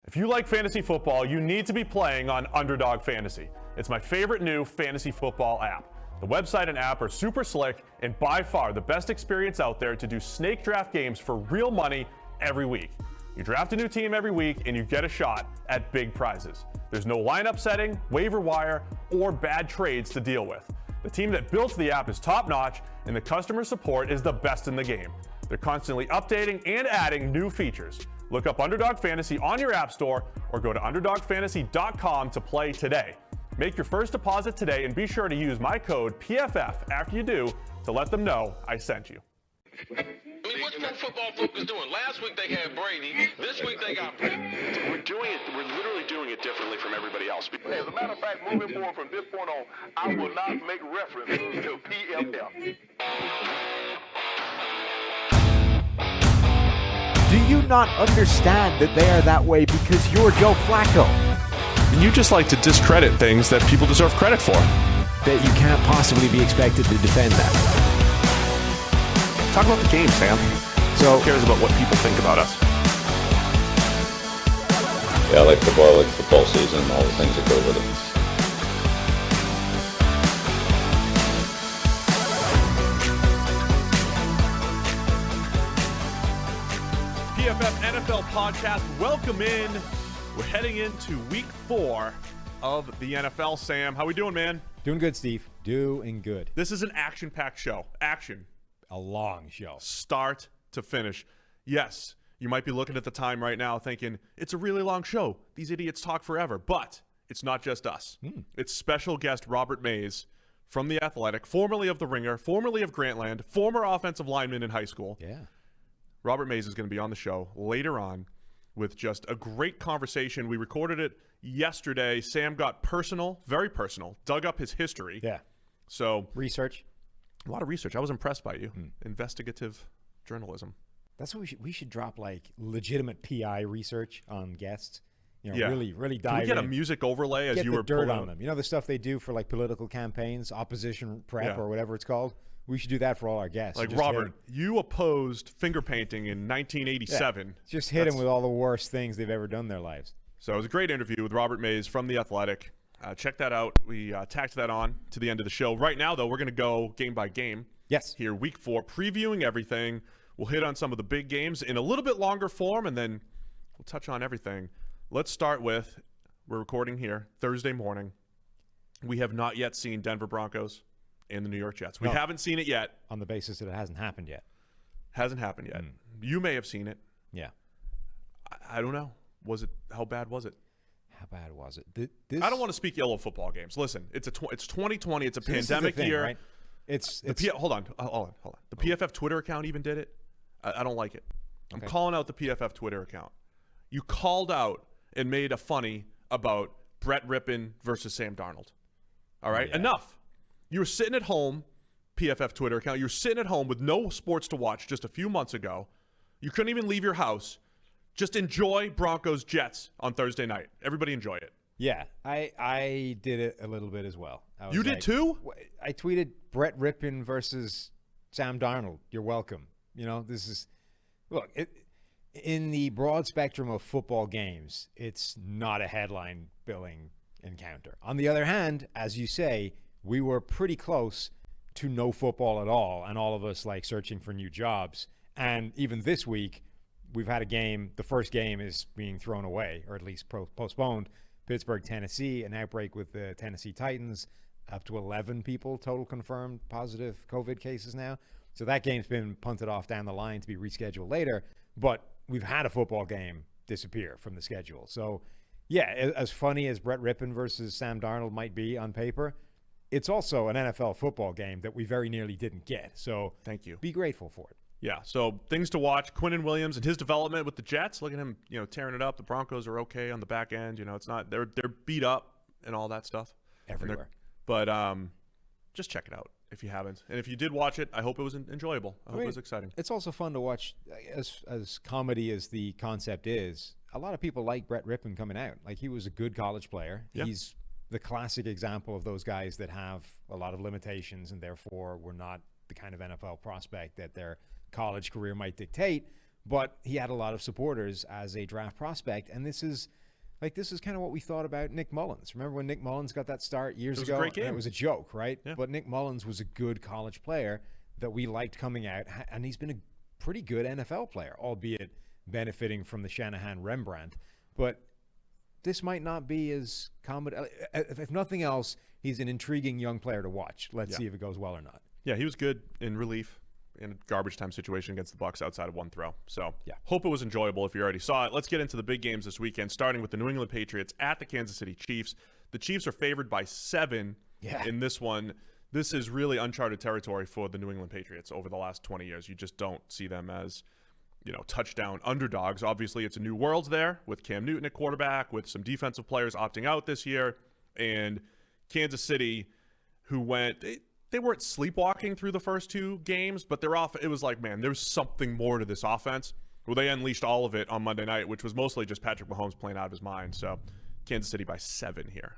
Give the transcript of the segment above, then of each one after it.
If you like fantasy football, you need to be playing on Underdog Fantasy. It's my favorite new fantasy football app. The website and app are super slick and by far the best experience out there to do snake draft games for real money every week. You draft a new team every week and you get a shot at big prizes. There's no lineup setting, waiver wire, or bad trades to deal with. The team that built the app is top-notch and the customer support is the best in the game. They're constantly updating and adding new features. Look up Underdog Fantasy on your app store or go to underdogfantasy.com to play today. Make your first deposit today and be sure to use my code PFF after you do to let them know I sent you. I mean, what's Pro Football Focus doing? Last week they had Brady. This week they got Brady. We're literally doing it differently from everybody else. As a matter of fact, moving forward from this point on, I will not make reference to PFF. Do you not understand that they are that way because you're Joe Flacco? You just like to discredit things that people deserve credit for. That you can't possibly be expected to defend that. Talk about the game, Sam. So, who cares about what people think about us? Yeah, I like football season, all the things that go with it. PFF NFL podcast, welcome in. We're heading into week 4 of the NFL. Sam, how we doing, man? Doing good, Steve. Doing good. This is an action-packed show. Action. A long show. Start to finish. Yes, you might be looking at the time right now thinking, it's a really long show. These idiots talk forever. But it's not just us. It's special guest Robert Mays from The Athletic, formerly of The Ringer, formerly of Grantland, former offensive lineman in high school. Yeah. Robert Mays is going to be on the show later on with just a great conversation. We recorded it yesterday. Sam got personal, very personal, dug up his history. Yeah. So research. A lot of research. I was impressed by you. Investigative journalism. That's what we should drop, like legitimate PI research on guests. You know, Yeah. really dive Can we get in. a music overlay as Get you the were dirt pulling on them. You know the stuff they do for like political campaigns, opposition prep, Yeah. or whatever it's called? We should do that for all our guests. Like, Just hit Robert, 'em. you opposed finger painting in 1987. Just hit them with all the worst things they've ever done in their lives. So it was a great interview with Robert Mays from The Athletic. Check that out. We tacked that on to the end of the show. Right now, though, we're going to go game by game. Yes. Here, week 4, previewing everything. We'll hit on some of the big games in a little bit longer form, and then we'll touch on everything. Let's start with, we're recording here Thursday morning. We have not yet seen Denver Broncos and the New York Jets. We No. haven't seen it yet. On the basis that it hasn't happened yet. Hasn't happened yet. You may have seen it. Yeah. I don't know. How bad was it? How bad was it? I don't want to speak ill of football games. Listen, it's 2020. It's a So this is the pandemic thing, year. right? It's Hold on. The PFF Twitter account even did it. I don't like it. I'm calling out the PFF Twitter account. You called out and made a funny about Brett Rippon versus Sam Darnold. All right? Yeah. Enough. You were sitting at home, PFF Twitter account. You were sitting at home with no sports to watch just a few months ago. You couldn't even leave your house. Just enjoy Broncos Jets on Thursday night. Everybody enjoy it. Yeah, I did it a little bit as well. You did too? I tweeted Brett Rippon versus Sam Darnold. You're welcome. You know, this is look in the broad spectrum of football games, it's not a headline billing encounter. On the other hand, as you say, we were pretty close to no football at all, and all of us like searching for new jobs. And even this week, we've had a game. The first game is being thrown away, or at least postponed. Pittsburgh, Tennessee, an outbreak with the Tennessee Titans, up to 11 people total confirmed positive COVID cases now. So that game's been punted off down the line to be rescheduled later. But we've had a football game disappear from the schedule. So, yeah, as funny as Brett Rippon versus Sam Darnold might be on paper, it's also an NFL football game that we very nearly didn't get. So thank you. Be grateful for it. Yeah, so things to watch. Quinnen Williams and his development with the Jets. Look at him, tearing it up. The Broncos are okay on the back end. It's not they're beat up and all that stuff Everywhere. But just check it out if you haven't. And if you did watch it, I hope it was enjoyable. I hope it was exciting. It's also fun to watch, as comedy as the concept is. A lot of people like Brett Rippon coming out. Like, he was a good college player. Yeah. He's the classic example of those guys that have a lot of limitations and therefore were not the kind of NFL prospect that their college career might dictate. but he had a lot of supporters as a draft prospect. And this is kind of what we thought about Nick Mullins. Remember when Nick Mullins got that start years ago? It was a great game. And it was a joke, right? Yeah. But Nick Mullins was a good college player that we liked coming out, and he's been a pretty good NFL player, albeit benefiting from the Shanahan Rembrandt. But this might not be as common. If nothing else, he's an intriguing young player to watch. Let's see if it goes well or not. Yeah, he was good in relief in a garbage time situation against the Bucs outside of one throw. So hope it was enjoyable if you already saw it. Let's get into the big games this weekend, starting with the New England Patriots at the Kansas City Chiefs. The Chiefs are favored by 7 in this one. This is really uncharted territory for the New England Patriots over the last 20 years. You just don't see them as, touchdown underdogs. Obviously, it's a new world there with Cam Newton at quarterback, with some defensive players opting out this year, and Kansas City, who went they weren't sleepwalking through the first 2 games, but they're off. It was like, man, there's something more to this offense. Well, they unleashed all of it on Monday night, which was mostly just Patrick Mahomes playing out of his mind. So Kansas City by 7 here.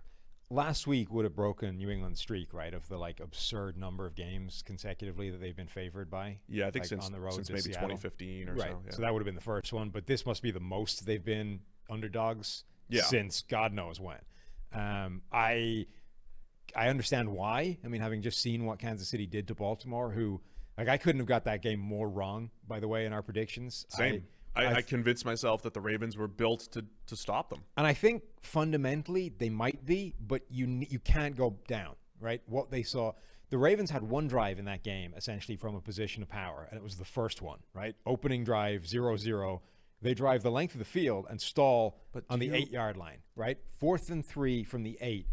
Last week would have broken New England's streak, right, of the absurd number of games consecutively that they've been favored by. Yeah, I think since on the road maybe Seattle. 2015 or right. so. Yeah. So that would have been the first one, but this must be the most they've been underdogs since God knows when. I understand why. I mean, having just seen what Kansas City did to Baltimore, who I couldn't have got that game more wrong, by the way, in our predictions. Same. I convinced myself that the Ravens were built to stop them. And I think fundamentally they might be, but you can't go down, right? What they saw, the Ravens had one drive in that game, essentially from a position of power, and it was the first one, right? Opening drive, 0-0. They drive the length of the field and stall on the 8-yard line, right? 4th and 3 from the 8,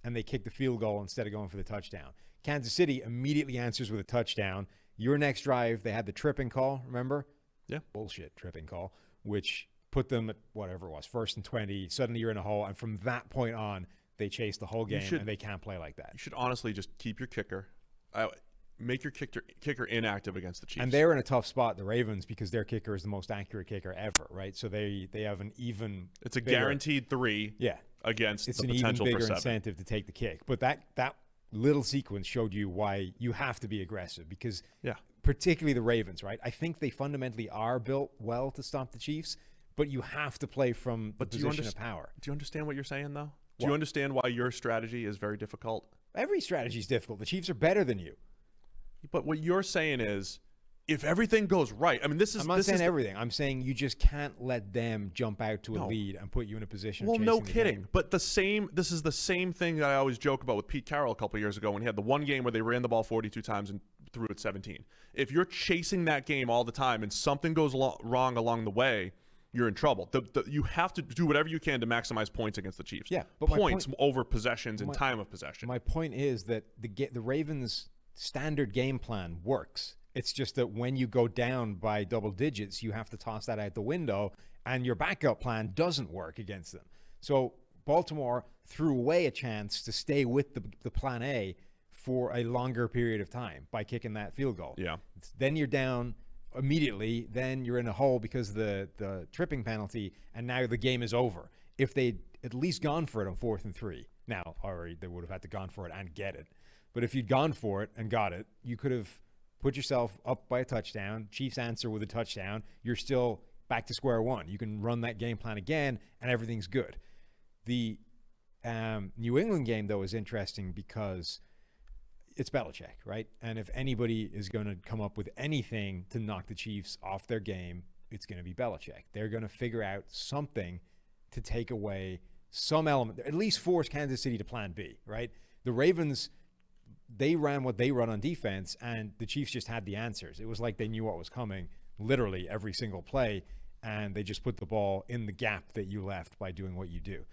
and they kick the field goal instead of going for the touchdown. Kansas City immediately answers with a touchdown. Your next drive, they had the tripping call, remember? Yeah. Bullshit tripping call, which put them at whatever it was, 1st and 20. Suddenly you're in a hole. And from that point on, they chase the whole game, and they can't play like that. You should honestly just keep your kicker. Make your kicker inactive against the Chiefs. And they're in a tough spot, the Ravens, because their kicker is the most accurate kicker ever, right? So they have an even It's a bigger, guaranteed 3 against it's the an potential even for bigger 7. incentive to take the kick. But that little sequence showed you why you have to be aggressive, because particularly the Ravens, right? I think they fundamentally are built well to stop the Chiefs, but you have to play from the position of power. Do you understand what you're saying, though? Do you understand why your strategy is very difficult? Every strategy is difficult. The Chiefs are better than you. But what you're saying is, if everything goes right, I mean, I'm not saying everything. I'm saying you just can't let them jump out to a lead and put you in a position of chasing no the kidding. game. But this is the same thing that I always joke about with Pete Carroll a couple of years ago when he had the one game where they ran the ball 42 times and threw it 17. If you're chasing that game all the time and something goes wrong along the way, you're in trouble. You have to do whatever you can to maximize points against the Chiefs. Yeah, but points over possessions and time of possession. My point is that the Ravens' standard game plan works. It's just that when you go down by double digits, you have to toss that out the window, and your backup plan doesn't work against them. So Baltimore threw away a chance to stay with the plan A for a longer period of time by kicking that field goal. Yeah. Then you're down immediately. Then you're in a hole because of the tripping penalty, and now the game is over. If they'd at least gone for it on 4th and 3, now already they would have had to gone for it and get it. But if you'd gone for it and got it, you could have put yourself up by a touchdown. Chiefs answer with a touchdown. You're still back to square one. You can run that game plan again, and everything's good. The New England game, though, is interesting because it's Belichick, right? And if anybody is going to come up with anything to knock the Chiefs off their game, it's going to be Belichick. They're going to figure out something to take away some element, at least force Kansas City to plan B, right? The Ravens, they ran what they run on defense, and the Chiefs just had the answers. It was like they knew what was coming literally every single play, and they just put the ball in the gap that you left by doing what you do.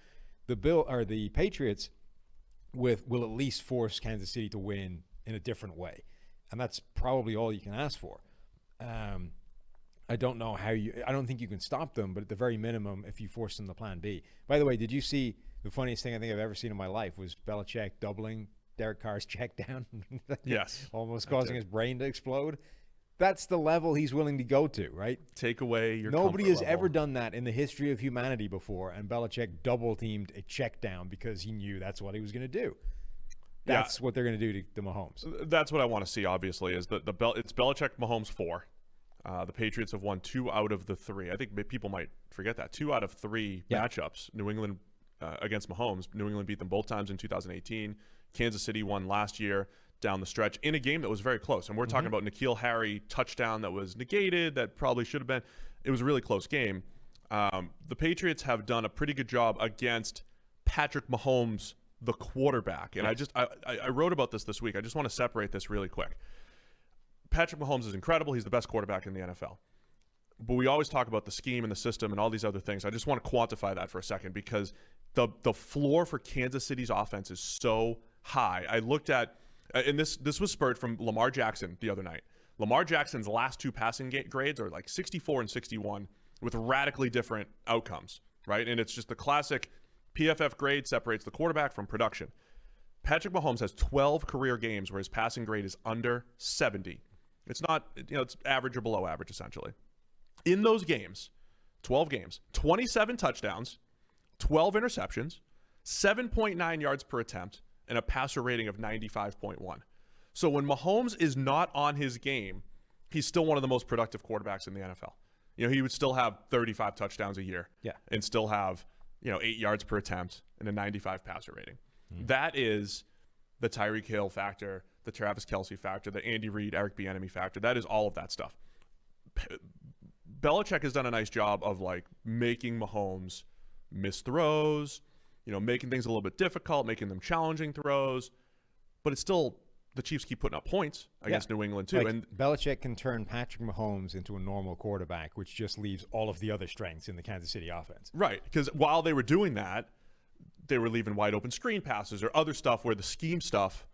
The Patriots will at least force Kansas City to win in a different way, and that's probably all you can ask for. I don't know how I don't think you can stop them, but at the very minimum, if you force them to plan B. By the way, did you see the funniest thing I think I've ever seen in my life was Belichick doubling Derek Carr's check down? Yes. Almost causing his brain to explode. That's the level he's willing to go to, right? Take away your Nobody has comfort level. ever done that in the history of humanity before, and Belichick double-teamed a check down because he knew that's what he was going to do. That's what they're going to do to Mahomes. That's what I want to see, obviously, is it's Belichick, Mahomes 4. The Patriots have won 2 out of the 3. I think people might forget that. 2 out of 3 matchups. New England against Mahomes. New England beat them both times in 2018. Kansas City won last year down the stretch in a game that was very close. And we're talking about N'Keal Harry touchdown that was negated, that probably should have been. It was a really close game. The Patriots have done a pretty good job against Patrick Mahomes, the quarterback. And I wrote about this week. I just want to separate this really quick. Patrick Mahomes is incredible. He's the best quarterback in the NFL. But we always talk about the scheme and the system and all these other things. I just want to quantify that for a second because the floor for Kansas City's offense is so high. I looked at, and this was spurred from Lamar Jackson the other night. Lamar Jackson's last 2 passing grades are like 64 and 61 with radically different outcomes, right? And it's just the classic PFF grade separates the quarterback from production. Patrick Mahomes has 12 career games where his passing grade is under 70. It's not, it's average or below average, essentially. In those games, 12 games, 27 touchdowns, 12 interceptions, 7.9 yards per attempt, and a passer rating of 95.1. So when Mahomes is not on his game, he's still one of the most productive quarterbacks in the NFL. He would still have 35 touchdowns a year and still have, 8 yards per attempt and a 95 passer rating. That is the Tyreek Hill factor, the Travis Kelce factor, the Andy Reid, Eric Bieniemy factor. That is all of that stuff. Belichick has done a nice job of making Mahomes miss throws, making things a little bit difficult, making them challenging throws, but it's still the Chiefs keep putting up points against New England too. And Belichick can turn Patrick Mahomes into a normal quarterback, which just leaves all of the other strengths in the Kansas City offense. Right, because while they were doing that, they were leaving wide open screen passes or other stuff where the scheme stuff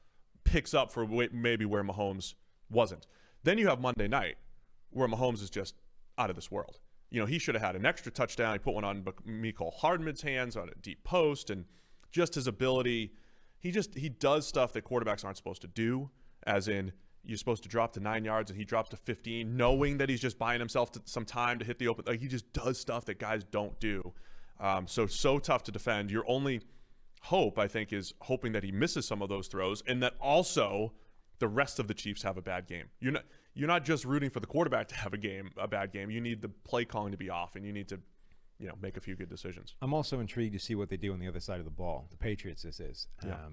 picks up for maybe where Mahomes wasn't. Then you have Monday night where Mahomes is just out of this world. He should have had an extra touchdown. He put one on Mecole Hardman's hands on a deep post, and just his ability, he does stuff that quarterbacks aren't supposed to do, as in you're supposed to drop to 9 yards and he drops to 15, knowing that he's just buying himself some time to hit the open. He just does stuff that guys don't do. So tough to defend. Your only hope, I think, is hoping that he misses some of those throws and that also the rest of the Chiefs have a bad game. You're not just rooting for the quarterback to have a bad game. You need the play calling to be off, and you need to, make a few good decisions. I'm also intrigued to see what they do on the other side of the ball. The Patriots, this is,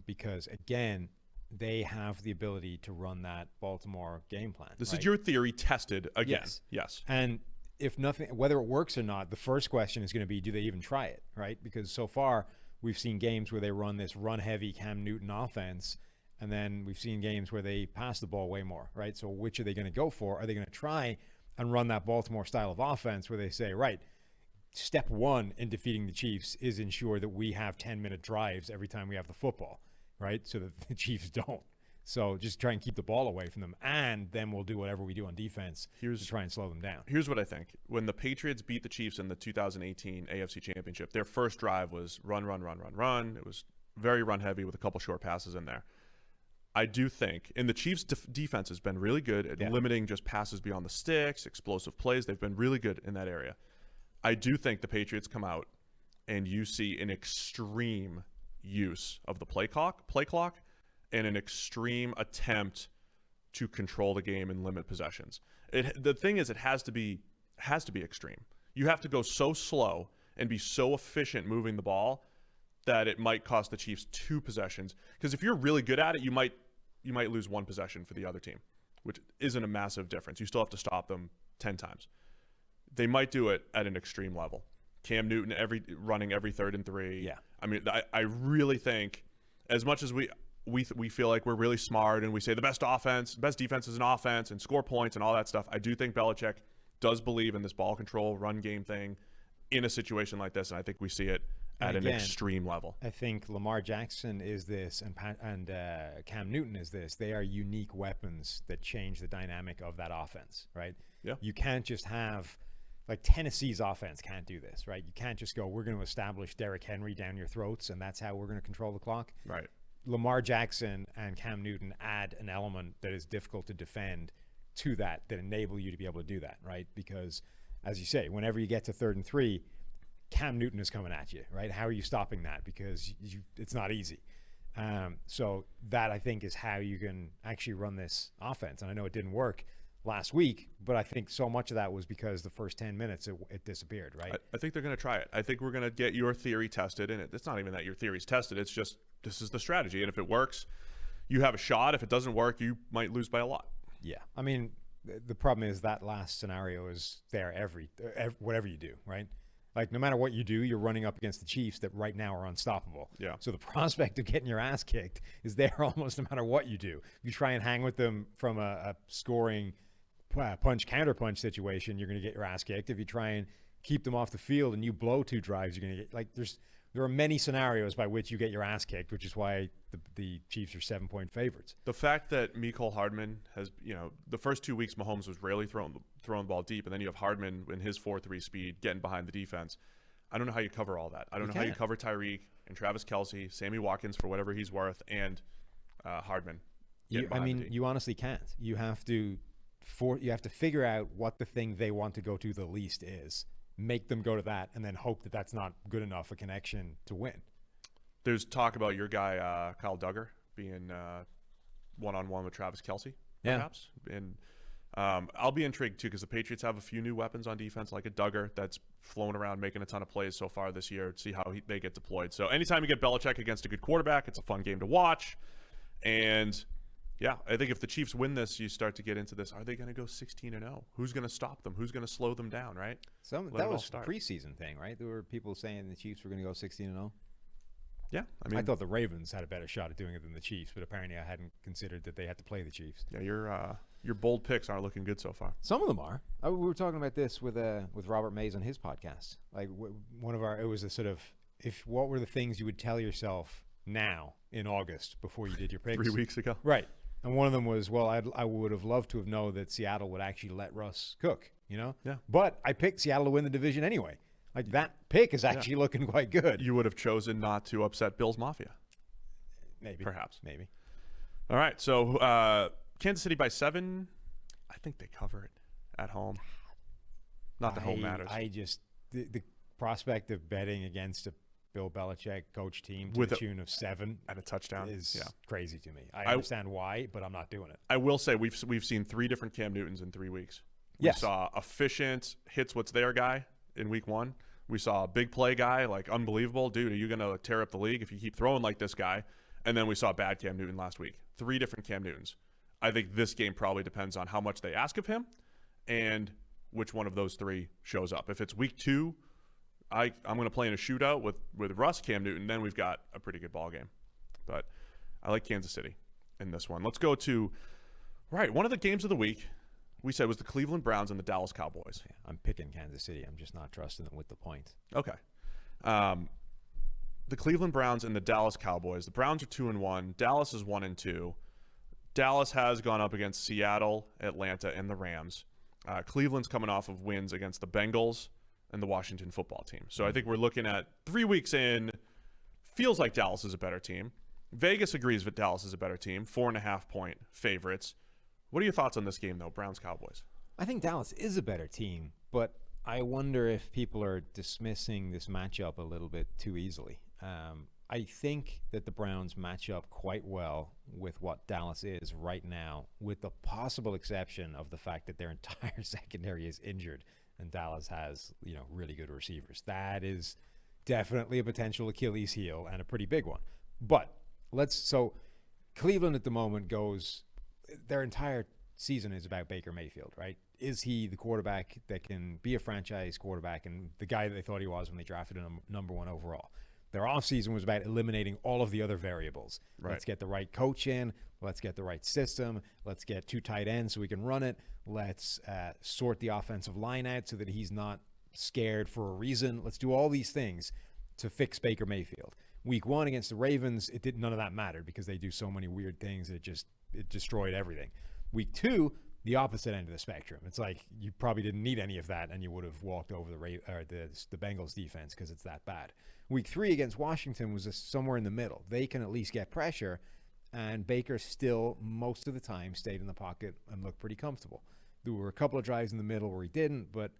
because again, they have the ability to run that Baltimore game plan. This is your theory tested again. Yes. And if nothing, whether it works or not, the first question is going to be, do they even try it, right? Because so far we've seen games where they run this run-heavy Cam Newton offense, and then we've seen games where they pass the ball way more, right? So which are they going to go for? Are they going to try and run that Baltimore style of offense where they say, right, step one in defeating the Chiefs is ensure that we have 10-minute drives every time we have the football, right? So that the Chiefs don't. So just try and keep the ball away from them, and then we'll do whatever we do on defense to try and slow them down. Here's what I think. When the Patriots beat the Chiefs in the 2018 AFC Championship, their first drive was run. It was very run-heavy with a couple short passes in there. I do think, and the Chiefs' defense has been really good at limiting just passes beyond the sticks, explosive plays. They've been really good in that area. I do think the Patriots come out and you see an extreme use of the play clock and an extreme attempt to control the game and limit possessions. The thing is, it has to be extreme. You have to go so slow and be so efficient moving the ball that it might cost the Chiefs 2 possessions. Because if you're really good at it, you might lose 1 possession for the other team, which isn't a massive difference. You still have to stop them 10 times. They might do it at an extreme level. Cam Newton running every 3rd and 3. Yeah. I mean, I really think, as much as we feel like we're really smart and we say the best defense is an offense and score points and all that stuff, I do think Belichick does believe in this ball control, run game thing in a situation like this, and I think we see it at an extreme level. I think Lamar Jackson is this, and Cam Newton is this. They are unique weapons that change the dynamic of that offense, right? Yeah. You can't just have, like, Tennessee's offense can't do this, right? You can't just go, we're going to establish Derrick Henry down your throats, and that's how we're going to control the clock. Right. Lamar Jackson and Cam Newton add an element that is difficult to defend to that enable you to be able to do that, right? Because, as you say, whenever you get to 3rd and 3, Cam Newton is coming at you, right? How are you stopping that? Because it's not easy. So that, I think, is how you can actually run this offense. And I know it didn't work last week, but I think so much of that was because the first 10 minutes it disappeared, right? I think they're going to try it. I think we're going to get your theory tested, and it's not even that your theory's tested. It's just this is the strategy, and if it works, you have a shot. If it doesn't work, you might lose by a lot. Yeah. I mean, the problem is that last scenario is there every whatever you do, right? Like, no matter what you do, you're running up against the Chiefs that right now are unstoppable. Yeah. So the prospect of getting your ass kicked is there almost no matter what you do. If you try and hang with them from a scoring punch-counter-punch situation, you're going to get your ass kicked. If you try and keep them off the field and you blow 2 drives, you're going to get, like, there are many scenarios by which you get your ass kicked, which is why the Chiefs are 7-point favorites. The fact that Mecole Hardman has, the first 2 weeks Mahomes was rarely throwing the ball deep, and then you have Hardman in his 4-3 speed getting behind the defense. I don't know how you cover all that. I don't know how you cover Tyreek and Travis Kelce, Sammy Watkins for whatever he's worth, and Hardman. You honestly can't. You have to figure out what the thing they want to go to the least is, make them go to that, and then hope that that's not good enough a connection to win. There's talk about your guy, Kyle Duggar, being one-on-one with Travis Kelce, perhaps. Yeah. And I'll be intrigued, too, because the Patriots have a few new weapons on defense, like a Duggar that's flown around making a ton of plays so far this year. See how they get deployed. So anytime you get Belichick against a good quarterback, it's a fun game to watch. And, yeah, I think if the Chiefs win this, you start to get into this. Are they going to go 16-0? Who's going to stop them? Who's going to slow them down, right? That was a preseason thing, right? There were people saying the Chiefs were going to go 16-0. Yeah, I thought the Ravens had a better shot at doing it than the Chiefs, but apparently I hadn't considered that they had to play the Chiefs. Yeah, your bold picks aren't looking good so far. Some of them are. We were talking about this with Robert Mays on his podcast. Like it was a sort of what were the things you would tell yourself now in August before you did your picks 3 weeks ago, right? And one of them was, well, I would have loved to have known that Seattle would actually let Russ cook, Yeah. But I picked Seattle to win the division anyway. Like, that pick is actually looking quite good. You would have chosen not to upset Bills Mafia. Maybe. Perhaps. Maybe. All right. So, Kansas City by 7. I think they cover it at home. Not that home matters. The prospect of betting against a Bill Belichick coach team to the tune of 7 at a touchdown is crazy to me. I understand why, but I'm not doing it. I will say we've seen 3 different Cam Newtons in 3 weeks. We saw efficient, hits what's their guy in week 1. We saw a big play guy, like unbelievable. Dude, are you going to tear up the league if you keep throwing like this guy? And then we saw bad Cam Newton last week. 3 different Cam Newtons. I think this game probably depends on how much they ask of him and which one of those 3 shows up. If it's week 2, I'm going to play in a shootout with Russ, Cam Newton, then we've got a pretty good ball game. But I like Kansas City in this one. Let's go to, one of the games of the week we said was the Cleveland Browns and the Dallas Cowboys. Yeah, I'm picking Kansas City. I'm just not trusting them with the point. Okay. The Cleveland Browns and the Dallas Cowboys. The Browns are 2-1. Dallas is 1-2. Dallas has gone up against Seattle, Atlanta, and the Rams. Cleveland's coming off of wins against the Bengals and the Washington football team. So I think we're looking at 3 weeks in, feels like Dallas is a better team. Vegas agrees that Dallas is a better team, 4.5-point favorites. What are your thoughts on this game, though, Browns-Cowboys? I think Dallas is a better team, but I wonder if people are dismissing this matchup a little bit too easily. I think that the Browns match up quite well with what Dallas is right now, with the possible exception of the fact that their entire secondary is injured and Dallas has, really good receivers. That is definitely a potential Achilles heel and a pretty big one. But so Cleveland at the moment their entire season is about Baker Mayfield, right? Is he the quarterback that can be a franchise quarterback and the guy that they thought he was when they drafted him number 1 overall? Their offseason was about eliminating all of the other variables. Right. Let's get the right coach in. Let's get the right system. Let's get 2 tight ends so we can run it. Let's sort the offensive line out so that he's not scared for a reason. Let's do all these things to fix Baker Mayfield. Week 1 against the Ravens, none of that mattered because they do so many weird things that it destroyed everything. Week 2, the opposite end of the spectrum. It's like you probably didn't need any of that and you would have walked over the Bengals defense because it's that bad. Week 3 against Washington was somewhere in the middle. They can at least get pressure, and Baker still, most of the time, stayed in the pocket and looked pretty comfortable. There were a couple of drives in the middle where he didn't, but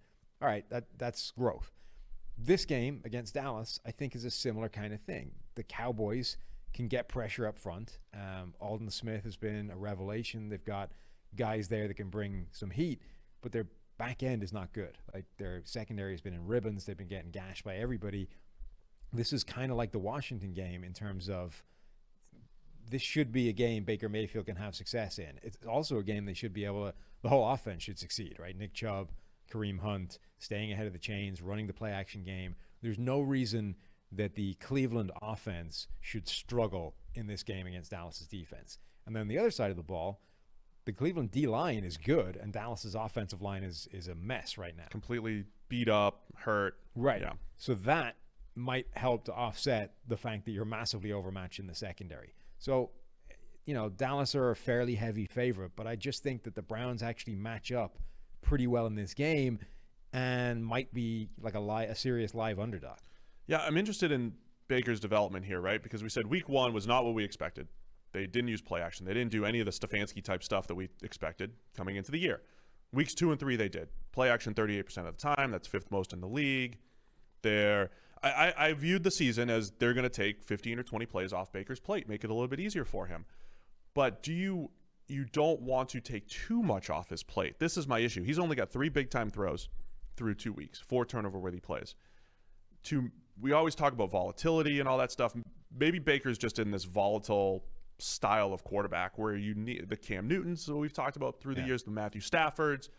all right, that's growth. This game against Dallas, I think, is a similar kind of thing. The Cowboys can get pressure up front. Aldon Smith has been a revelation. They've got guys there that can bring some heat, but their back end is not good. Like, their secondary has been in ribbons. They've been getting gashed by everybody. This is kind of like the Washington game in terms of this should be a game Baker Mayfield can have success in. It's also a game they should be able to, the whole offense should succeed, right? Nick Chubb, Kareem Hunt, staying ahead of the chains, running the play action game. There's no reason that the Cleveland offense should struggle in this game against Dallas's defense. And then the other side of the ball, the Cleveland D-line is good, and Dallas's offensive line is a mess right now. Completely beat up, hurt. Right. Yeah. So that might help to offset the fact that you're massively overmatched in the secondary. So, Dallas are a fairly heavy favorite, but I just think that the Browns actually match up pretty well in this game and might be like a serious live underdog. Yeah, I'm interested in Baker's development here, right? Because we said week 1 was not what we expected. They didn't use play action. They didn't do any of the Stefanski type stuff that we expected coming into the year. Weeks 2 and 3, they did. Play action 38% of the time. That's 5th most in the league. I viewed the season as they're going to take 15 or 20 plays off Baker's plate, make it a little bit easier for him. But you don't want to take too much off his plate. This is my issue. He's only got 3 big-time throws through 2 weeks, 4 turnover-worthy plays. We always talk about volatility and all that stuff. Maybe Baker's just in this volatile style of quarterback where you need the Cam Newtons that we've talked about through the years, the Matthew Staffords.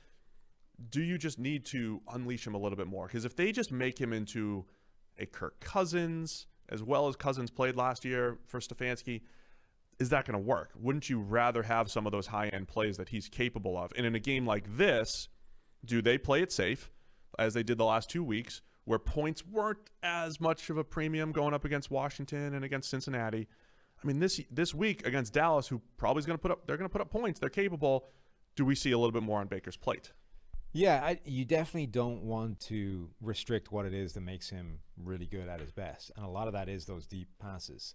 Do you just need to unleash him a little bit more? Because if they just make him into a Kirk Cousins, as well as Cousins played last year for Stefanski, is that going to work? Wouldn't you rather have some of those high-end plays that he's capable of? And in a game like this, do they play it safe, as they did the last 2 weeks, where points weren't as much of a premium going up against Washington and against Cincinnati? I mean, this week against Dallas, who probably is going to put up points. They're capable. Do we see a little bit more on Baker's plate? Yeah, you definitely don't want to restrict what it is that makes him really good at his best. And a lot of that is those deep passes.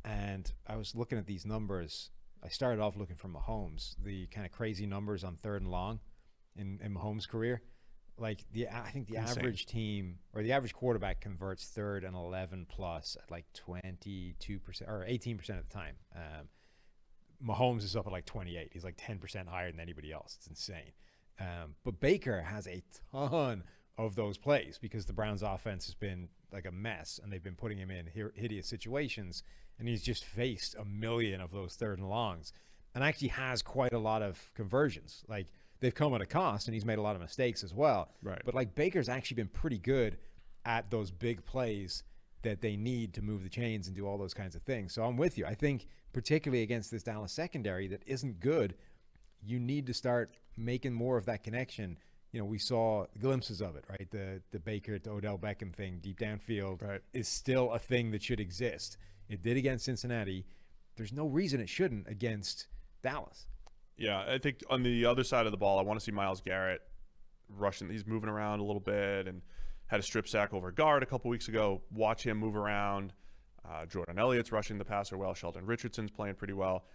And I was looking at these numbers. I started off looking for Mahomes, the kind of crazy numbers on 3rd and long in Mahomes' career. Like, I think the average team or the average quarterback converts 3rd and 11 plus at like 22% or 18% of the time. Mahomes is up at like 28. He's like 10% higher than anybody else. It's insane. But Baker has a ton of those plays because the Browns offense has been like a mess and they've been putting him in hideous situations, and he's just faced a million of those 3rd and longs and actually has quite a lot of conversions. Like, they've come at a cost, and he's made a lot of mistakes as well. Right. But like, Baker's actually been pretty good at those big plays that they need to move the chains and do all those kinds of things. So I'm with you. I think particularly against this Dallas secondary that isn't good, you need to start making more of that connection. We saw glimpses of it, right? The Baker to Odell Beckham thing deep downfield is still a thing that should exist. It did against Cincinnati. There's no reason it shouldn't against Dallas. Yeah, I think on the other side of the ball, I want to see Myles Garrett rushing. He's moving around a little bit and had a strip sack over guard a couple weeks ago. Watch him move around. Jordan Elliott's rushing the passer well. Sheldon Richardson's playing pretty well.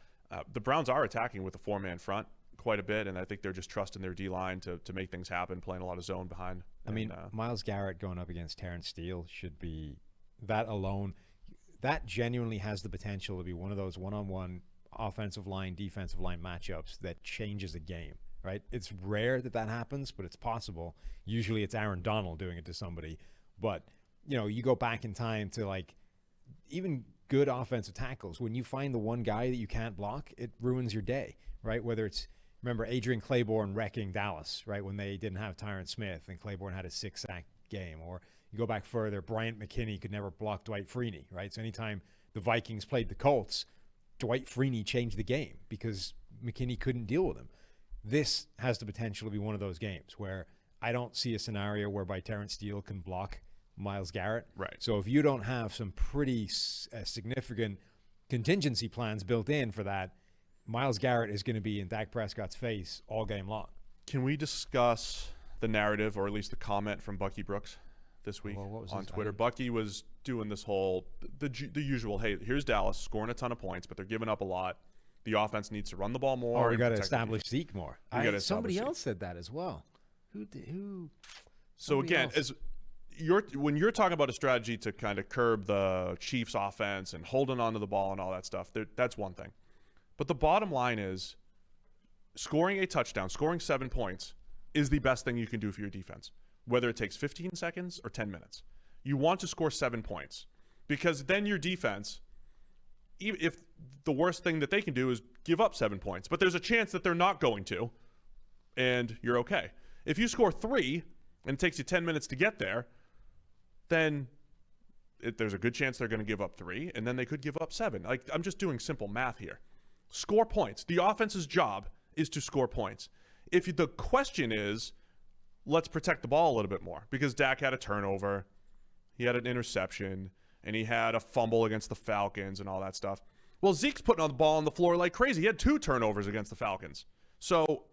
The Browns are attacking with a 4-man front quite a bit, and I think they're just trusting their D-line to make things happen, playing a lot of zone behind. I mean, Myles Garrett going up against Terrence Steele should be – that alone, that genuinely has the potential to be one of those one-on-one offensive line, defensive line matchups that changes a game, right? It's rare that happens, but it's possible. Usually it's Aaron Donald doing it to somebody. But, you go back in time to like even good offensive tackles. When you find the one guy that you can't block, it ruins your day, right? Whether it's, remember Adrian Claiborne wrecking Dallas, right? When they didn't have Tyron Smith and Claiborne had a 6-sack game. Or you go back further, Bryant McKinney could never block Dwight Freeney, right? So anytime the Vikings played the Colts, Dwight Freeney changed the game because McKinney couldn't deal with him. This has the potential to be one of those games where I don't see a scenario whereby Terrence Steele can block Myles Garrett. Right. So if you don't have some pretty significant contingency plans built in for that, Myles Garrett is going to be in Dak Prescott's face all game long. Can we discuss the narrative, or at least the comment from Bucky Brooks this week on Twitter? Bucky was doing this whole the usual, hey, here's Dallas scoring a ton of points, but they're giving up a lot. The offense needs to run the ball more. Or we got to establish Zeke more. Somebody else said that as well. Who? So again, when you're talking about a strategy to kind of curb the Chiefs' offense and holding onto the ball and all that stuff, that's one thing. But the bottom line is scoring a touchdown, scoring 7 points is the best thing you can do for your defense, whether it takes 15 seconds or 10 minutes. You want to score 7 points because then your defense, if the worst thing that they can do is give up 7 points, but there's a chance that they're not going to, and you're okay. If you score 3 and it takes you 10 minutes to get there, then there's a good chance they're going to give up 3, and then they could give up 7. Like, I'm just doing simple math here. Score points. The offense's job is to score points. If the question is, let's protect the ball a little bit more, because Dak had a turnover, he had an interception, and he had a fumble against the Falcons and all that stuff. Well, Zeke's putting on the ball on the floor like crazy. He had 2 turnovers against the Falcons. So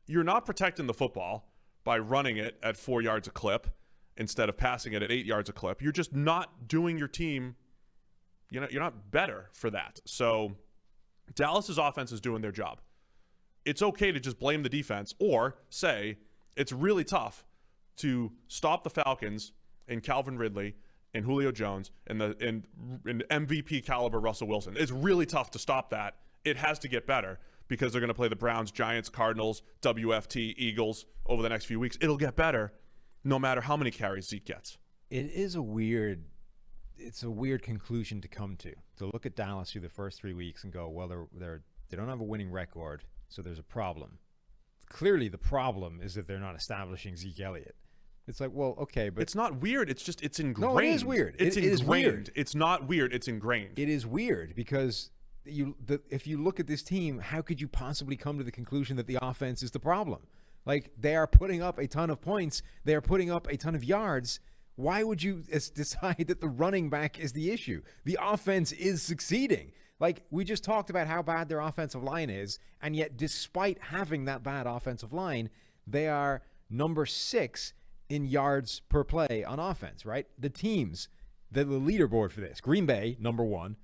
you're not protecting the football by running it at 4 yards a clip instead of passing it at 8 yards a clip. You're just not doing your team, you're not better for that. So Dallas's offense is doing their job. It's okay to just blame the defense or say it's really tough to stop the Falcons and Calvin Ridley and Julio Jones and MVP caliber Russell Wilson. It's really tough to stop that. It has to get better because they're going to play the Browns, Giants, Cardinals, WFT, Eagles over the next few weeks. It'll get better no matter how many carries Zeke gets. It's a weird conclusion to come to look at Dallas through the first 3 weeks and go, well, they don't have a winning record, so there's a problem. Clearly the problem is that they're not establishing Zeke Elliott. It's like, well, okay, but it's not weird. It's ingrained. No, it is weird. It's ingrained. Is weird. It's not weird. It's ingrained. It is weird because if you look at this team, how could you possibly come to the conclusion that the offense is the problem? Like, they are putting up a ton of points. They are putting up a ton of yards. Why would you decide that the running back is the issue? The offense is succeeding. Like, we just talked about how bad their offensive line is, and yet despite having that bad offensive line, they are number 6 in yards per play on offense, right? The teams, the leaderboard for this: Green Bay, number 1,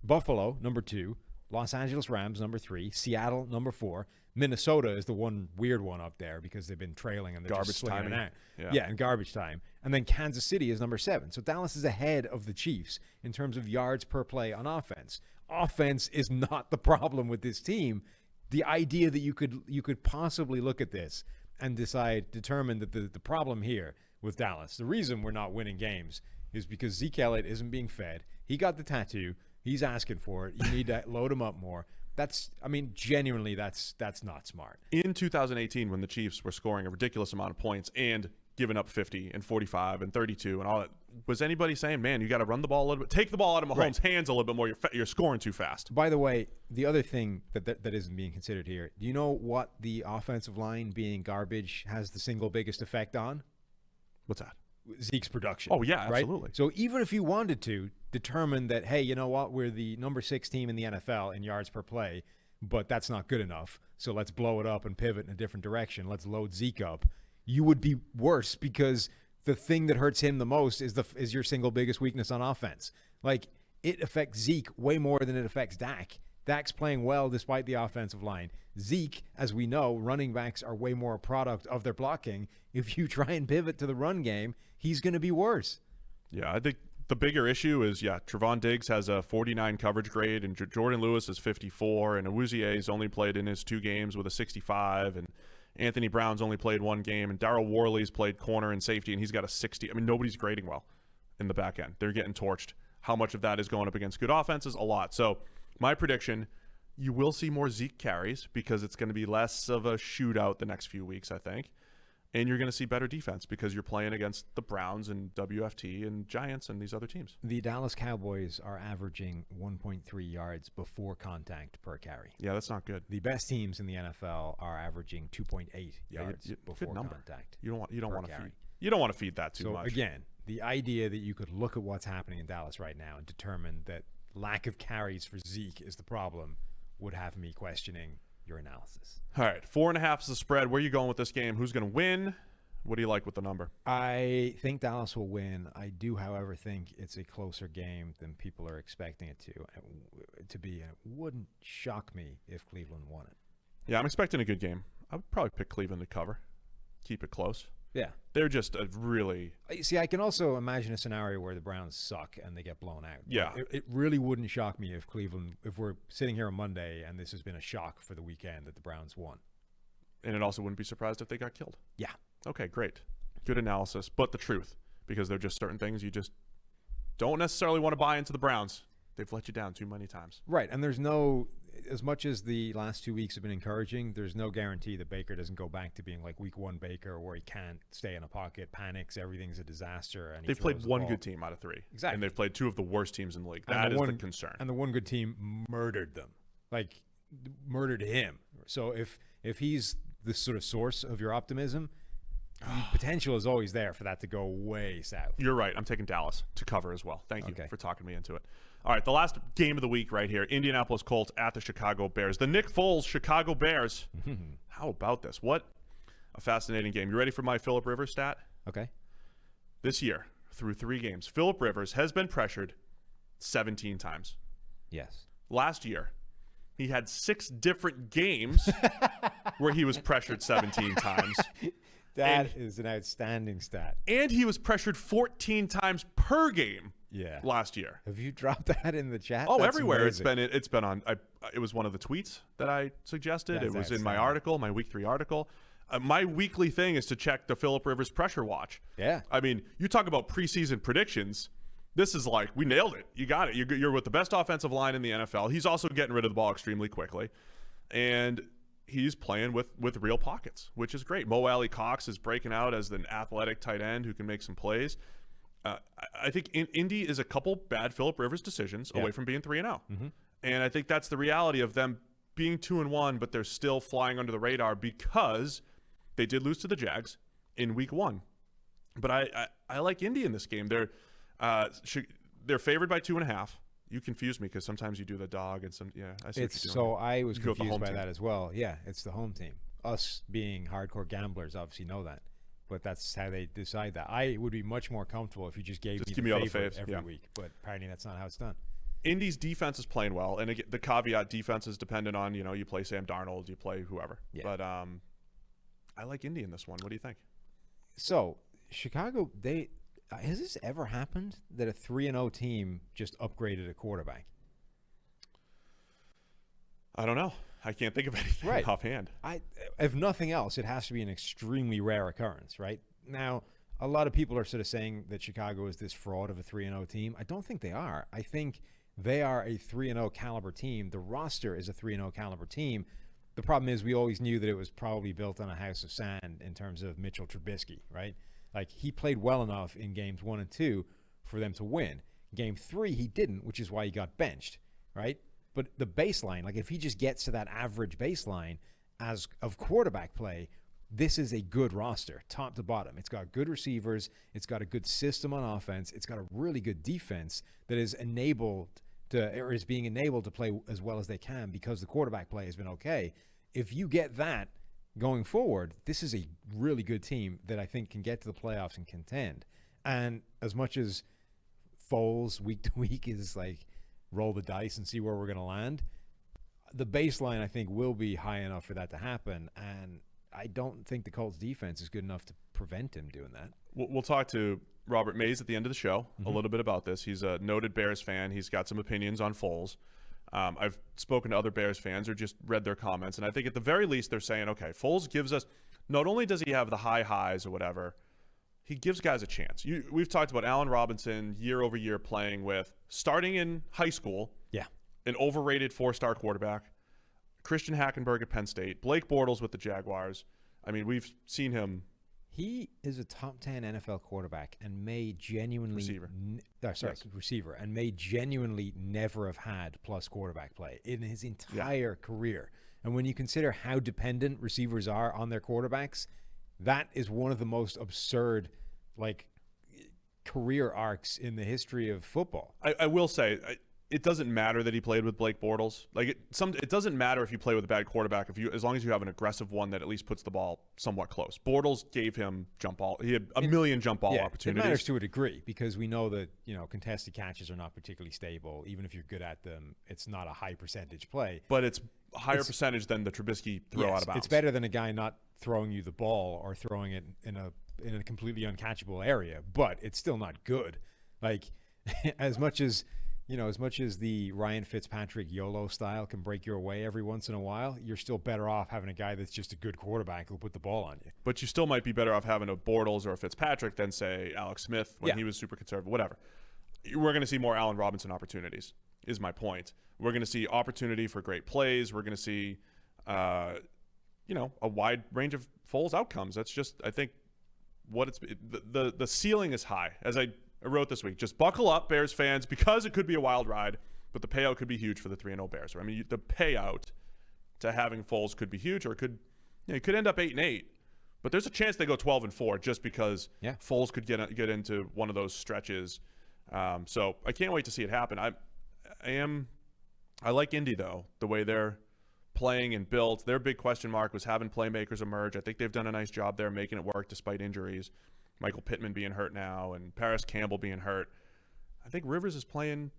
Buffalo, number 2, Los Angeles Rams, number 3, Seattle, number 4. Minnesota is the one weird one up there because they've been trailing and they're garbage just slinging time. it out. Yeah, and garbage time. And then Kansas City is number 7. So Dallas is ahead of the Chiefs in terms of yards per play on offense. Offense is not the problem with this team. The idea that you could possibly look at this and determine that the problem here with Dallas, the reason we're not winning games is because Zeke Elliott isn't being fed. He got the tattoo. He's asking for it. You need to load him up more. Genuinely, that's not smart. In 2018, when the Chiefs were scoring a ridiculous amount of points and giving up 50 and 45 and 32 and all that, was anybody saying, man, you got to run the ball a little bit, take the ball out of Mahomes' hands a little bit more, you're scoring too fast? By the way, the other thing that isn't being considered here, do you know what the offensive line being garbage has the single biggest effect on? What's that? Zeke's production. Oh, yeah, absolutely. Right? So even if you wanted to determine that, hey, you know what, we're the number 6 team in the NFL in yards per play, but that's not good enough, so let's blow it up and pivot in a different direction. Let's load Zeke up. You would be worse because the thing that hurts him the most is your single biggest weakness on offense. Like, it affects Zeke way more than it affects Dak. Dak's playing well despite the offensive line. Zeke, as we know, running backs are way more a product of their blocking. If you try and pivot to the run game, he's going to be worse. Yeah, I think the bigger issue is, Trevon Diggs has a 49 coverage grade, and Jordan Lewis is 54, and Awuzie's only played in his 2 games with a 65, and Anthony Brown's only played 1 game, and Darryl Worley's played corner and safety, and he's got a 60. I mean, nobody's grading well in the back end. They're getting torched. How much of that is going up against good offenses? A lot. So my prediction, you will see more Zeke carries because it's going to be less of a shootout the next few weeks, I think. And you're going to see better defense because you're playing against the Browns and WFT and Giants and these other teams. The Dallas Cowboys are averaging 1.3 yards before contact per carry. Yeah, that's not good. The best teams in the NFL are averaging 2.8 yards before contact. You don't want to feed that too much. So again, the idea that you could look at what's happening in Dallas right now and determine that lack of carries for Zeke is the problem would have me questioning your analysis. All right, 4.5 is the spread. Where are you going with this game? Who's going to win? What do you like with the number? I think Dallas will win. I do, however, think it's a closer game than people are expecting it to be. And it wouldn't shock me if Cleveland won it. Yeah, I'm expecting a good game. I would probably pick Cleveland to cover. Keep it close. Yeah. They're just a really See, I can also imagine a scenario where the Browns suck and they get blown out. Yeah. It really wouldn't shock me if we're sitting here on Monday and this has been a shock for the weekend that the Browns won. and it also wouldn't be surprised if they got killed. Yeah. Okay, great. Good analysis, but the truth, because they're just certain things you just don't necessarily want to buy into the Browns. They've let you down too many times. Right, and there's no, as much as the last 2 weeks have been encouraging, there's no guarantee that Baker doesn't go back to being like week one Baker where he can't stay in a pocket, panics, everything's a disaster. And They've played one good team out of three. Exactly. And they've played two of the worst teams in the league. That is the concern. And the one good team murdered them, like murdered him. So if he's the sort of source of your optimism, the potential is always there for that to go way south. You're right. I'm taking Dallas to cover as well. Thank you Okay. for talking me into it. All right, the last game of the week right here, Indianapolis Colts at the Chicago Bears. The Nick Foles Chicago Bears. How about this? What a fascinating game. You ready for my Phillip Rivers stat? Okay. This year, through 3 games, Phillip Rivers has been pressured 17 times. Yes. Last year, he had 6 different games where he was pressured 17 times. That is an outstanding stat. And he was pressured 14 times per game last year. Have you dropped that in the chat? Oh, That's everywhere. amazing. It's been on. It was one of the tweets that I suggested. That's it was in my outstanding. article, my week 3 article. My weekly thing is to check the Phillip Rivers pressure watch. Yeah. I mean, you talk about preseason predictions. This is like, we nailed it. You got it. You're with the best offensive line in the NFL. He's also getting rid of the ball extremely quickly. And he's playing with real pockets, which is great. Mo Alley Cox is breaking out as an athletic tight end who can make some plays. I think Indy is a couple bad Phillip Rivers decisions away from being 3-0. And I think that's the reality of them being 2-1, but they're still flying under the radar because they did lose to the Jags in week 1. But I like Indy in this game. They're favored by 2.5. You confuse me because sometimes you do the dog and some I see what you're doing. So I was You go with the confused home by team. that as well. Yeah, it's the home team. Us being hardcore gamblers obviously know that, but that's how they decide that. I would be much more comfortable if you just gave Just me give the me all the favorite faves, every yeah. week. But apparently that's not how it's done. Indy's defense is playing well, and again, the caveat defense is dependent on you play Sam Darnold, you play whoever. Yeah. But I like Indy in this one. What do you think? So Chicago, has this ever happened that a 3-0 team just upgraded a quarterback? I don't know. I can't think of anything offhand. If nothing else, it has to be an extremely rare occurrence, right? Now, a lot of people are sort of saying that Chicago is this fraud of a 3-0 team. I don't think they are. I think they are a 3-0 caliber team. The roster is a 3-0 caliber team. The problem is we always knew that it was probably built on a house of sand in terms of Mitchell Trubisky, right? Like, he played well enough in games 1 and 2 for them to win. Game 3, he didn't, which is why he got benched, right? But the baseline, like if he just gets to that average baseline of quarterback play, this is a good roster, top to bottom. It's got good receivers. It's got a good system on offense. It's got a really good defense that is being enabled to play as well as they can because the quarterback play has been okay. If you get that going forward, this is a really good team that I think can get to the playoffs and contend. And as much as Foles week to week is like roll the dice and see where we're going to land, the baseline I think will be high enough for that to happen. And I don't think the Colts defense is good enough to prevent him doing that. We'll talk to Robert Mays at the end of the show a little bit about this. He's a noted Bears fan. He's got some opinions on Foles. I've spoken to other Bears fans or just read their comments, and I think at the very least they're saying, okay, Foles gives us, not only does he have the high highs or whatever, he gives guys a chance. We've talked about Allen Robinson year over year playing with, starting in high school, an overrated 4-star quarterback, Christian Hackenberg at Penn State, Blake Bortles with the Jaguars. I mean, we've seen him. He is a top 10 NFL quarterback and may genuinely receiver and may genuinely never have had plus quarterback play in his entire career. And when you consider how dependent receivers are on their quarterbacks, that is one of the most absurd career arcs in the history of football. I will say, it doesn't matter that he played with Blake Bortles. It doesn't matter if you play with a bad quarterback as long as you have an aggressive one that at least puts the ball somewhat close. Bortles gave him jump ball. He had a million jump ball opportunities. It matters to a degree because we know that contested catches are not particularly stable. Even if you're good at them, it's not a high percentage play. But it's a higher percentage than the Trubisky throw out of bounds. It's better than a guy not throwing you the ball or throwing it in a in a completely uncatchable area, but it's still not good. Like, as much as the Ryan Fitzpatrick YOLO style can break your way every once in a while, you're still better off having a guy that's just a good quarterback who'll put the ball on you. But you still might be better off having a Bortles or a Fitzpatrick than, say, Alex Smith when he was super conservative, whatever. We're going to see more Allen Robinson opportunities, is my point. We're going to see opportunity for great plays. We're going to see, a wide range of Foles outcomes. That's just, I think, what it's the ceiling is high. As I wrote this week, just buckle up, Bears fans, because it could be a wild ride, but the payout could be huge for the 3-0 Bears. I mean, the payout to having Foles could be huge, or it could end up 8-8. But there's a chance they go 12-4 just because Foles could get into one of those stretches. So I can't wait to see it happen. I like Indy, though, the way they're playing and built. Their big question mark was having playmakers emerge. I think they've done a nice job there making it work despite injuries. Michael Pittman being hurt now and Paris Campbell being hurt. I think Rivers is playing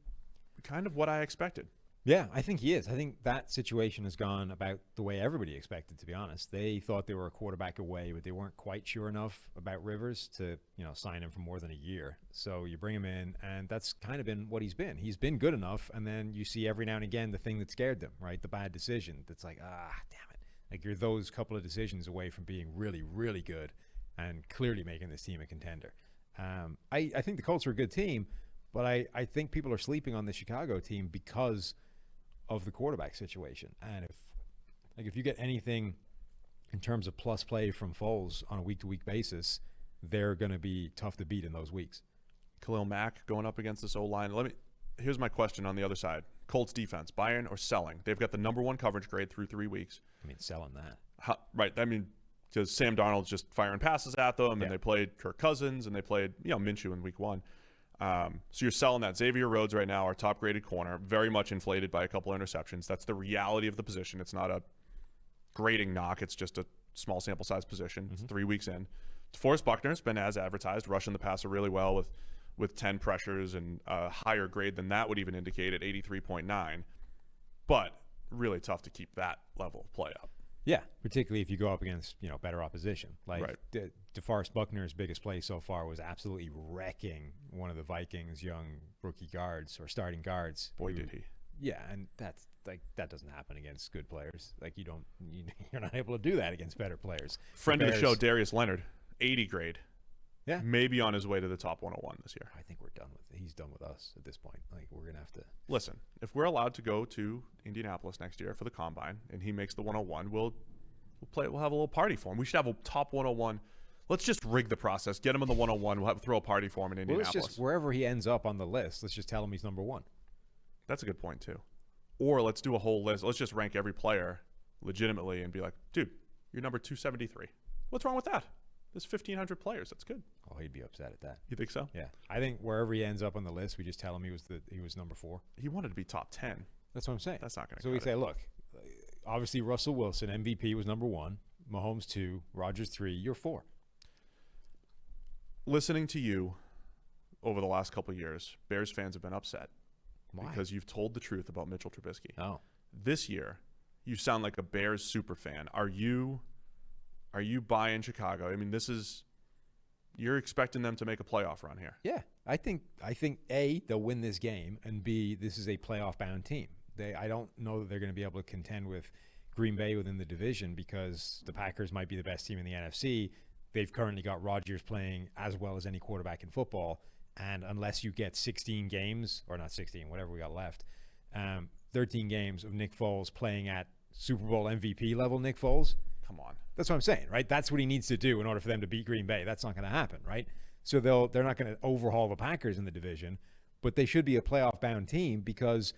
kind of what I expected. Yeah, I think he is. I think that situation has gone about the way everybody expected, to be honest. They thought they were a quarterback away, but they weren't quite sure enough about Rivers to, sign him for more than a year. So you bring him in, and that's kind of been what he's been. He's been good enough, and then you see every now and again the thing that scared them, right? The bad decision that's like, damn it. Like, you're those couple of decisions away from being really, really good and clearly making this team a contender. I think the Colts are a good team, but I think people are sleeping on the Chicago team because of the quarterback situation. And if you get anything in terms of plus play from Foles on a week-to-week basis, they're going to be tough to beat in those weeks. Khalil Mack going up against this O-line. Here's my question on the other side. Colts defense, buying or selling? They've got the number 1 coverage grade through 3 weeks. I mean, selling that. Right. I mean, because Sam Darnold's just firing passes at them, and they played Kirk Cousins, and they played Minshew in week 1. So you're selling that. Xavier Rhodes right now, our top-graded corner, very much inflated by a couple of interceptions. That's the reality of the position. It's not a grading knock. It's just a small sample size position. It's 3 weeks in. DeForest Buckner's been as advertised, rushing the passer really well with 10 pressures, and a higher grade than that would even indicate at 83.9. But really tough to keep that level of play up. Yeah, particularly if you go up against, better opposition. Like, DeForest Buckner's biggest play so far was absolutely wrecking one of the Vikings' young rookie guards or starting guards. Boy, did he. Yeah, and that's that doesn't happen against good players. Like, you're not able to do that against better players. Friend of the show, Darius Leonard, 80 grade. Yeah. Maybe on his way to the top 101 this year. I think he's done with us at this point. Like, we're going to have to. Listen, if we're allowed to go to Indianapolis next year for the Combine and he makes the 101, we'll have a little party for him. We should have a top 101. Let's just rig the process. Get him in the 101. We'll throw a party for him in Indianapolis. Well, let's just, wherever he ends up on the list, let's just tell him he's number 1. That's a good point, too. Or let's do a whole list. Let's just rank every player legitimately and be like, dude, you're number 273. What's wrong with that? There's 1,500 players. That's good. Oh, he'd be upset at that. You think so? Yeah. I think wherever he ends up on the list, we just tell him he was number 4. He wanted to be top 10. That's what I'm saying. That's not going to So we say, look, obviously Russell Wilson, MVP, was number 1. Mahomes 2, Rodgers 3, you're 4. Listening to you over the last couple of years, Bears fans have been upset. Why? Because you've told the truth about Mitchell Trubisky. Oh. This year, you sound like a Bears super fan. Are you buying Chicago? I mean, you're expecting them to make a playoff run here. Yeah. I think A, they'll win this game, and B, this is a playoff-bound team. I don't know that they're going to be able to contend with Green Bay within the division because the Packers might be the best team in the NFC. They've currently got Rodgers playing as well as any quarterback in football. And unless you get 16 games, or not 16, whatever we got left, 13 games of Nick Foles playing at Super Bowl MVP level Nick Foles. Come on. That's what I'm saying, right? That's what he needs to do in order for them to beat Green Bay. That's not going to happen, right? So they're not going to overhaul the Packers in the division, but they should be a playoff-bound team because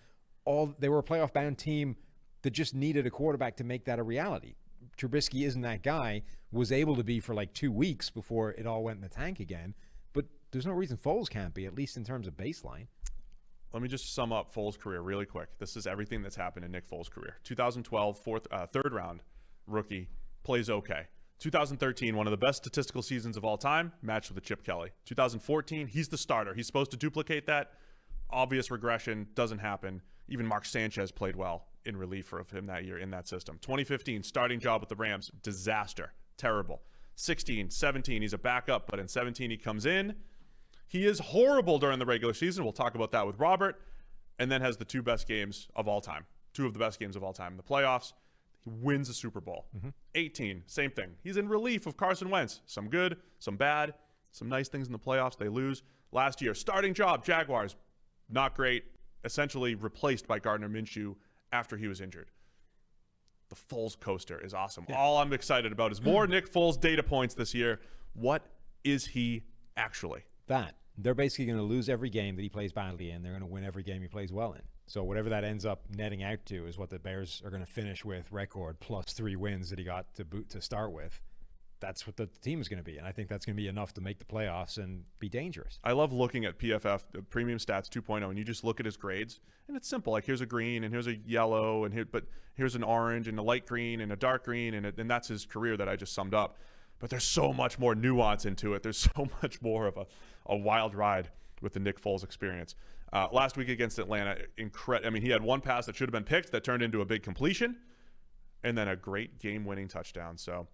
they were a playoff-bound team that just needed a quarterback to make that a reality. Trubisky isn't that guy, was able to be for like 2 weeks before it all went in the tank again. But there's no reason Foles can't be, at least in terms of baseline. Let me just sum up Foles' career really quick. This is everything that's happened in Nick Foles' career. 2012, third round, rookie, plays okay. 2013, one of the best statistical seasons of all time, matched with a Chip Kelly. 2014, he's the starter. He's supposed to duplicate that. Obvious regression, doesn't happen. Even Mark Sanchez played well in relief of him that year in that system. 2015, starting job with the Rams, disaster, terrible. 16, 17, he's a backup, but in 17 he comes in. He is horrible during the regular season. We'll talk about that with Robert. And then has the two of the best games of all time in the playoffs. He wins a Super Bowl. 18, same thing. He's in relief of Carson Wentz. Some good, some bad, some nice things in the playoffs. They lose. Last year, starting job, Jaguars, not great. Essentially replaced by Gardner Minshew after he was injured. The Foles coaster is awesome. Yeah. All I'm excited about is more Nick Foles data points this year. What is he actually? That. They're basically going to lose every game that he plays badly in. They're going to win every game he plays well in. So whatever that ends up netting out to is what the Bears are going to finish with, record plus 3 wins that he got to start with. That's what the team is going to be. And I think that's going to be enough to make the playoffs and be dangerous. I love looking at PFF, the Premium Stats 2.0, and you just look at his grades. And it's simple. Like, here's a green, and here's a yellow, but here's an orange, and a light green, and a dark green, and that's his career that I just summed up. But there's so much more nuance into it. There's so much more of a wild ride with the Nick Foles experience. Last week against Atlanta, he had one pass that should have been picked that turned into a big completion, and then a great game-winning touchdown. So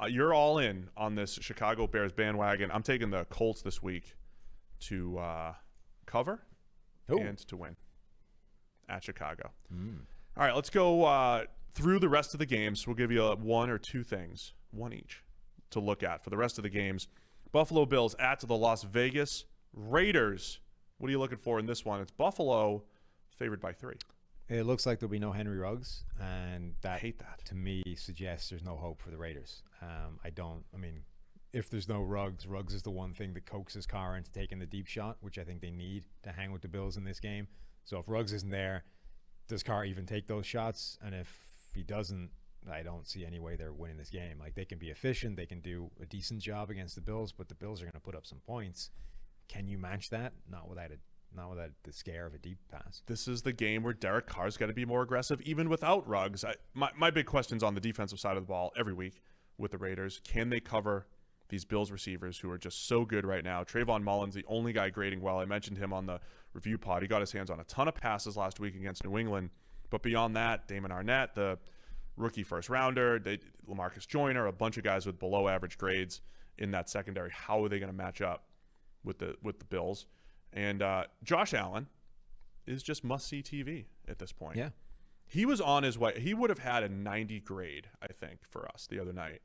you're all in on this Chicago Bears bandwagon. I'm taking the Colts this week to cover and to win at Chicago. All right, let's go through the rest of the games. We'll give you one or two things, one each, to look at for the rest of the games. Buffalo Bills at the Las Vegas Raiders. What are you looking for in this one? It's Buffalo favored by 3. It looks like there'll be no Henry Ruggs, and I hate that. To me suggests there's no hope for the Raiders. If there's no Ruggs, Ruggs is the one thing that coaxes Carr into taking the deep shot, which I think they need to hang with the Bills in this game. So if Ruggs isn't there, does Carr even take those shots? And if he doesn't, I don't see any way they're winning this game. Like, they can be efficient, they can do a decent job against the Bills, but the Bills are going to put up some points. Can you match that? Not without the scare of a deep pass. This is the game where Derek Carr's got to be more aggressive, even without Ruggs. My big question's on the defensive side of the ball every week with the Raiders. Can they cover these Bills receivers who are just so good right now? Trayvon Mullen's the only guy grading well. I mentioned him on the review pod. He got his hands on a ton of passes last week against New England. But beyond that, Damon Arnett, the rookie first rounder, LaMarcus Joyner, a bunch of guys with below average grades in that secondary. How are they going to match up with the Bills? And Josh Allen is just must-see TV at this point. Yeah. He was on his way. He would have had a 90 grade, I think, for us the other night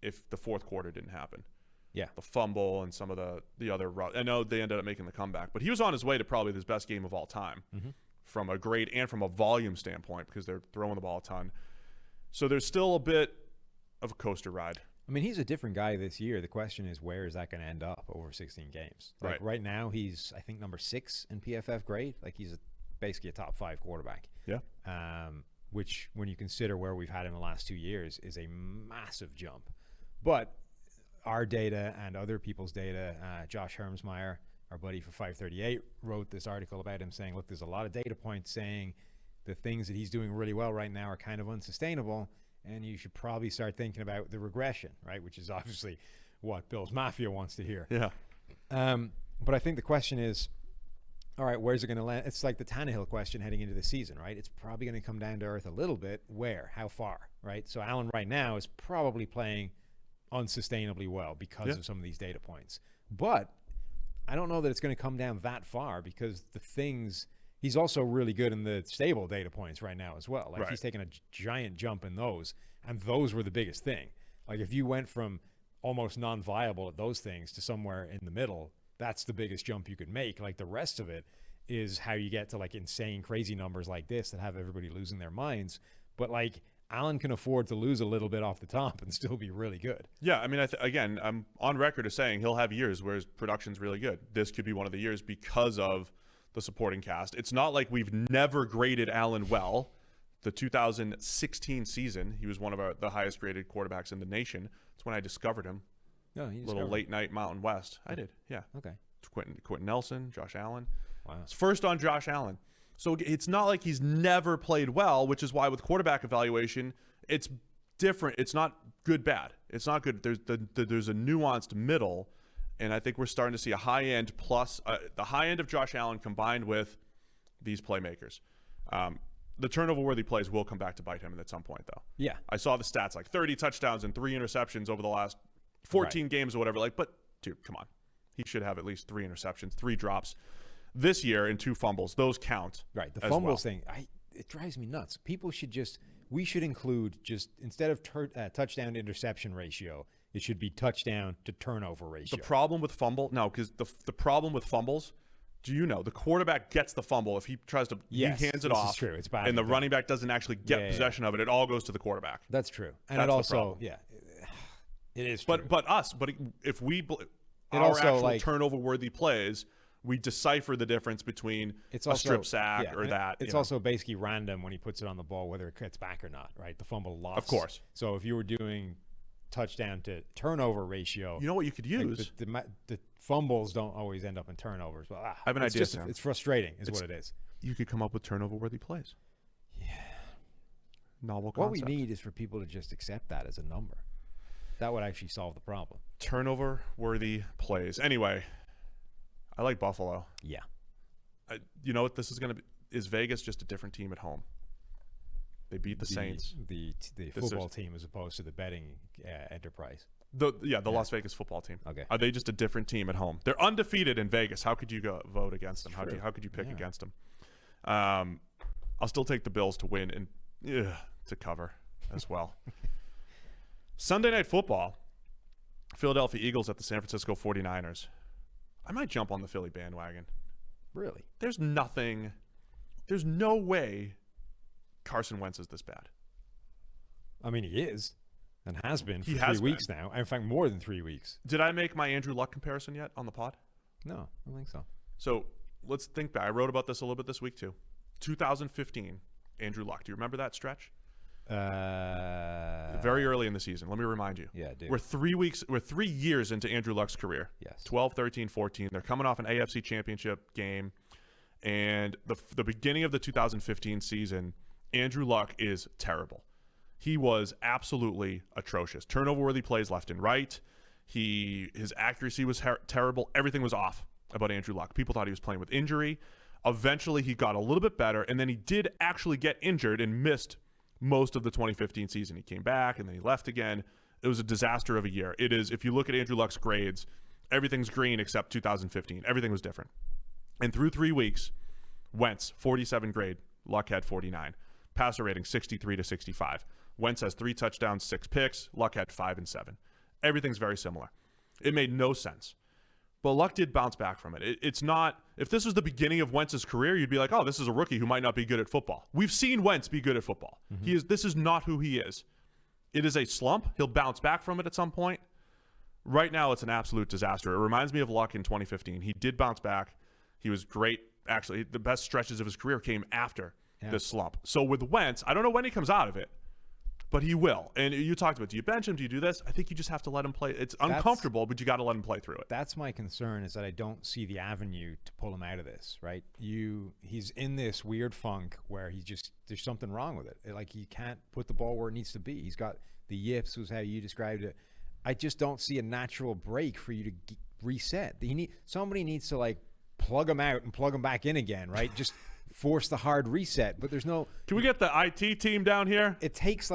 if the fourth quarter didn't happen. Yeah. The fumble and some of the other – I know they ended up making the comeback. But he was on his way to probably his best game of all time from a grade and from a volume standpoint because they're throwing the ball a ton. So there's still a bit of a coaster ride. I mean, he's a different guy this year. The question is, where is that going to end up over 16 games? Like, right now, he's, I think, number 6 in PFF grade. Like, he's basically a top 5 quarterback. Yeah. Which, when you consider where we've had him the last 2 years, is a massive jump. But our data and other people's data, Josh Hermsmeyer, our buddy for 538, wrote this article about him saying, look, there's a lot of data points saying the things that he's doing really well right now are kind of unsustainable. And you should probably start thinking about the regression, right? Which is obviously what Bills Mafia wants to hear. Yeah. But I think the question is, all right, where's it going to land? It's like the Tannehill question heading into the season, right? It's probably going to come down to earth a little bit. Where? How far, right? So Allen right now is probably playing unsustainably well because of some of these data points. But I don't know that it's going to come down that far because he's also really good in the stable data points right now as well. Like, he's taking a giant jump in those, and those were the biggest thing. Like, if you went from almost non-viable at those things to somewhere in the middle, that's the biggest jump you could make. Like, the rest of it is how you get to, like, insane, crazy numbers like this that have everybody losing their minds. But, like, Allen can afford to lose a little bit off the top and still be really good. Yeah, I mean, again, I'm on record as saying he'll have years where his production's really good. This could be one of the years because of the supporting cast. It's not like we've never graded Allen well. The 2016 season, he was one of the highest graded quarterbacks in the nation. That's when I discovered him. No, little late night Mountain West. I did, yeah. Okay. Quentin Nelson, Josh Allen. Wow. It's first on Josh Allen. So it's not like he's never played well, which is why with quarterback evaluation, it's different. It's not good, bad. It's not good. There's a nuanced middle. And I think we're starting to see a high end plus the high end of Josh Allen combined with these playmakers. the turnover-worthy plays will come back to bite him at some point, though. Yeah. I saw the stats, like 30 touchdowns and 3 interceptions over the last 14 games or whatever. Like, but, dude, come on. He should have at least 3 interceptions, 3 drops this year and 2 fumbles. Those count. Right. The fumbles thing, it drives me nuts. People should we should include just, instead of touchdown to interception ratio, it should be touchdown to turnover ratio. The problem with because the problem with fumbles, the quarterback gets the fumble if he tries to, he hands it off. Is true. It's bad. And the running back doesn't actually get possession of it. It all goes to the quarterback. That's true. And That's it also, the problem. it is true. But if our actual turnover-worthy plays, we decipher the difference between a strip sack or that. It's also basically random when he puts it on the ball, whether it gets back or not, right? The fumble loss. Of course. So if you were doing touchdown to turnover ratio, you know what you could use? The fumbles don't always end up in turnovers. But, I have an idea, Sam. It's frustrating what it is. You could come up with turnover-worthy plays. Yeah. Novel concept. What we need is for people to just accept that as a number. That would actually solve the problem. Turnover-worthy plays. Anyway, I like Buffalo. Yeah. You know what this is going to be? Is Vegas just a different team at home? They beat the Saints. The football team as opposed to the betting enterprise. The Las Vegas football team. Okay. Are they just a different team at home? They're undefeated in Vegas. How could you go vote against them? How could you pick against them? I'll still take the Bills to win and to cover as well. Sunday Night Football. Philadelphia Eagles at the San Francisco 49ers. I might jump on the Philly bandwagon. Really? There's no way Carson Wentz is this bad. I mean, he is and has been for 3 weeks now. In fact, more than 3 weeks. Did I make my Andrew Luck comparison yet on the pod? No, I don't think so. So let's think back. I wrote about this a little bit this week too. 2015, Andrew Luck. Do you remember that stretch? Very early in the season. Let me remind you. Yeah, dude. We're 3 years into Andrew Luck's career. Yes. 12, 13, 14. They're coming off an AFC championship game. And the beginning of the 2015 season, Andrew Luck is terrible. He was absolutely atrocious. Turnover-worthy plays left and right. His accuracy was terrible. Everything was off about Andrew Luck. People thought he was playing with injury. Eventually, he got a little bit better, and then he did actually get injured and missed most of the 2015 season. He came back, and then he left again. It was a disaster of a year. It is, if you look at Andrew Luck's grades, everything's green except 2015. Everything was different. And through 3 weeks, Wentz, 47 grade, Luck had 49. Passer rating, 63 to 65. Wentz has 3 touchdowns, 6 picks. Luck had 5 and 7. Everything's very similar. It made no sense. But Luck did bounce back from it. It's not, if this was the beginning of Wentz's career, you'd be like, oh, this is a rookie who might not be good at football. We've seen Wentz be good at football. Mm-hmm. This is not who he is. It is a slump. He'll bounce back from it at some point. Right now, it's an absolute disaster. It reminds me of Luck in 2015. He did bounce back. He was great. Actually, the best stretches of his career came after this slump. So with Wentz, I don't know when he comes out of it, but he will. And you talked about, do you bench him? Do you do this? I think you just have to let him play. It's uncomfortable, but you got to let him play through it. That's my concern, is that I don't see the avenue to pull him out of this, right? He's in this weird funk where there's something wrong with it. Like, he can't put the ball where it needs to be. He's got the yips, was how you described it. I just don't see a natural break for you to reset. Somebody needs to, like, plug him out and plug him back in again, right? Just force the hard reset. But there's no. Can we get the IT team down here? It takes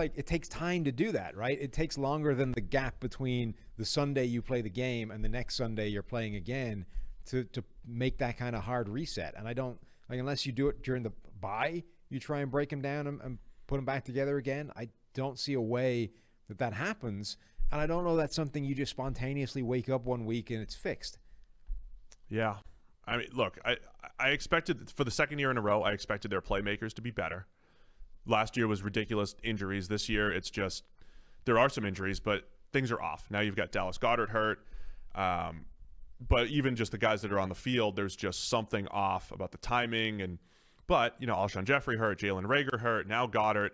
time to do that, right? It takes longer than the gap between the Sunday you play the game and the next Sunday you're playing again to make that kind of hard reset. And I don't, like, unless you do it during the bye, you try and break them down and put them back together again. I don't see a way that happens. And I don't know that's something you just spontaneously wake up one week and it's fixed. Yeah. I mean, look, I expected, for the second year in a row, I expected their playmakers to be better. Last year was ridiculous injuries. This year, it's just, there are some injuries, but things are off. Now you've got Dallas Goedert hurt. But even just the guys that are on the field, there's just something off about the timing. But, Alshon Jeffrey hurt, Jalen Reagor hurt, now Goddard.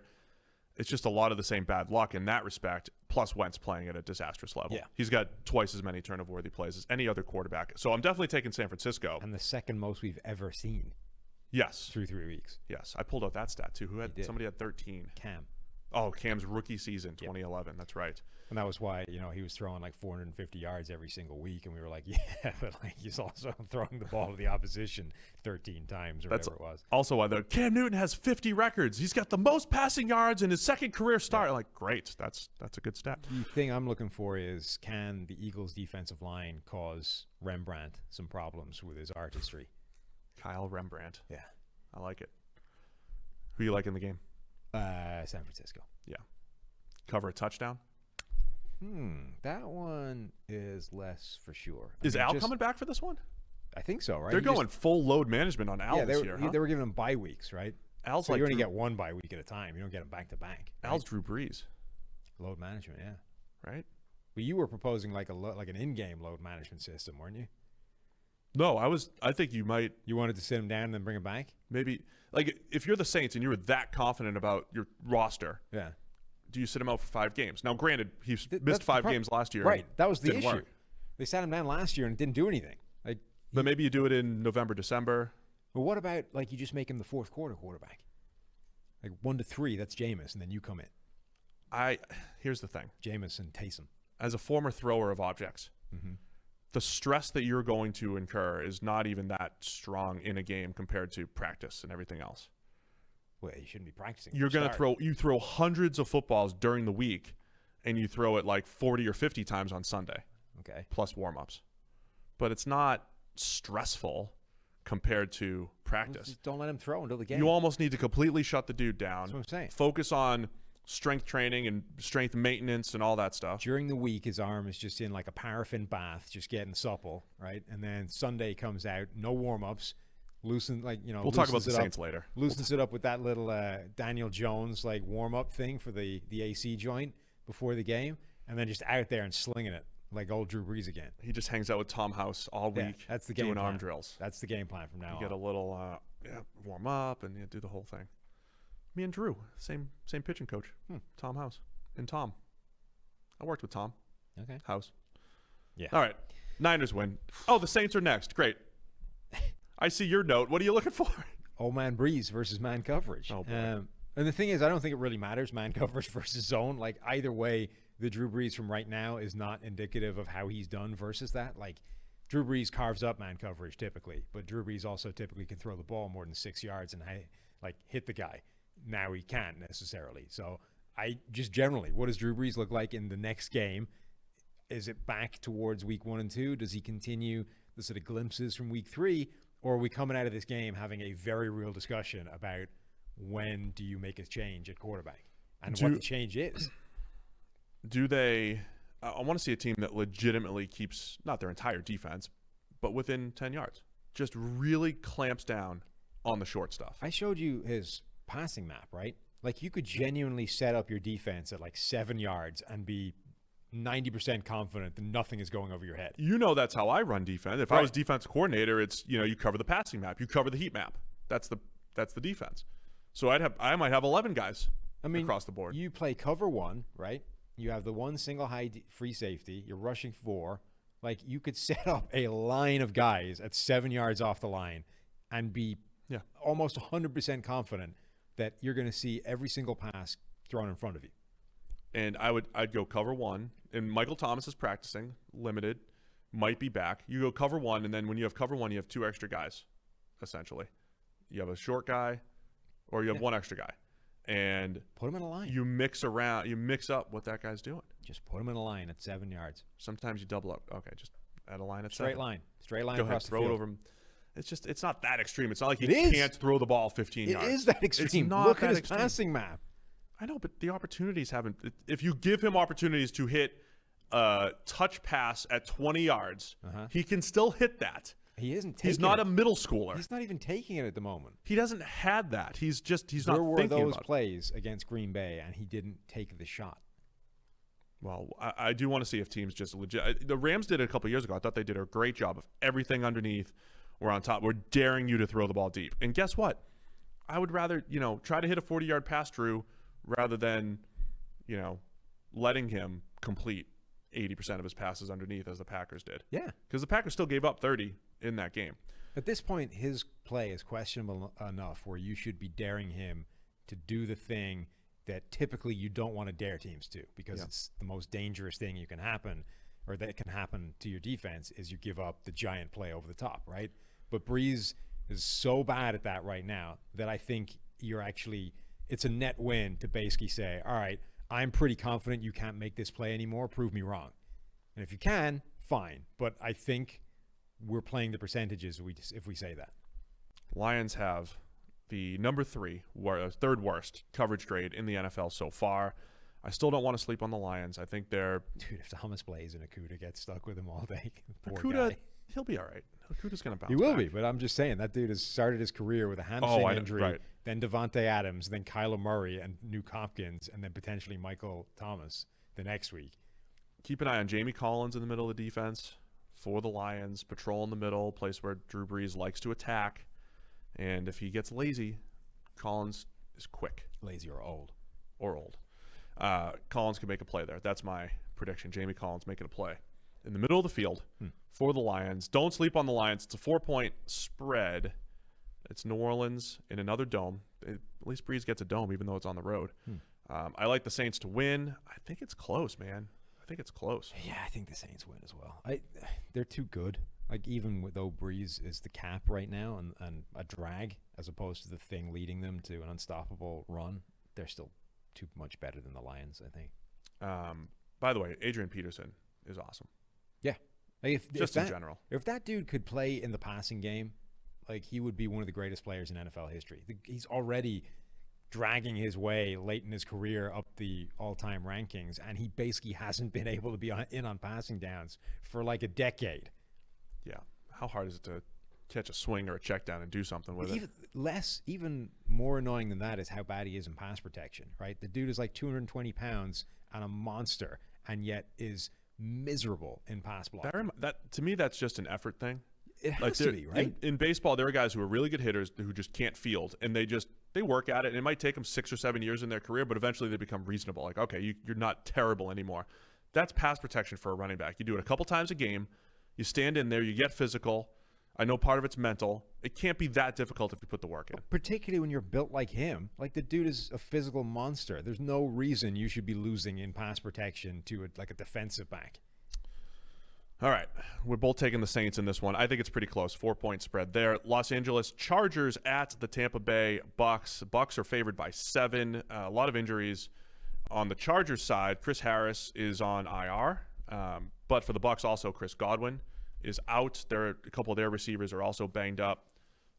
It's just a lot of the same bad luck in that respect, plus Wentz playing at a disastrous level. Yeah. He's got twice as many turnover-worthy plays as any other quarterback. So I'm definitely taking San Francisco. And the second most we've ever seen. Yes. Through 3 weeks. Yes. I pulled out that stat, too. Somebody had 13. Cam. Oh, Cam's rookie season, 2011. That's right. And that was why, he was throwing like 450 yards every single week. And we were like, yeah, but like he's also throwing the ball to the opposition 13 times or whatever it was. Also why Cam Newton has 50 records. He's got the most passing yards in his second career start. Yeah. Like, great. That's a good stat. The thing I'm looking for is, can the Eagles defensive line cause Rembrandt some problems with his artistry? Kyle Rembrandt. Yeah. I like it. Who you like in the game? San Francisco. Yeah. Cover a touchdown? That one is less for sure. Is Al coming back for this one? I think so, right? They're going full load management on Al this year, huh? They were giving him bye weeks, right? Al's so like you only get one bye week at a time. You don't get them back to back. Right? Al's Drew Brees. Load management, yeah. Right? But you were proposing like an in-game load management system, weren't you? No, I think you might. You wanted to sit him down and then bring him back? Maybe. Like, if you're the Saints and you were that confident about your roster, yeah. Do you sit him out for 5 games? Now, granted, he's missed 5 games last year. Right. That was the issue. Work. They sat him down last year and didn't do anything. But maybe you do it in November, December. But what about, you just make him the fourth quarter quarterback? Like 1 to 3, that's Jameis, and then you come in. Here's the thing. Jameis and Taysom. As a former thrower of objects, the stress that you're going to incur is not even that strong in a game compared to practice and everything else. Well, you shouldn't be practicing. You're going to throw hundreds of footballs during the week, and you throw it like 40 or 50 times on Sunday. Okay. Plus warm-ups. But it's not stressful compared to practice. Just don't let him throw until the game. You almost need to completely shut the dude down. That's what I'm saying. Focus on strength training and strength maintenance and all that stuff. During the week, his arm is just in like a paraffin bath, just getting supple, right? And then Sunday comes out, no warm-ups. We'll talk about the Saints later. Loosens it up with that little Daniel Jones warm-up thing for the AC joint before the game, and then just out there and slinging it like old Drew Brees again. He just hangs out with Tom House all week. That's the game doing plan. Arm drills. That's the game plan from now on. You get a little warm up and you do the whole thing. Me and Drew, same pitching coach, Tom House and Tom. I worked with Tom. Okay. House. Yeah. All right. Niners win. Oh, the Saints are next. Great. I see your note. What are you looking for? Old man Breeze versus man coverage. Oh, boy. And the thing is, I don't think it really matters, man coverage versus zone. Either way, the Drew Brees from right now is not indicative of how he's done versus that. Drew Brees carves up man coverage typically, but Drew Brees also typically can throw the ball more than 6 yards and hit the guy. Now he can't necessarily. So generally, what does Drew Brees look like in the next game? Is it back towards week 1 and 2? Does he continue the sort of glimpses from week 3? Or are we coming out of this game having a very real discussion about when do you make a change at quarterback and what the change is? I want to see a team that legitimately keeps not their entire defense, but within 10 yards. Just really clamps down on the short stuff. I showed you his passing map, right? You could genuinely set up your defense at 7 yards and be 90% confident that nothing is going over your head. That's how I run defense. If I was defensive coordinator, it's you cover the passing map, you cover the heat map. That's the defense. So I might have 11 guys across the board. You play cover 1, right? You have the one single high free safety. You're rushing 4. You could set up a line of guys at 7 yards off the line and be almost 100% confident that you're going to see every single pass thrown in front of you. And I'd go cover 1, and Michael Thomas is practicing, limited, might be back. You go cover 1, and then when you have cover 1, you have 2 extra guys, essentially. You have a short guy, or you have 1 extra guy, and put him in a line. You mix up what that guy's doing. Just put him in a line at 7 yards. Sometimes you double up. Okay, just add a line at straight 7. Straight line go across ahead, throw the field. it over him. It's not that extreme. It's not like he is. can't throw the ball 15 yards. It is that extreme. It's not Look that at his extreme. passing map. I know, but the opportunities haven't. If you give him opportunities to hit a touch pass at 20 yards, he can still hit that. He isn't taking He's not it. a middle schooler. He's not even taking it at the moment. He doesn't have that. He's not thinking There were those about plays against Green Bay, and he didn't take the shot. Well, I do want to see if teams just legit. The Rams did it a couple years ago. I thought they did a great job of everything underneath. We're on top. We're daring you to throw the ball deep. And guess what? I would rather, try to hit a 40-yard pass, Drew, rather than, letting him complete 80% of his passes underneath as the Packers did. Yeah. Because the Packers still gave up 30 in that game. At this point, his play is questionable enough where you should be daring him to do the thing that typically you don't want to dare teams to, because it's the most dangerous thing you can happen, or that can happen to your defense, is you give up the giant play over the top, right? But Breeze is so bad at that right now that I think it's a net win to basically say, all right, I'm pretty confident you can't make this play anymore. Prove me wrong. And if you can, fine. But I think we're playing the percentages if we say that. Lions have the third worst coverage grade in the NFL so far. I still don't want to sleep on the Lions. I think they're... Dude, if Thomas Blaze and Okudah get stuck with him all day, poor Okudah, guy. He'll be all right. Okudah's going to bounce He will back. be, but I'm just saying that dude has started his career with a hamstring injury, right. then Devontae Adams, then Kyler Murray and Nuke Hopkins, and then potentially Michael Thomas the next week. Keep an eye on Jamie Collins in the middle of the defense for the Lions. Patrol in the middle, place where Drew Brees likes to attack. And if he gets lazy, Collins is quick. Lazy or old. Collins can make a play there. That's my prediction. Jamie Collins making a play in the middle of the field for the Lions. Don't sleep on the Lions. It's a 4-point spread. It's New Orleans in another dome. At least Breeze gets a dome, even though it's on the road. I like the Saints to win. I think it's close, man. I think it's close. Yeah, I think the Saints win as well. They're too good. Like, even though Breeze is the cap right now and a drag as opposed to the thing leading them to an unstoppable run, they're still too much better than the Lions, I think. By the way, Adrian Peterson is awesome. Yeah. Like in general. If that dude could play in the passing game, like, he would be one of the greatest players in NFL history. He's already dragging his way late in his career up the all-time rankings, and he basically hasn't been able to be in on passing downs for like a decade. Yeah. How hard is it to catch a swing or a check down and do something with it? Even more annoying than that is how bad he is in pass protection, right? The dude is like 220 pounds and a monster, and yet is miserable in pass blocking. To me, that's just an effort thing. It has to be, right? In baseball, there are guys who are really good hitters who just can't field, and they work at it, and it might take them 6 or 7 years in their career, but eventually they become reasonable. Like, okay, you're not terrible anymore. That's pass protection for a running back. You do it a couple times a game. You stand in there. You get physical. I know part of it's mental. It can't be that difficult if you put the work in. Particularly when you're built like him. Like, the dude is a physical monster. There's no reason you should be losing in pass protection to a defensive back. All right. We're both taking the Saints in this one. I think it's pretty close. 4-point spread there. Los Angeles Chargers at the Tampa Bay Bucks. Bucks are favored by 7. A lot of injuries. On the Chargers side, Chris Harris is on IR. But for the Bucks also, Chris Godwin is out. A couple of their receivers are also banged up.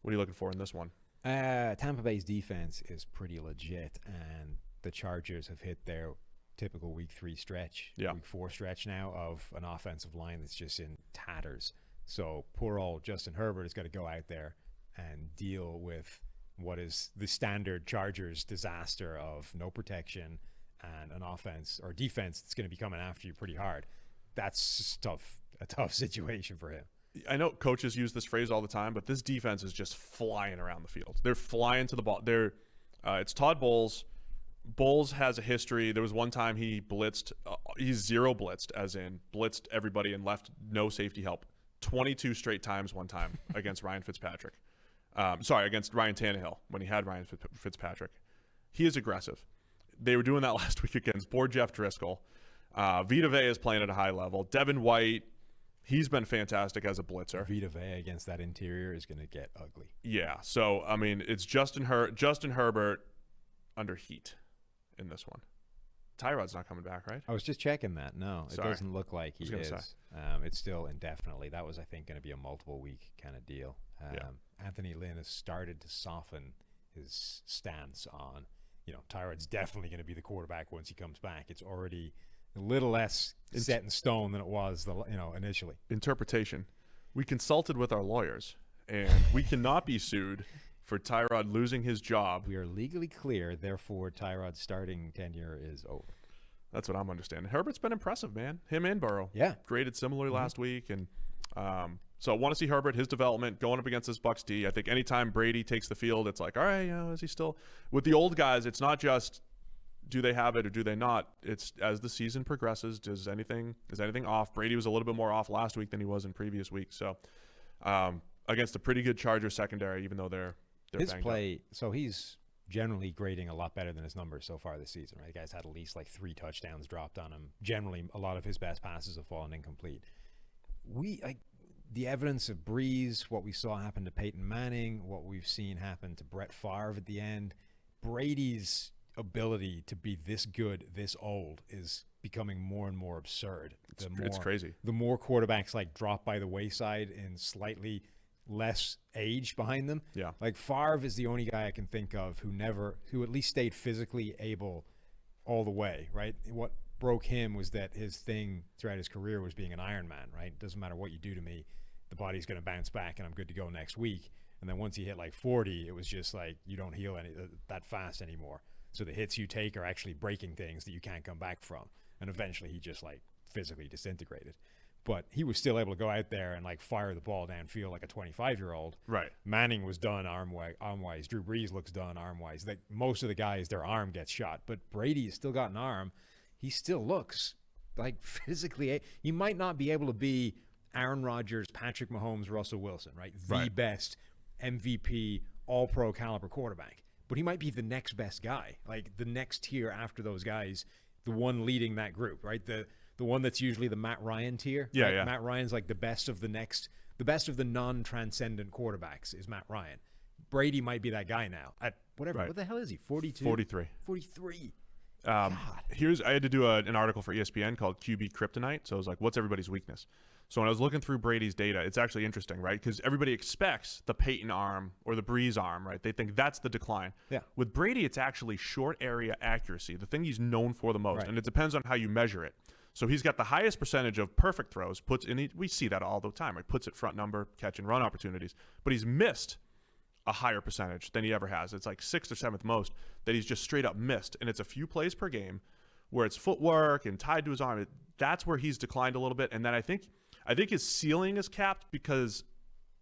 What are you looking for in this one? Tampa Bay's defense is pretty legit, and the Chargers have hit their typical week 3 stretch, week 4 stretch now of an offensive line that's just in tatters. So poor old Justin Herbert has got to go out there and deal with what is the standard Chargers disaster of no protection and an offense or defense that's going to be coming after you pretty hard. That's a tough situation for him. I know coaches use this phrase all the time, but this defense is just flying around the field. They're flying to the ball. It's Todd Bowles. Bowles has a history. There was one time he blitzed. He's zero blitzed, as in blitzed everybody and left no safety help. 22 straight times one time against Ryan Fitzpatrick. Against Ryan Tannehill when he had Ryan Fitzpatrick. He is aggressive. They were doing that last week against poor Jeff Driscoll. Vita Vea is playing at a high level. Devin White, he's been fantastic as a blitzer. Vita Vea against that interior is going to get ugly. Yeah. So, I mean, it's Justin Herbert under heat in this one. Tyrod's not coming back, right? I was just checking that. No, it Sorry. doesn't look like he is. It's still indefinitely. That was, I think, going to be a multiple-week kind of deal. Anthony Lynn has started to soften his stance on, Tyrod's definitely going to be the quarterback once he comes back. It's already a little less set in stone than it was, initially. Interpretation. We consulted with our lawyers, and we cannot be sued for Tyrod losing his job. We are legally clear, therefore Tyrod's starting tenure is over. That's what I'm understanding. Herbert's been impressive, man. Him and Burrow. Yeah. Graded similarly last week. And so I want to see Herbert, his development, going up against this Bucs D. I think anytime Brady takes the field, it's like, all right, is he still – with the old guys, it's not just do they have it or do they not. It's as the season progresses, is anything off? Brady was a little bit more off last week than he was in previous weeks. So against a pretty good Charger secondary, even though they're his banged play up. So he's generally grading a lot better than his numbers so far this season. Right, the guy's had at least like 3 touchdowns dropped on him. Generally, a lot of his best passes have fallen incomplete. The evidence of Breeze, what we saw happen to Peyton Manning, what we've seen happen to Brett Favre at the end, Brady's ability to be this good, this old, is becoming more and more absurd. It's crazy. The more quarterbacks like drop by the wayside in slightly less age behind them. Yeah. Like Favre is the only guy I can think of who at least stayed physically able all the way, right? What broke him was that his thing throughout his career was being an Iron Man, right? Doesn't matter what you do to me, the body's going to bounce back and I'm good to go next week. And then once he hit like 40, it was just like you don't heal that fast anymore. So the hits you take are actually breaking things that you can't come back from. And eventually he just like physically disintegrated. But he was still able to go out there and like fire the ball downfield like a 25-year-old. Right. Manning was done arm-wise. Drew Brees looks done arm-wise. Like most of the guys, their arm gets shot. But Brady has still got an arm. He still looks like physically. He might not be able to be Aaron Rodgers, Patrick Mahomes, Russell Wilson, right? The best MVP, all-pro caliber quarterback. But he might be the next best guy, like the next tier after those guys, the one leading that group, right? The one that's usually the Matt Ryan tier. Yeah, right? yeah. Matt Ryan's like the best of the non-transcendent quarterbacks is Matt Ryan. Brady might be that guy now at whatever. Right. What the hell is he? 42? 43. 43. I had to do an article for ESPN called QB Kryptonite. So I was like, what's everybody's weakness? So when I was looking through Brady's data, it's actually interesting, right? Because everybody expects the Peyton arm or the Breeze arm, right? They think that's the decline. Yeah. With Brady, it's actually short area accuracy, the thing he's known for the most. Right. And it depends on how you measure it. So he's got the highest percentage of perfect throws, we see that all the time, right? Puts it front number, catch and run opportunities. But he's missed a higher percentage than he ever has. It's like 6th or 7th most that he's just straight up missed. And it's a few plays per game where it's footwork and tied to his arm. That's where he's declined a little bit. And then I think his ceiling is capped because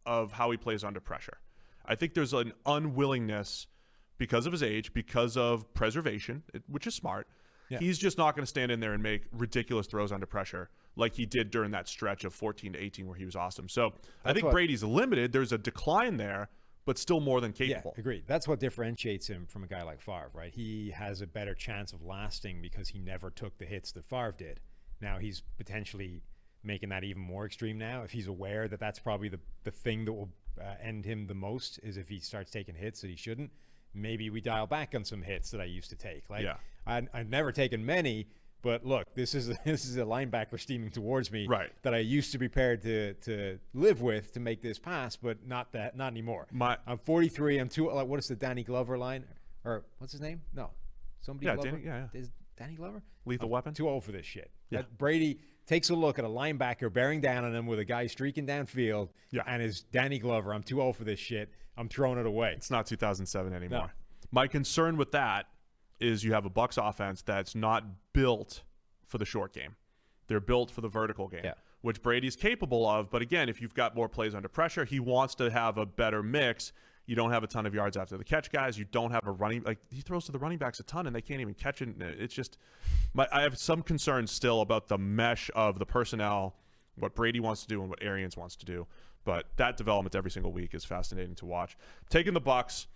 of how he plays under pressure. I think there's an unwillingness because of his age, because of preservation, which is smart. Yeah. He's just not going to stand in there and make ridiculous throws under pressure like he did during that stretch of 14 to 18 where he was awesome. So I think Brady's limited. There's a decline there, but still more than capable. Yeah, agreed. That's what differentiates him from a guy like Favre, right? He has a better chance of lasting because he never took the hits that Favre did. Now he's potentially making that even more extreme now. If he's aware that that's probably the thing that will end him the most is if he starts taking hits that he shouldn't. Maybe we dial back on some hits that I used to take. Like, yeah. I've never taken many, but look, this is a linebacker steaming towards me that I used to be prepared to live with to make this pass, but not anymore. I'm 43. I'm too. What is the Danny Glover line? Or what's his name? No, somebody. Yeah, Glover? Is Danny Glover? Lethal Weapon. Too old for this shit. Yeah. Brady takes a look at a linebacker bearing down on him with a guy streaking downfield, and is Danny Glover. I'm too old for this shit. I'm throwing it away. It's not 2007 anymore. No. My concern with that is you have a Bucs offense that's not built for the short game. They're built for the vertical game, which Brady's capable of. But again, if you've got more plays under pressure, he wants to have a better mix. You don't have a ton of yards after the catch guys. You don't have a running, like he throws to the running backs a ton and they can't even catch it. It's just, I have some concerns still about the mesh of the personnel, what Brady wants to do and what Arians wants to do. But that development every single week is fascinating to watch. Taking the Bucs,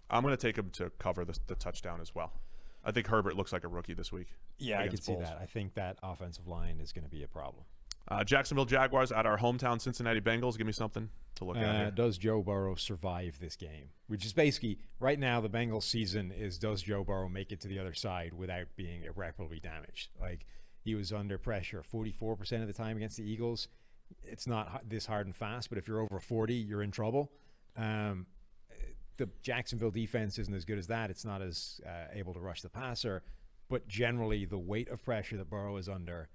I'm going to take them to cover the touchdown as well. I think Herbert looks like a rookie this week. Yeah, I can see that. I think that offensive line is going to be a problem. Jacksonville Jaguars at our hometown Cincinnati Bengals. Give me something to look at here. Does Joe Burrow survive this game? Which is basically, right now, the Bengals season is, does Joe Burrow make it to the other side without being irreparably damaged? Like, he was under pressure 44% of the time against the Eagles. It's not this hard and fast, but if you're over 40, you're in trouble. The Jacksonville defense isn't as good as that. It's not as able to rush the passer. But generally, the weight of pressure that Burrow is under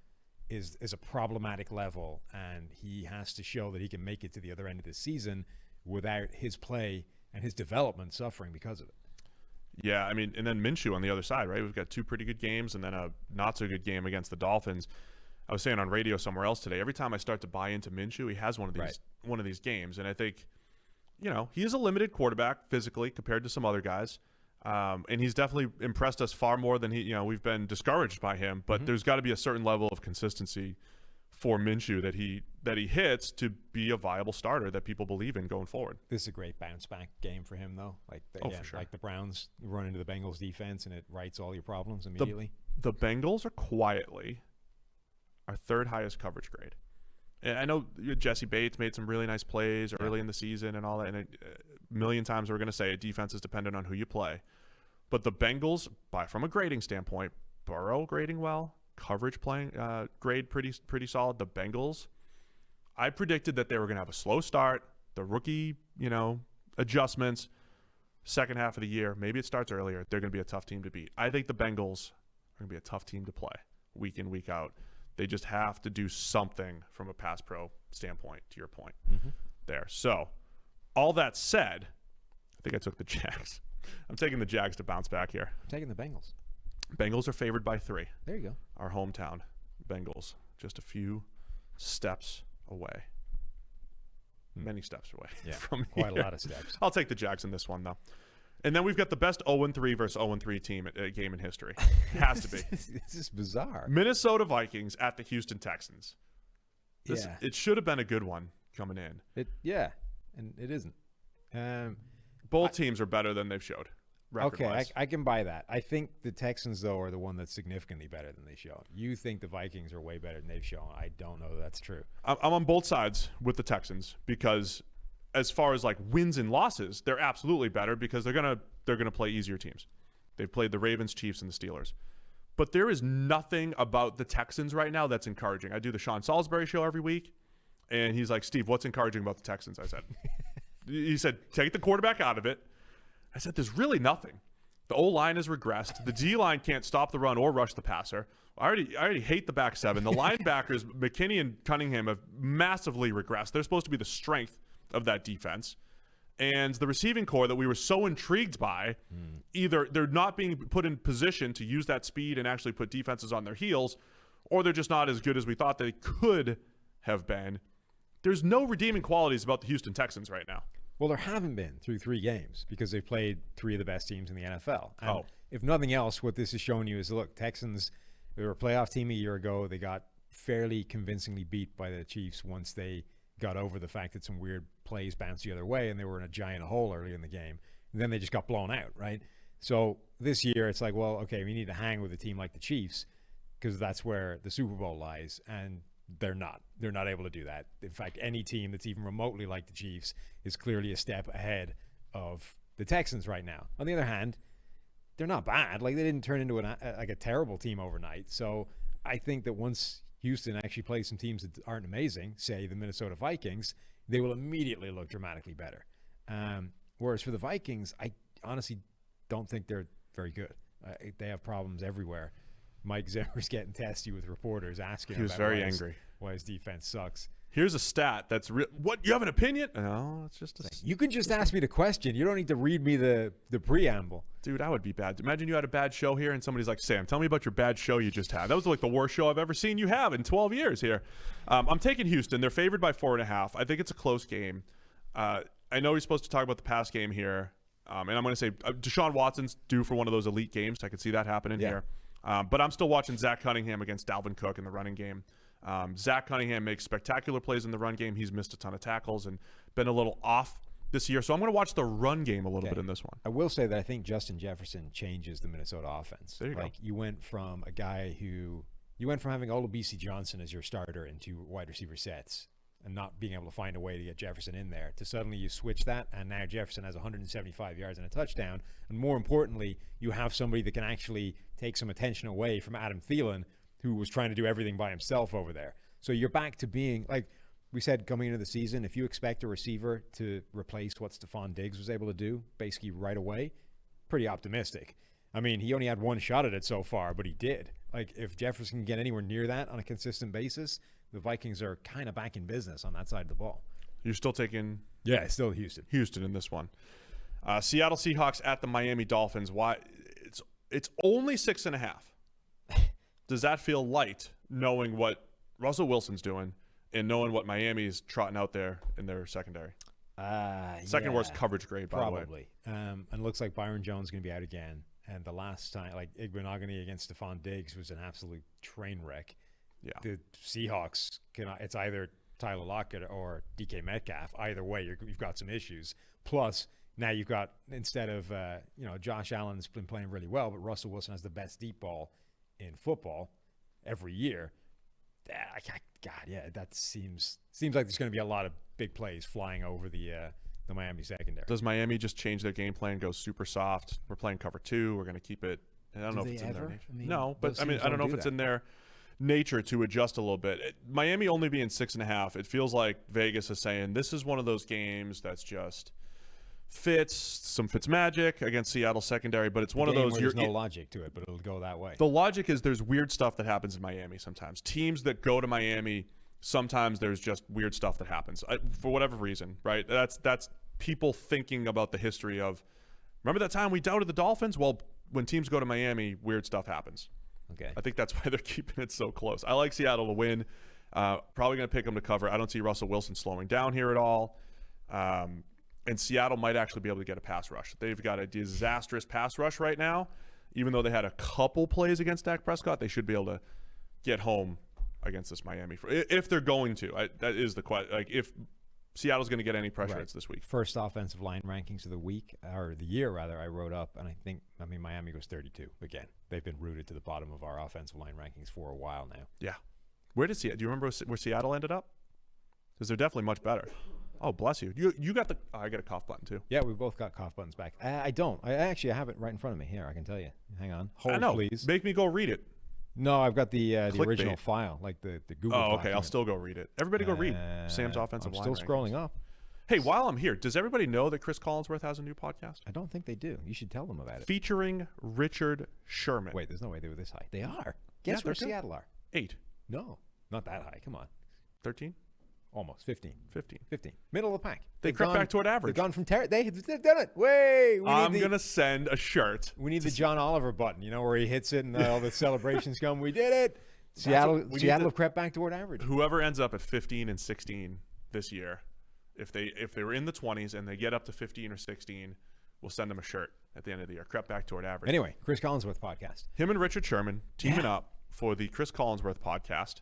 is a problematic level, and he has to show that he can make it to the other end of the season without his play and his development suffering because of it. Yeah, I mean, and then Minshew on the other side, right? We've got 2 pretty good games and then a not-so-good game against the Dolphins. I was saying on radio somewhere else today, every time I start to buy into Minshew, he has one of these games. And I think, he is a limited quarterback physically compared to some other guys. And he's definitely impressed us far more than we've been discouraged by him. But there's got to be a certain level of consistency for Minshew that he hits to be a viable starter that people believe in going forward. This is a great bounce back game for him, though. Like, for sure. Like the Browns run into the Bengals defense and it rights all your problems immediately. The Bengals are quietly our third highest coverage grade. And I know Jesse Bates made some really nice plays early in the season and all that. And a million times we're going to say a defense is dependent on who you play. But the Bengals, from a grading standpoint, Burrow grading well, coverage playing grade pretty solid. The Bengals, I predicted that they were going to have a slow start. The rookie, adjustments, second half of the year. Maybe it starts earlier. They're going to be a tough team to beat. I think the Bengals are going to be a tough team to play week in, week out. They just have to do something from a pass pro standpoint, to your point there. So, all that said, I think I took the Jags. I'm taking the Jags to bounce back here. I'm taking the Bengals. Bengals are favored by 3. There you go. Our hometown Bengals, just a few steps away. Many steps away from quite here. A lot of steps. I'll take the Jags in this one, though. And then we've got the best 0-3 versus 0-3 team game in history. It has to be. This is bizarre. Minnesota Vikings at the Houston Texans. It should have been a good one coming in. And it isn't. Both teams are better than they've showed. Okay, I can buy that. I think the Texans, though, are the one that's significantly better than they've shown. You think the Vikings are way better than they've shown. I don't know that that's true. I'm on both sides with the Texans because as far as like wins and losses, they're absolutely better because they're gonna play easier teams. They've played the Ravens, Chiefs, and the Steelers. But there is nothing about the Texans right now that's encouraging. I do the Sean Salisbury show every week, and he's like, Steve, what's encouraging about the Texans? I said, he said, take the quarterback out of it. I said, there's really nothing. The O-line has regressed. The D-line can't stop the run or rush the passer. I already hate the back seven. The linebackers, McKinney and Cunningham, have massively regressed. They're supposed to be the strength of that defense. And the receiving core that we were so intrigued by, either they're not being put in position to use that speed and actually put defenses on their heels, or they're just not as good as we thought they could have been. There's no redeeming qualities about the Houston Texans right now. Well, there haven't been through 3 games because they've played 3 of the best teams in the NFL. And if nothing else, what this is showing you is, look, Texans, they were a playoff team a year ago. They got fairly convincingly beat by the Chiefs once they got over the fact that some weird plays bounced the other way and they were in a giant hole early in the game. And then they just got blown out, right? So this year it's like, well, okay, we need to hang with a team like the Chiefs because that's where the Super Bowl lies. And they're not. They're not able to do that. In fact, any team that's even remotely like the Chiefs is clearly a step ahead of the Texans right now. On the other hand, they're not bad. Like, they didn't turn into a terrible team overnight. So I think that once Houston actually plays some teams that aren't amazing, say the Minnesota Vikings, they will immediately look dramatically better. Whereas for the Vikings, I honestly don't think they're very good. They have problems everywhere. Mike Zimmer's getting testy with reporters asking. He was very angry. Why his defense sucks. Here's a stat that's real. What, you have an opinion? No, it's just you can just ask me the question. You don't need to read me the preamble. Dude, I would be bad. Imagine you had a bad show here and somebody's like, Sam, tell me about your bad show you just had. That was like the worst show I've ever seen you have in 12 years here. I'm taking Houston. They're favored by 4.5. I think it's a close game. I know we're supposed to talk about the pass game here. And I'm going to say Deshaun Watson's due for one of those elite games. I could see that happening here. But I'm still watching Zach Cunningham against Dalvin Cook in the running game. Zach Cunningham makes spectacular plays in the run game. He's missed a ton of tackles and been a little off this year. So I'm going to watch the run game a little bit in this one. I will say that I think Justin Jefferson changes the Minnesota offense. There you go. You went from a guy who – you went from having Olabisi Johnson as your starter into wide receiver sets and not being able to find a way to get Jefferson in there to suddenly you switch that, and now Jefferson has 175 yards and a touchdown. And more importantly, you have somebody that can actually take some attention away from Adam Thielen, who was trying to do everything by himself over there. So you're back to being, like we said coming into the season, if you expect a receiver to replace what Stephon Diggs was able to do basically right away, pretty optimistic. I mean, he only had one shot at it so far, but he did. Like, if Jefferson can get anywhere near that on a consistent basis, the Vikings are kind of back in business on that side of the ball. You're still taking still Houston. Houston in this one. Seattle Seahawks at the Miami Dolphins. Why? It's only 6.5. Does that feel light, knowing what Russell Wilson's doing and knowing what Miami's trotting out there in their secondary? Second worst coverage grade, by the way. Probably. And it looks like Byron Jones is going to be out again. And the last time, like Igbenogany against Stephon Diggs was an absolute train wreck. the Seahawks it's either Tyler Lockett or DK Metcalf. Either way, you've got some issues. Plus, now you've got, instead of, Josh Allen's been playing really well, but Russell Wilson has the best deep ball in football every year. That seems like there's going to be a lot of big plays flying over the Miami secondary. Does Miami just change their game plan, go super soft? We're playing cover 2. We're going to keep it. I don't know if it's in their nature. No, but I don't know if it's in their nature to adjust a little bit. Miami only being 6.5, it feels like Vegas is saying this is one of those games that's just fits magic against Seattle secondary, but it's one of those. There's no logic to it, but it'll go that way. The logic is there's weird stuff that happens in Miami sometimes. Teams that go to Miami, sometimes there's just weird stuff that happens for whatever reason, right? That's people thinking about the history of. Remember that time we doubted the Dolphins? Well, when teams go to Miami, weird stuff happens. Okay. I think that's why they're keeping it so close. I like Seattle to win. Probably going to pick them to cover. I don't see Russell Wilson slowing down here at all. And Seattle might actually be able to get a pass rush. They've got a disastrous pass rush right now. Even though they had a couple plays against Dak Prescott, they should be able to get home against this Miami. If they're going to. That is the question. Like, if Seattle's going to get any pressure, it's this week. First offensive line rankings of the week, or the year rather, I wrote up, and Miami goes 32. Again, they've been rooted to the bottom of our offensive line rankings for a while now. Yeah. Where did Seattle? Do you remember where Seattle ended up? Because they're definitely much better. Oh, bless you. You got the. Oh, I got a cough button too. Yeah, we both got cough buttons back. I don't. I have it right in front of me here. I can tell you. Hang on. Hold, I know. Please. Make me go read it. No, I've got the original file, like the Google. Oh, okay. I'll still go read it. Everybody go read Sam's offensive line. I'm still scrolling up. Hey, while I'm here, does everybody know that Chris Collinsworth has a new podcast? I don't think they do. You should tell them about it. Featuring Richard Sherman. Wait, there's no way they were this high. They are. Guess where Seattle are? 8. No, not that high. Come on. 13? Almost 15. 15. Middle of the pack. They crept back toward average. They've gone from they've done it. Wait, I'm gonna send a shirt. We need the John Oliver button, where he hits it and all the celebrations come. We did it. Seattle have crept back toward average. Whoever ends up at 15 and 16 this year, if they were in the 20s and they get up to 15 or 16, we'll send them a shirt at the end of the year. Crept back toward average. Anyway, Chris Collinsworth podcast. Him and Richard Sherman teaming up for the Chris Collinsworth podcast.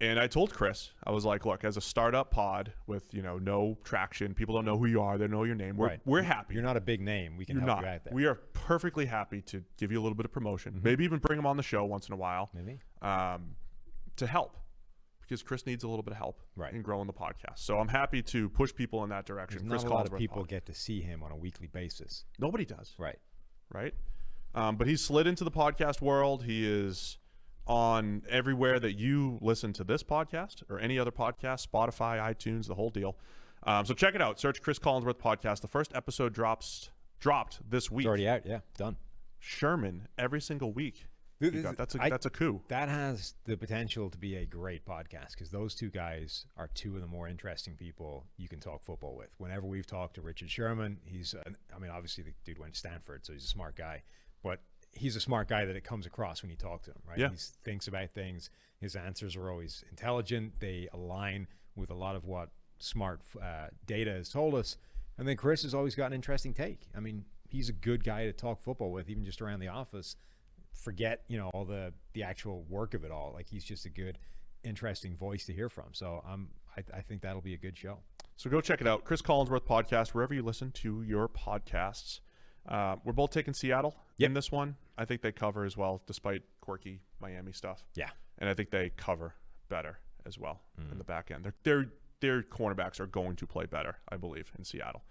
And I told Chris, I was like, look, as a startup pod with, no traction, people don't know who you are, they don't know your name. We're happy. You're not a big name. We can help you out there. We are perfectly happy to give you a little bit of promotion. Maybe even bring him on the show once in a while. Maybe. To help. Because Chris needs a little bit of help in growing the podcast. So I'm happy to push people in that direction. Not a lot of people get to see him on a weekly basis. Nobody does. Right. But he's slid into the podcast world. He is on everywhere that you listen to this podcast or any other podcast, Spotify, iTunes, the whole deal. So check it out. Search Chris Collinsworth podcast. The first episode dropped this week. It's already out. Yeah, done. Sherman every single week. That's a coup. That has the potential to be a great podcast because those two guys are two of the more interesting people you can talk football with. Whenever we've talked to Richard Sherman, he's obviously the dude went to Stanford, so he's a smart guy, but he's a smart guy that it comes across when you talk to him, right? Yeah. He thinks about things. His answers are always intelligent. They align with a lot of what smart data has told us. And then Chris has always got an interesting take. I mean, he's a good guy to talk football with, even just around the office. Forget, all the actual work of it all. Like, he's just a good, interesting voice to hear from. So I think that'll be a good show. So go check it out. Chris Collinsworth podcast, wherever you listen to your podcasts. We're both taking Seattle in this one. I think they cover as well, despite quirky Miami stuff. Yeah. And I think they cover better as well in the back end. Their cornerbacks are going to play better, I believe, in Seattle.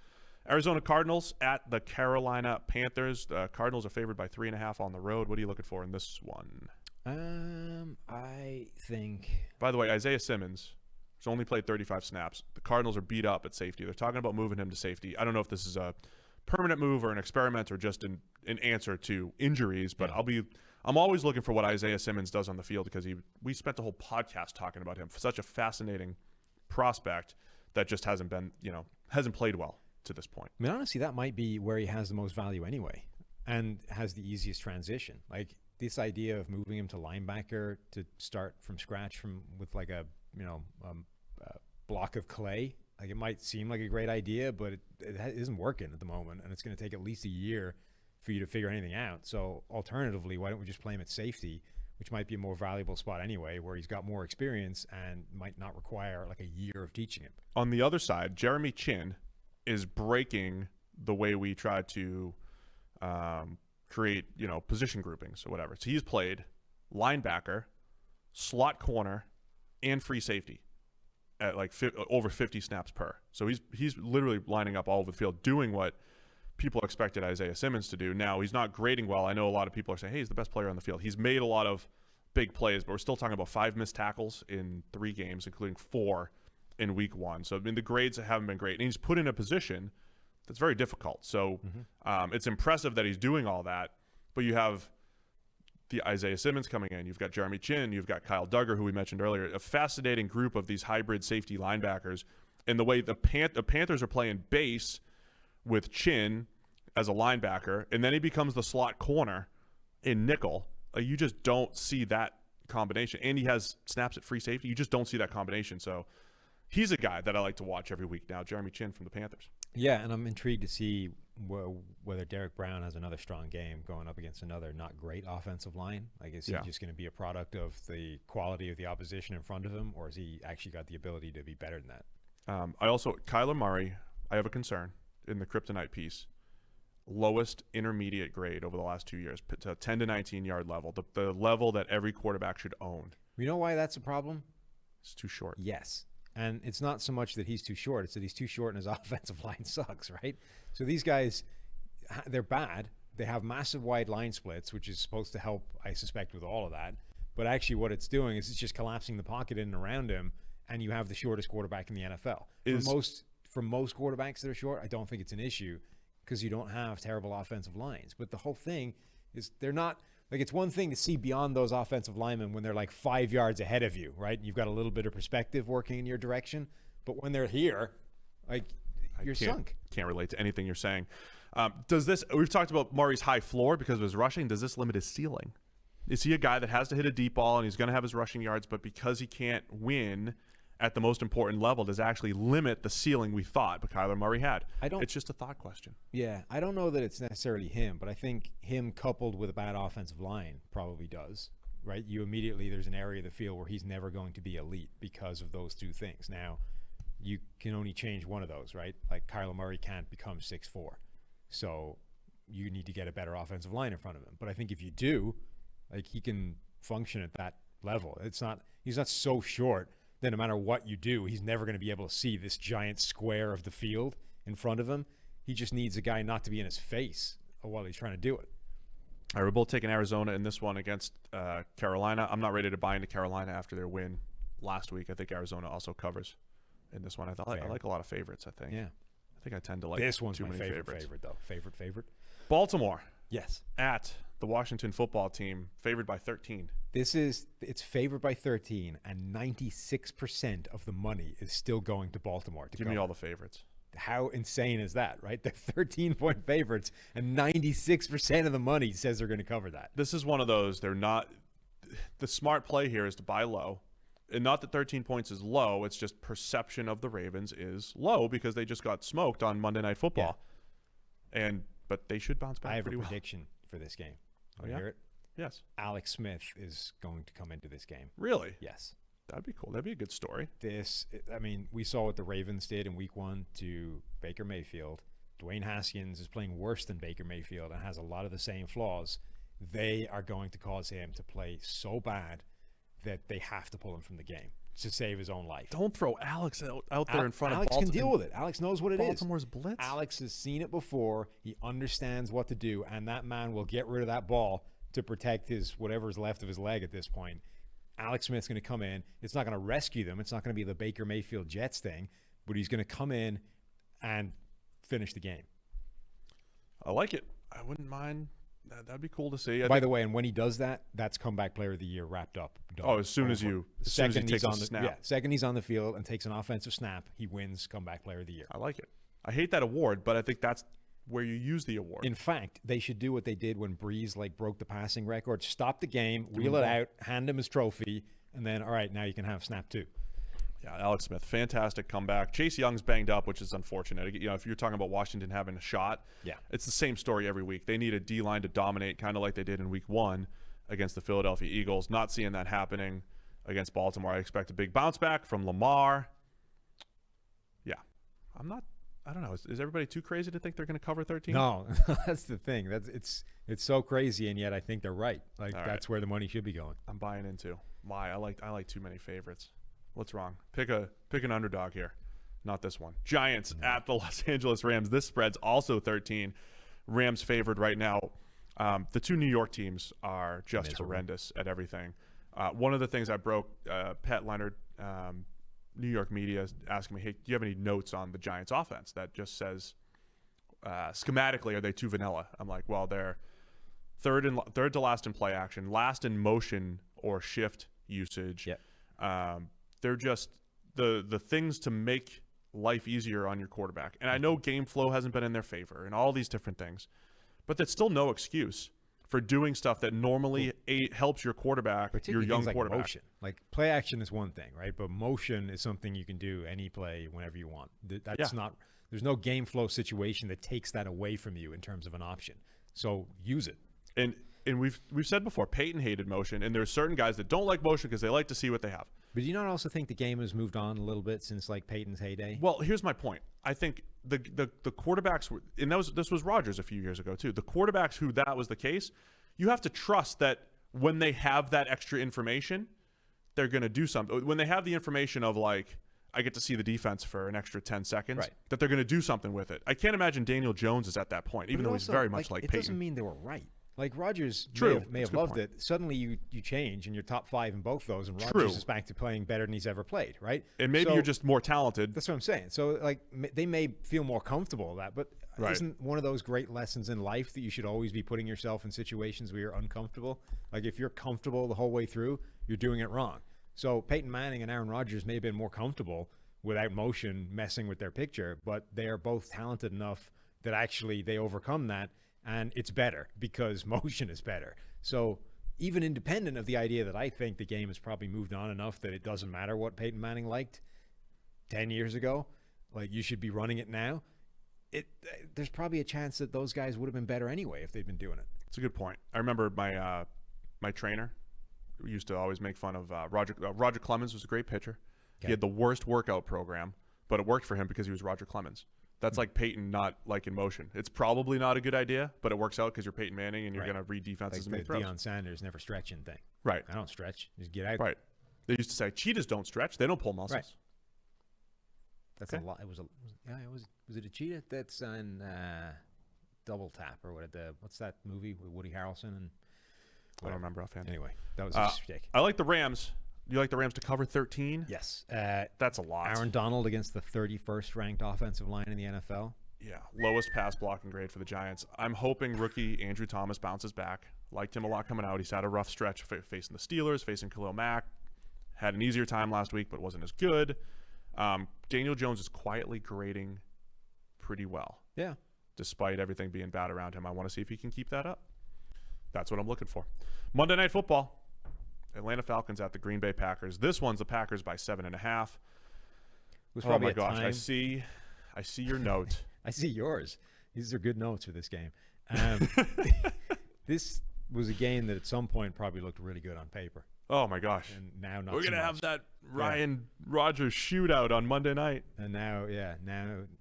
Arizona Cardinals at the Carolina Panthers. The Cardinals are favored by 3.5 on the road. What are you looking for in this one? I think. By the way, Isaiah Simmons has only played 35 snaps. The Cardinals are beat up at safety. They're talking about moving him to safety. I don't know if this is a permanent move or an experiment or just an answer to injuries, but I'm always looking for what Isaiah Simmons does on the field because we spent a whole podcast talking about him. Such a fascinating prospect that just hasn't played well to this point. I mean, honestly, that might be where he has the most value anyway and has the easiest transition. Like, this idea of moving him to linebacker to start from scratch with like a block of clay. Like, it might seem like a great idea, but it isn't working at the moment, and it's going to take at least a year for you to figure anything out. So alternatively, why don't we just play him at safety which might be a more valuable spot anyway, where he's got more experience and might not require like a year of teaching him. On the other side, Jeremy Chin is breaking the way we try to create, position groupings or whatever. So he's played linebacker, slot corner, and free safety at like over 50 snaps per. So he's literally lining up all over the field, doing what people expected Isaiah Simmons to do. Now, he's not grading well. I know a lot of people are saying, hey, he's the best player on the field. He's made a lot of big plays, but we're still talking about 5 missed tackles in 3 games, including 4 in week 1. So, the grades haven't been great. And he's put in a position that's very difficult. So, it's impressive that he's doing all that. But you have the Isaiah Simmons coming in. You've got Jeremy Chin. You've got Kyle Duggar, who we mentioned earlier. A fascinating group of these hybrid safety linebackers. And the way the Panthers are playing base with Chin as a linebacker, and then he becomes the slot corner in nickel. You just don't see that combination. And he has snaps at free safety. You just don't see that combination. So he's a guy that I like to watch every week now, Jeremy Chin from the Panthers. Yeah, and I'm intrigued to see whether Derek Brown has another strong game going up against another not great offensive line. Like, is he just going to be a product of the quality of the opposition in front of him, or has he actually got the ability to be better than that? Kyler Murray, I have a concern in the kryptonite piece. Lowest intermediate grade over the last 2 years, to 10 to 19 yard level, the level that every quarterback should own. You know why that's a problem? It's too short. Yes. And it's not so much that he's too short, it's that he's too short and his offensive line sucks, right? So these guys, they're bad. They have massive wide line splits, which is supposed to help, I suspect, with all of that. But actually what it's doing is it's just collapsing the pocket in and around him, and you have the shortest quarterback in the NFL. For most quarterbacks that are short, I don't think it's an issue, because you don't have terrible offensive lines. But the whole thing is they're not – like, it's one thing to see beyond those offensive linemen when they're like 5 yards ahead of you, right? You've got a little bit of perspective working in your direction. But when they're here, like, you're sunk. Can't relate to anything you're saying. We've talked about Murray's high floor because of his rushing. Does this limit his ceiling? Is he a guy that has to hit a deep ball and he's going to have his rushing yards, but because he can't win – at the most important level, does actually limit the ceiling we thought but Kyler Murray had? It's just a thought question. Yeah, I don't know that it's necessarily him, but I think him coupled with a bad offensive line probably does, right? There's an area of the field where he's never going to be elite because of those two things. Now, you can only change one of those, right? Like, Kyler Murray can't become 6'4", so you need to get a better offensive line in front of him. But I think if you do, like, he can function at that level. He's not so short then no matter what you do, he's never going to be able to see this giant square of the field in front of him. He just needs a guy not to be in his face while he's trying to do it. All right, we're both taking Arizona in this one against Carolina. I'm not ready to buy into Carolina after their win last week. I think Arizona also covers in this one. I like a lot of favorites, I think. Yeah. I think I tend to like this one's too my many favorite favorites. favorite, though. Favorite. Baltimore. Yes. At the Washington football team, favored by 13. It's favored by 13, and 96% of the money is still going to Baltimore. Give me all the favorites. How insane is that, right? They're 13-point favorites, and 96% of the money says they're going to cover that. This is one of those. They're not. The smart play here is to buy low, and not that 13 points is low. It's just perception of the Ravens is low because they just got smoked on Monday Night Football, but they should bounce back. I have pretty a well. prediction for this game. Oh, yeah? Hear it? Yes. Alex Smith is going to come into this game. Really? Yes. That'd be cool. That'd be a good story. We saw what the Ravens did in week 1 to Baker Mayfield. Dwayne Haskins is playing worse than Baker Mayfield and has a lot of the same flaws. They are going to cause him to play so bad that they have to pull him from the game to save his own life. Don't throw Alex out there in front of Baltimore. Alex can deal with it. Alex knows what it is. Baltimore's blitz. Alex has seen it before. He understands what to do, and that man will get rid of that ball to protect whatever's left of his leg at this point. Alex Smith's going to come in. It's not going to rescue them. It's not going to be the Baker Mayfield Jets thing, but he's going to come in and finish the game. I like it. I wouldn't mind. That'd be cool to see. By the way, and when he does that, that's comeback player of the year wrapped up. Done. Oh, as soon as he takes a snap. Yeah, second he's on the field and takes an offensive snap, he wins comeback player of the year. I like it. I hate that award, but I think that's where you use the award. In fact, they should do what they did when Breeze broke the passing record. Stop the game, wheel it out, hand him his trophy, and then, all right, now you can have snap 2. Yeah, Alex Smith, fantastic comeback. Chase Young's banged up, which is unfortunate. If you're talking about Washington having a shot, it's the same story every week. They need a D-line to dominate, kind of like they did in week 1. against the Philadelphia Eagles. Not seeing that happening against Baltimore. I expect a big bounce back from Lamar. Yeah. I don't know. Is everybody too crazy to think they're going to cover 13? No, that's the thing. It's so crazy, and yet I think they're right. Like, All that's where the money should be going. I'm buying into. Why? I like too many favorites. What's wrong? Pick an underdog here. Not this one. Giants at the Los Angeles Rams. This spread's also 13. Rams favored right now. The two New York teams are just horrendous at everything. One of the things I broke, Pat Leonard, New York media, asking me, hey, do you have any notes on the Giants offense that just says schematically, are they too vanilla? I'm like, well, they're third to last in play action, last in motion or shift usage. Yep. They're just the things to make life easier on your quarterback. And I know game flow hasn't been in their favor and all these different things, but that's still no excuse for doing stuff that normally helps your quarterback, your young like quarterback. Motion. Like, play action is one thing, right? But motion is something you can do any play whenever you want. That's not. There's no game flow situation that takes that away from you in terms of an option. So use it. And we've said before, Peyton hated motion, and there's certain guys that don't like motion because they like to see what they have. But do you not also think the game has moved on a little bit since, like, Peyton's heyday? Well, here's my point. I think the quarterbacks were, and this was Rodgers a few years ago too. The quarterbacks who that was the case, you have to trust that when they have that extra information, they're going to do something. When they have the information of, like, I get to see the defense for an extra 10 seconds, right, that they're going to do something with it. I can't imagine Daniel Jones is at that point, even though he's very much like Peyton. It doesn't mean they were right. Like, Rodgers True. may have loved it. Suddenly you change and you're top 5 in both those, and Rodgers is back to playing better than he's ever played, right? And maybe you're just more talented. That's what I'm saying. So, like, they may feel more comfortable with that, but right, isn't one of those great lessons in life that you should always be putting yourself in situations where you're uncomfortable? Like, if you're comfortable the whole way through, you're doing it wrong. So Peyton Manning and Aaron Rodgers may have been more comfortable without motion messing with their picture, but they are both talented enough that actually they overcome that. And it's better because motion is better. So even independent of the idea that I think the game has probably moved on enough that it doesn't matter what Peyton Manning liked 10 years ago, like, you should be running it now. There's probably a chance that those guys would have been better anyway if they'd been doing it. It's a good point. I remember my trainer used to always make fun of Roger Clemens was a great pitcher. Okay. He had the worst workout program, but it worked for him because he was Roger Clemens. That's like Peyton not liking motion. It's probably not a good idea, but it works out because you're Peyton Manning and you're going to read defenses and make throws. Deion Sanders never stretching thing. Right. I don't stretch. Just get out. Right. They used to say cheetahs don't stretch. They don't pull muscles. Right. That's a lot. Was it a cheetah? That's on Double Tap or what's that movie with Woody Harrelson and I don't remember offhand. Anyway, that was a mistake. I like the Rams. Do you like the Rams to cover 13? Yes. That's a lot. Aaron Donald against the 31st ranked offensive line in the NFL. Yeah, lowest pass blocking grade for the Giants. I'm hoping rookie Andrew Thomas bounces back. Liked him a lot coming out. He's had a rough stretch facing the Steelers, facing Khalil Mack. Had an easier time last week, but wasn't as good. Daniel Jones is quietly grading pretty well. Yeah. Despite everything being bad around him. I want to see if he can keep that up. That's what I'm looking for. Monday Night Football. Atlanta Falcons at the Green Bay Packers. This one's the Packers by 7.5. Oh my gosh! I see your note. I see yours. These are good notes for this game. This was a game that at some point probably looked really good on paper. Oh my gosh! And now not. We're so gonna much. have that Ryan Rodgers shootout on Monday night. And now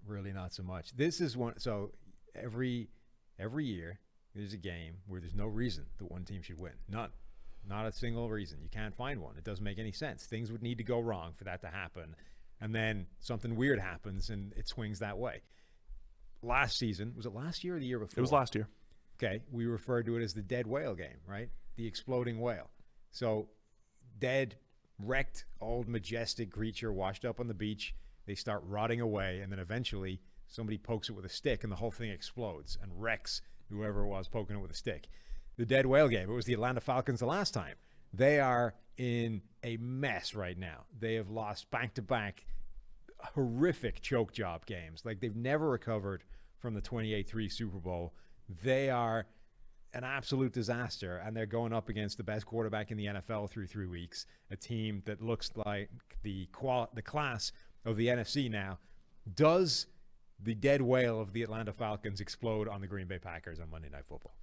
really not so much. This is one. So every year there's a game where there's no reason that one team should win. None. Not a single reason. You can't find one. It doesn't make any sense. Things would need to go wrong for that to happen. And then something weird happens and it swings that way. Last season, was it last year or the year before? It was last year. Okay. We referred to it as the dead whale game, right? The exploding whale. So dead, wrecked, old, majestic creature washed up on the beach. They start rotting away. And then eventually somebody pokes it with a stick and the whole thing explodes and wrecks whoever it was poking it with a stick. The dead whale game. It was the Atlanta Falcons the last time. They are in a mess right now. They have lost back-to-back horrific choke job games. Like, they've never recovered from the 28-3 Super Bowl. They are an absolute disaster, and they're going up against the best quarterback in the NFL through 3 weeks, a team that looks like the class of the NFC now. Does the dead whale of the Atlanta Falcons explode on the Green Bay Packers on Monday Night Football?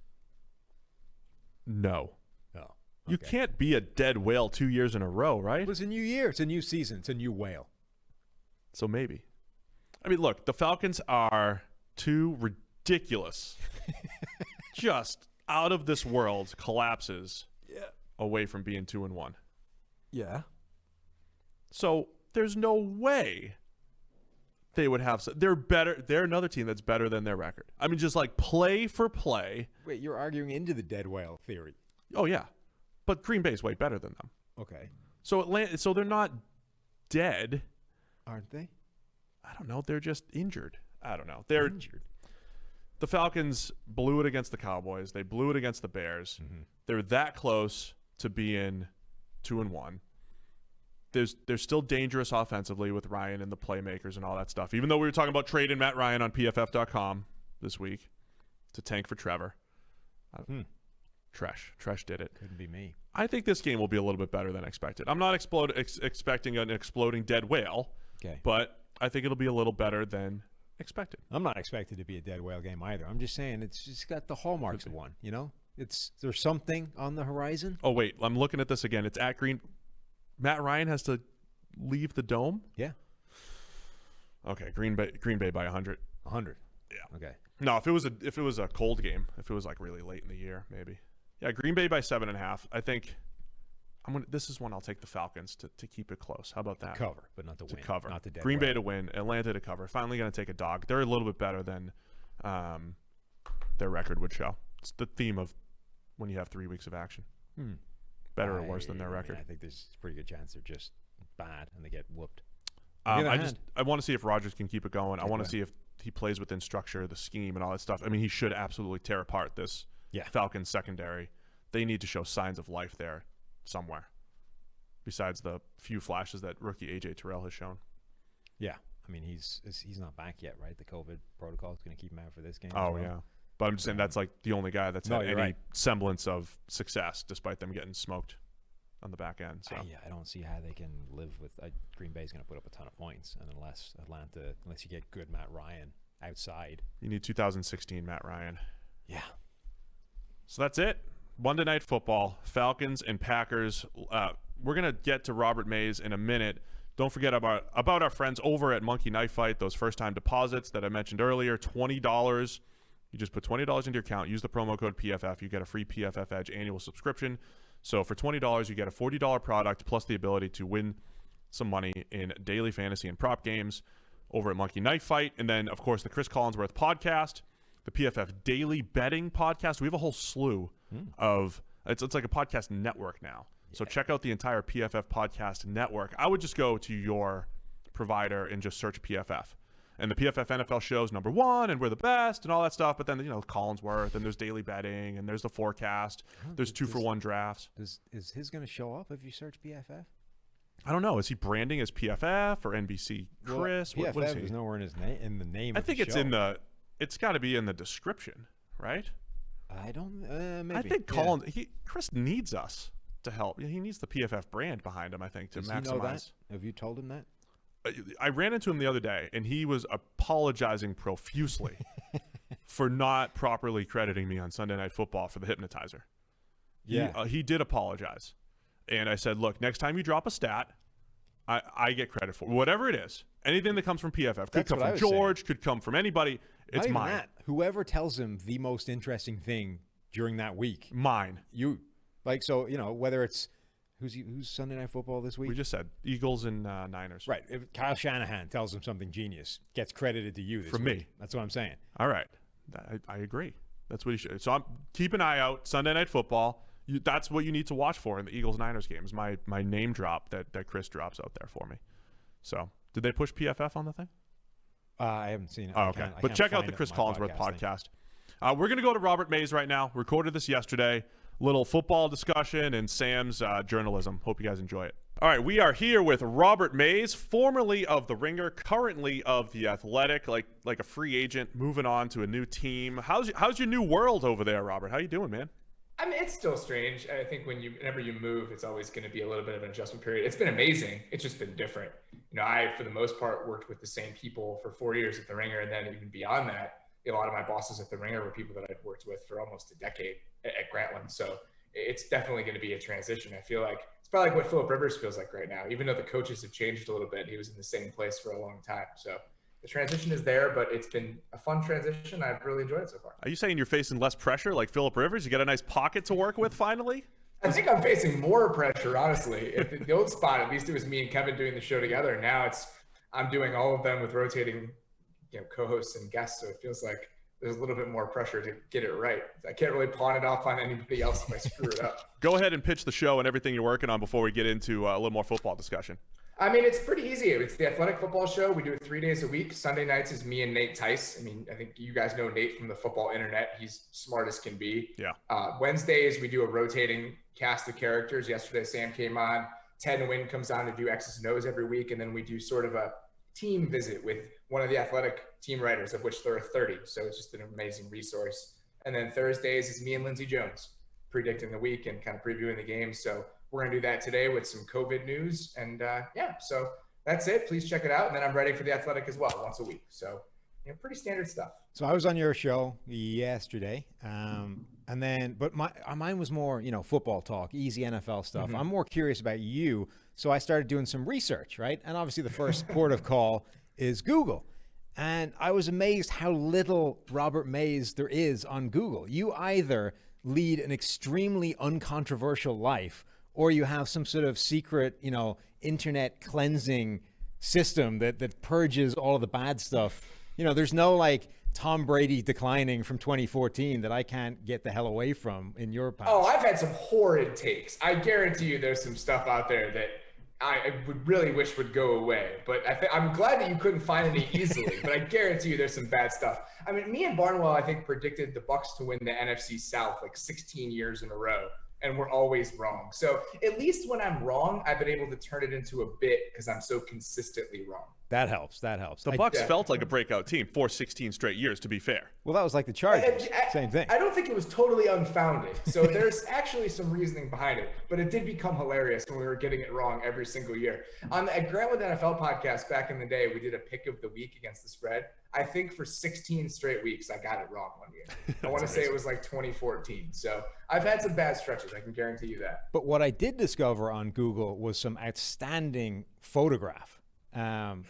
No. No. You can't be a dead whale 2 years in a row, right? It's a new year. It's a new season. It's a new whale. So maybe. I mean, look, the Falcons are too ridiculous. Just out of this world collapses away from being 2-1. Yeah. So there's no way they would have. They're better. They're another team that's better than their record. I mean, just like play for play. Wait, you're arguing into the dead whale theory. Oh yeah, but Green Bay's way better than them. Okay. So they're not dead, aren't they? I don't know. They're just injured. I don't know. They're injured. The Falcons blew it against the Cowboys. They blew it against the Bears. Mm-hmm. They're that close to being 2-1. They're still dangerous offensively with Ryan and the playmakers and all that stuff. Even though we were talking about trading Matt Ryan on PFF.com this week to tank for Trevor. Tresh did it. Couldn't be me. I think this game will be a little bit better than expected. I'm not expecting an exploding dead whale, but I think it'll be a little better than expected. I'm not expected to be a dead whale game either. I'm just saying it's just got the hallmarks of one, you know? There's something on the horizon. Oh, wait. I'm looking at this again. It's at Green. Matt Ryan has to leave the dome? Yeah. Okay, Green Bay by 100. 100. Yeah. Okay. No, if it was a cold game, if it was like really late in the year, maybe. Yeah, Green Bay by 7.5. I think this is one I'll take the Falcons to keep it close. How about that? Cover, but not to win. Cover. Not the dead Green whale. Bay to win, Atlanta to cover. Finally going to take a dog. They're a little bit better than their record would show. It's the theme of when you have 3 weeks of action. Better or worse than their record. I think there's a pretty good chance they're just bad and they get whooped. I want to see if Rodgers can keep it going. I want to see if he plays within structure, the scheme, and all that stuff. I mean, he should absolutely tear apart this Falcons secondary. They need to show signs of life there somewhere, besides the few flashes that rookie A.J. Terrell has shown. Yeah. I mean, he's not back yet, right? The COVID protocol is going to keep him out for this game. Oh, yeah. But I'm just saying that's like the only guy that's had any semblance of success, despite them getting smoked on the back end. So I don't see how they can live with Green Bay's going to put up a ton of points, and unless you get good Matt Ryan outside, you need 2016 Matt Ryan. Yeah. So that's it. Monday Night Football, Falcons and Packers. We're gonna get to Robert Mays in a minute. Don't forget about our friends over at Monkey Knife Fight. Those first-time deposits that I mentioned earlier, $20. You just put $20 into your account. Use the promo code PFF. You get a free PFF Edge annual subscription. So for $20, you get a $40 product plus the ability to win some money in daily fantasy and prop games over at Monkey Knife Fight. And then, of course, the Chris Collinsworth podcast, the PFF Daily Betting podcast. We have a whole slew of it's like a podcast network now. So check out the entire PFF podcast network. I would just go to your provider and just search PFF. And the PFF NFL show's #1, and we're the best, and all that stuff. But then, Collinsworth, and there's daily betting, and there's the forecast. There's 2-for-1 drafts. Is his going to show up if you search PFF? I don't know. Is he branding as PFF or NBC Chris? PFF what is he? is nowhere in the name. I think it's show. It's got to be in the description, right? I don't. Maybe. I think Chris needs us to help. He needs the PFF brand behind him, I think, to Does maximize. He know that? Have you told him that? I ran into him the other day, and he was apologizing profusely for not properly crediting me on Sunday Night Football for the hypnotizer. Yeah. He did apologize. And I said, look, next time you drop a stat, I get credit for it. Whatever it is. Anything that comes from PFF. Could come from George, could come from anybody. It's mine. That. Whoever tells him the most interesting thing during that week. Mine. Whether it's who's Sunday Night Football this week? We just said Eagles and Niners. Right. If Kyle Shanahan tells him something genius, gets credited to you this From week. me. That's what I'm saying. All right. I agree. That's what he should. So keep an eye out. Sunday Night Football. That's what you need to watch for in the Eagles-Niners game is my name drop that Chris drops out there for me. So did they push PFF on the thing? I haven't seen it. Oh, okay. But check out the Chris Collinsworth podcast. We're going to go to Robert Mays right now. Recorded this yesterday. Little football discussion and Sam's journalism. Hope you guys enjoy it. All right, we are here with Robert Mays, formerly of The Ringer, currently of The Athletic, like a free agent, moving on to a new team. How's your new world over there, Robert? How you doing, man? I mean, it's still strange. I think whenever you move, it's always going to be a little bit of an adjustment period. It's been amazing. It's just been different. I, for the most part, worked with the same people for 4 years at The Ringer, and then even beyond that, a lot of my bosses at The Ringer were people that I'd worked with for almost a decade at Grantland. So it's definitely going to be a transition. I feel like it's probably like what Phillip Rivers feels like right now, even though the coaches have changed a little bit. He was in the same place for a long time. So the transition is there, but it's been a fun transition. I've really enjoyed it so far. Are you saying you're facing less pressure like Phillip Rivers? You got a nice pocket to work with finally? I think I'm facing more pressure, honestly. At the old spot, at least it was me and Kevin doing the show together. Now I'm doing all of them with rotating, co-hosts and guests. So it feels like there's a little bit more pressure to get it right. I can't really pawn it off on anybody else if I screw it up. Go ahead and pitch the show and everything you're working on before we get into a little more football discussion. I mean, it's pretty easy. It's the Athletic Football Show. We do it 3 days a week. Sunday nights is me and Nate Tice. I mean, I think you guys know Nate from the football internet. He's smart as can be. Yeah. Wednesdays, we do a rotating cast of characters. Yesterday, Sam came on. Ted and Wynn comes on to do X's and O's every week. And then we do sort of a team visit with one of the athletic team writers, of which there are 30. So it's just an amazing resource. And then Thursdays is me and Lindsey Jones predicting the week and kind of previewing the game. So we're going to do that today with some COVID news. And so that's it. Please check it out. And then I'm writing for The Athletic as well once a week. So pretty standard stuff. So I was on your show yesterday. But mine was more, football talk, easy NFL stuff. I'm more curious about you. So I started doing some research, right? And obviously the first port of call is Google. And I was amazed how little Robert Mays there is on Google. You either lead an extremely uncontroversial life or you have some sort of secret, internet cleansing system that purges all of the bad stuff. There's no like Tom Brady declining from 2014 that I can't get the hell away from in your past. Oh, I've had some horrid takes. I guarantee you there's some stuff out there that I would really wish would go away. But I'm glad that you couldn't find any easily. But I guarantee you there's some bad stuff. I mean, me and Barnwell, I think, predicted the Bucs to win the NFC South like 16 years in a row. And we're always wrong. So at least when I'm wrong, I've been able to turn it into a bit because I'm so consistently wrong. That helps. The Bucs felt like a breakout team for 16 straight years, to be fair. Well, that was like the Chargers. Same thing. I don't think it was totally unfounded. So there's actually some reasoning behind it. But it did become hilarious when we were getting it wrong every single year. At Grant with NFL podcast back in the day, we did a pick of the week against the spread. I think for 16 straight weeks, I got it wrong one year. I want to say it was like 2014. So I've had some bad stretches. I can guarantee you that. But what I did discover on Google was some outstanding photograph.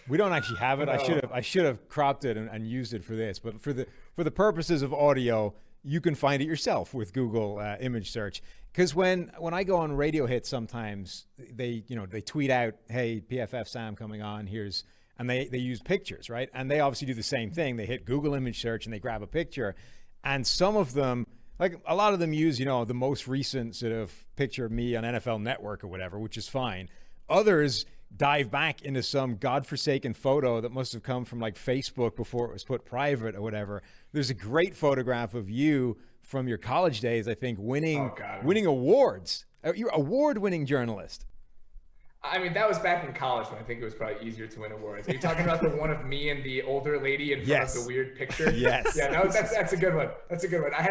We don't actually have it. I should have cropped it and used it for this. But for the purposes of audio, you can find it yourself with Google image search. Because when I go on Radio Hit, sometimes they tweet out, "Hey, PFF Sam coming on. And they use pictures, right? And they obviously do the same thing. They hit Google image search and they grab a picture. And some of them, like a lot of them use, the most recent sort of picture of me on NFL Network or whatever, which is fine. Others dive back into some godforsaken photo that must have come from like Facebook before it was put private or whatever. There's a great photograph of you from your college days, I think, winning awards. You're an award-winning journalist. I mean, that was back in college when I think it was probably easier to win awards. Are you talking about the one of me and the older lady in front of the weird picture? Yes. Yeah, that's a good one. That's a good one. I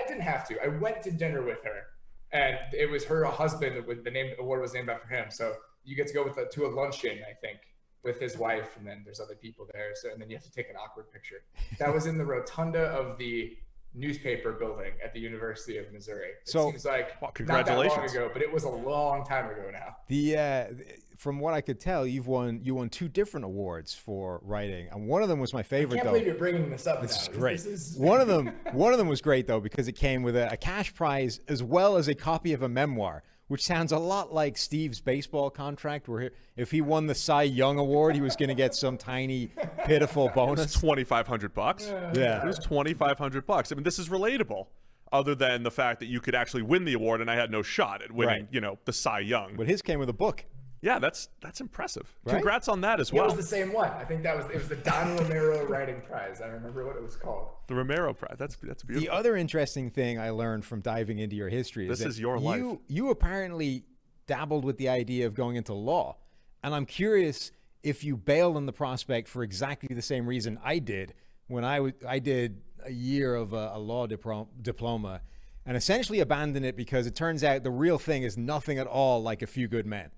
didn't have to. I went to dinner with her, and it was her husband. The award was named after him. So you get to go to a luncheon, I think, with his wife, and then there's other people there. So and then you have to take an awkward picture. That was in the rotunda of the newspaper building at the University of Missouri. It seems like not that long ago, but it was a long time ago now. From what I could tell, you won 2 different awards for writing, and one of them was my favorite. I can't believe you're bringing this up. This is great. One of them was great though because it came with a cash prize as well as a copy of a memoir, which sounds a lot like Steve's baseball contract, where if he won the Cy Young Award, he was going to get some tiny, pitiful bonus. $2,500. Yeah, it was $2,500. I mean, this is relatable, other than the fact that you could actually win the award, and I had no shot at winning, the Cy Young. But his came with a book. Yeah, that's impressive. Right? Congrats on that as well. It was the same one. I think it was the Don Romero Writing Prize. I remember what it was called. The Romero Prize. That's beautiful. The other interesting thing I learned from diving into your history is this is your life. You apparently dabbled with the idea of going into law, and I'm curious if you bailed on the prospect for exactly the same reason I did when I did a year of a law diploma, and essentially abandoned it because it turns out the real thing is nothing at all like A Few Good Men.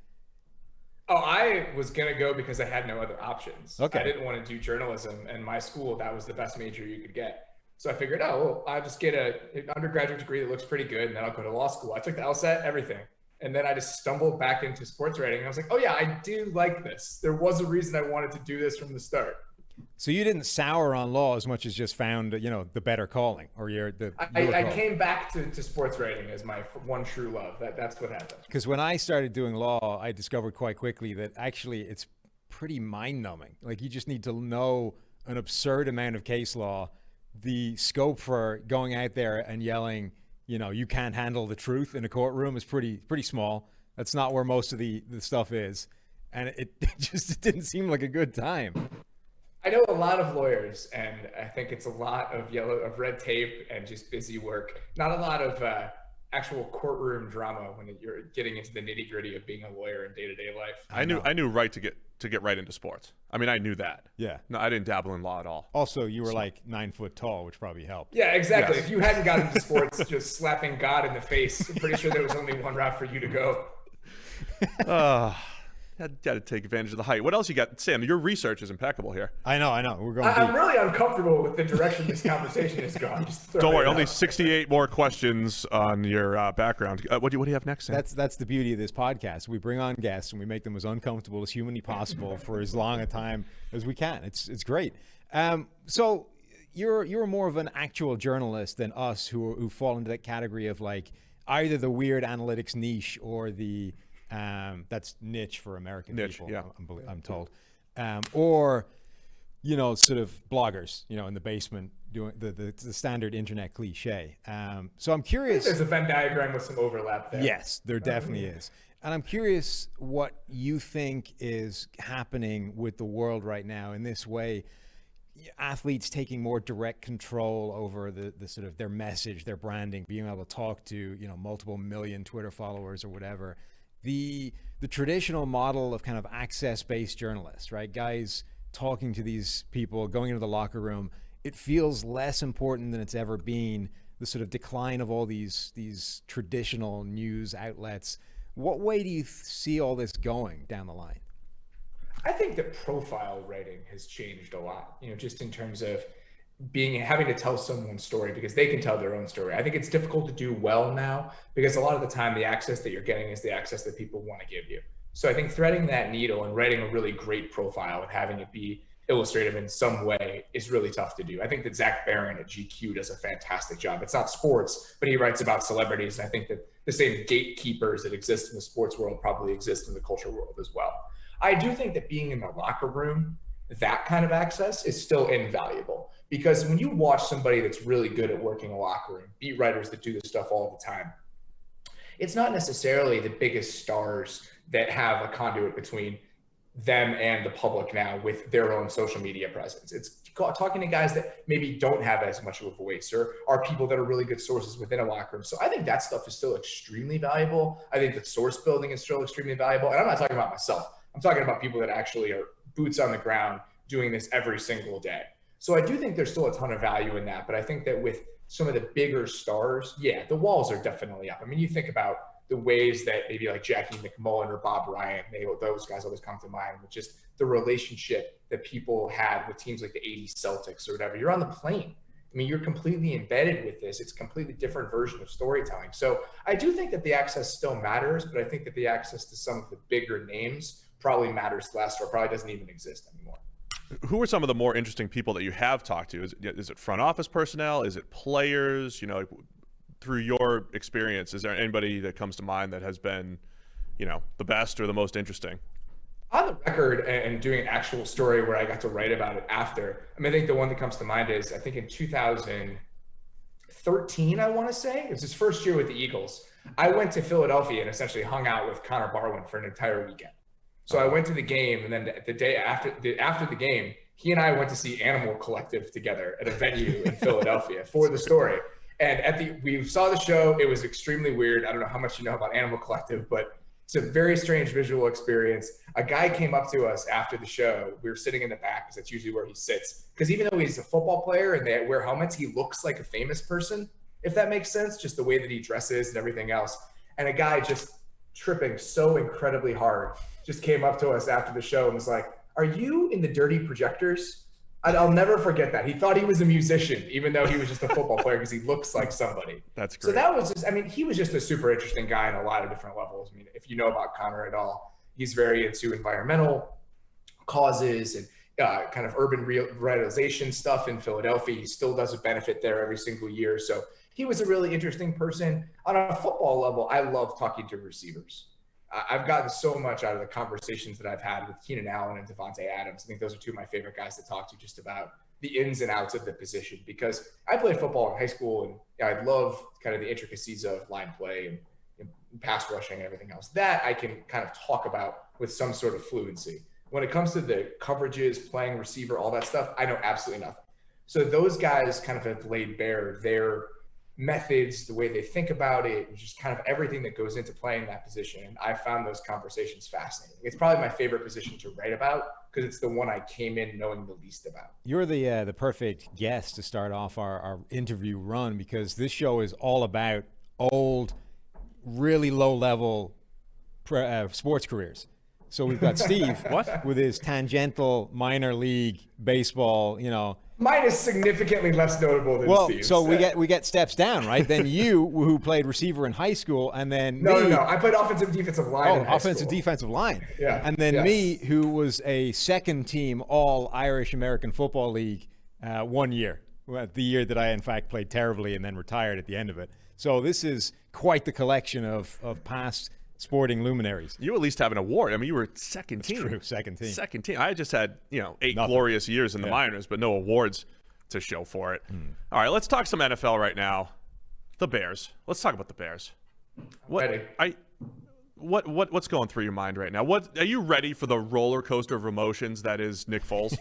Oh, I was going to go because I had no other options. Okay. I didn't want to do journalism, and my school, that was the best major you could get. So I figured, oh, well, I'll just get an undergraduate degree that looks pretty good, and then I'll go to law school. I took the LSAT, everything. And then I just stumbled back into sports writing. And I was like, oh, yeah, I do like this. There was a reason I wanted to do this from the start. So you didn't sour on law as much as just found, you know, the better calling, or I came back to sports writing as my one true love. That's what happened. Because when I started doing law, I discovered quite quickly that actually it's pretty mind-numbing. Like, you just need to know an absurd amount of case law. The scope for going out there and yelling, you know, you can't handle the truth in a courtroom is pretty small. That's not where most of the stuff is. And it just didn't seem like a good time. I know a lot of lawyers, and I think it's a lot of red tape and just busy work. Not a lot of actual courtroom drama when you're getting into the nitty gritty of being a lawyer in day-to-day life. I knew right to get right into sports. I mean, I knew that. Yeah. No, I didn't dabble in law at all. Also, you were like 9 foot tall, which probably helped. Yeah, exactly. Yes. If you hadn't gotten into sports, just slapping God in the face, I'm pretty sure there was only one route for you to go. Got to take advantage of the height. What else you got? Sam, your research is impeccable here. I know. We're going I'm deep. really uncomfortable with the direction this conversation has gone. Don't worry, only 68 more questions on your background. What do you have next, Sam? That's the beauty of this podcast. We bring on guests and we make them as uncomfortable as humanly possible for as long a time as we can. It's great. So you're more of an actual journalist than us who fall into that category of like either the weird analytics niche or the that's niche for American people. Yeah. I'm told, or you know, sort of bloggers, you know, in the basement doing the standard internet cliche. So I'm curious. There's a Venn diagram with some overlap there. Yes, there definitely is. And I'm curious what you think is happening with the world right now in this way. Athletes taking more direct control over the sort of their message, their branding, being able to talk to, you know, multiple million Twitter followers or whatever. The traditional model of kind of access-based journalists, right? Guys talking to these people, going into the locker room, it feels less important than it's ever been. The sort of decline of all these traditional news outlets. What way do you see all this going down the line? I think that profile writing has changed a lot, you know, just in terms of having to tell someone's story because they can tell their own story. I think it's difficult to do well now because a lot of the time the access that you're getting is the access that people want to give you. So I think threading that needle and writing a really great profile and having it be illustrative in some way is really tough to do. I think that Zach Barron at GQ does a fantastic job. It's not sports, but he writes about celebrities. And I think that the same gatekeepers that exist in the sports world probably exist in the culture world as well. I do think that being in the locker room, that kind of access is still invaluable because when you watch somebody that's really good at working a locker room, beat writers that do this stuff all the time, it's not necessarily the biggest stars that have a conduit between them and the public now with their own social media presence. It's talking to guys that maybe don't have as much of a voice or are people that are really good sources within a locker room. So I think that stuff is still extremely valuable. I think that source building is still extremely valuable. And I'm not talking about myself. I'm talking about people that actually are boots on the ground doing this every single day. So I do think there's still a ton of value in that. But I think that with some of the bigger stars, yeah, the walls are definitely up. I mean, you think about the ways that maybe like Jackie McMullen or Bob Ryan, those guys always come to mind with just the relationship that people had with teams like the 80s Celtics or whatever. You're on the plane. I mean, you're completely embedded with this. It's a completely different version of storytelling. So I do think that the access still matters, but I think that the access to some of the bigger names probably matters less or probably doesn't even exist anymore. Who are some of the more interesting people that you have talked to? Is it front office personnel? Is it players? You know, through your experience, is there anybody that comes to mind that has been, you know, the best or the most interesting? On the record and doing an actual story where I got to write about it after, I mean, I think the one that comes to mind is, I think in 2013, I want to say, it was his first year with the Eagles. I went to Philadelphia and essentially hung out with Connor Barwin for an entire weekend. So I went to the game, and then the day after the game, he and I went to see Animal Collective together at a venue in Philadelphia for the story. And we saw the show. It was extremely weird. I don't know how much you know about Animal Collective, but it's a very strange visual experience. A guy came up to us after the show. We were sitting in the back because that's usually where he sits. Because even though he's a football player and they wear helmets, he looks like a famous person, if that makes sense, just the way that he dresses and everything else. And a guy just tripping so incredibly hard just came up to us after the show and was like, "Are you in the Dirty Projectors?" I'll never forget that. He thought he was a musician, even though he was just a football player because he looks like somebody. That's great. So that was just, I mean, he was just a super interesting guy on a lot of different levels. I mean, if you know about Connor at all, he's very into environmental causes and kind of urban revitalization stuff in Philadelphia. He still does a benefit there every single year. So he was a really interesting person. On a football level, I love talking to receivers. I've gotten so much out of the conversations that I've had with Keenan Allen and Devontae Adams. I think those are two of my favorite guys to talk to just about the ins and outs of the position, because I played football in high school and I love kind of the intricacies of line play and pass rushing and everything else. That I can kind of talk about with some sort of fluency. When it comes to the coverages, playing receiver, all that stuff, I know absolutely nothing. So those guys kind of have laid bare their methods, the way they think about it, just kind of everything that goes into playing that position. And I found those conversations fascinating. It's probably my favorite position to write about because it's the one I came in knowing the least about. You're the perfect guest to start off our interview run, because this show is all about old, really low-level sports careers. So we've got Steve with his tangential minor league baseball, Mine is significantly less notable than Steve's. So we get steps down, right? Then you, who played receiver in high school, and then No. I played offensive defensive line in high offensive school. defensive line. Yeah. And then me, who was a second team All Irish American Football League 1 year, the year that I in fact played terribly and then retired at the end of it. So this is quite the collection of past sporting luminaries. You at least have an award. I mean, you were second team. True, second team. Second team. I just had, 8 Nothing. glorious years in the minors, but no awards to show for it. All right, let's talk some NFL right now. The Bears. Let's talk about the Bears. What's going through your mind right now? Are you ready for the roller coaster of emotions that is Nick Foles?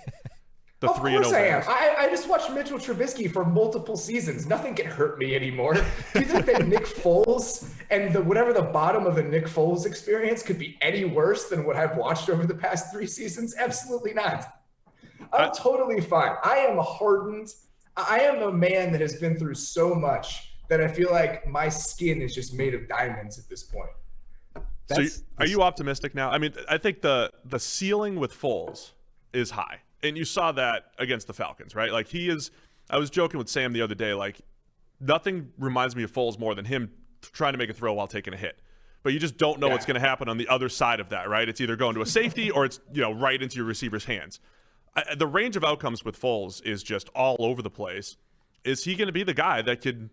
The Of 3-0 course I am. Bears. I just watched Mitchell Trubisky for multiple seasons. Nothing can hurt me anymore. Do you think that Nick Foles and whatever the bottom of the Nick Foles experience could be any worse than what I've watched over the past 3 seasons? Absolutely not. I'm totally fine. I am a man that has been through so much that I feel like my skin is just made of diamonds at this point. So are you optimistic now? I mean, I think the ceiling with Foles is high. And you saw that against the Falcons, right? Like I was joking with Sam the other day, like nothing reminds me of Foles more than him trying to make a throw while taking a hit. But you just don't know what's going to happen on the other side of that, right? It's either going to a safety or it's, right into your receiver's hands. The range of outcomes with Foles is just all over the place. Is he going to be the guy that could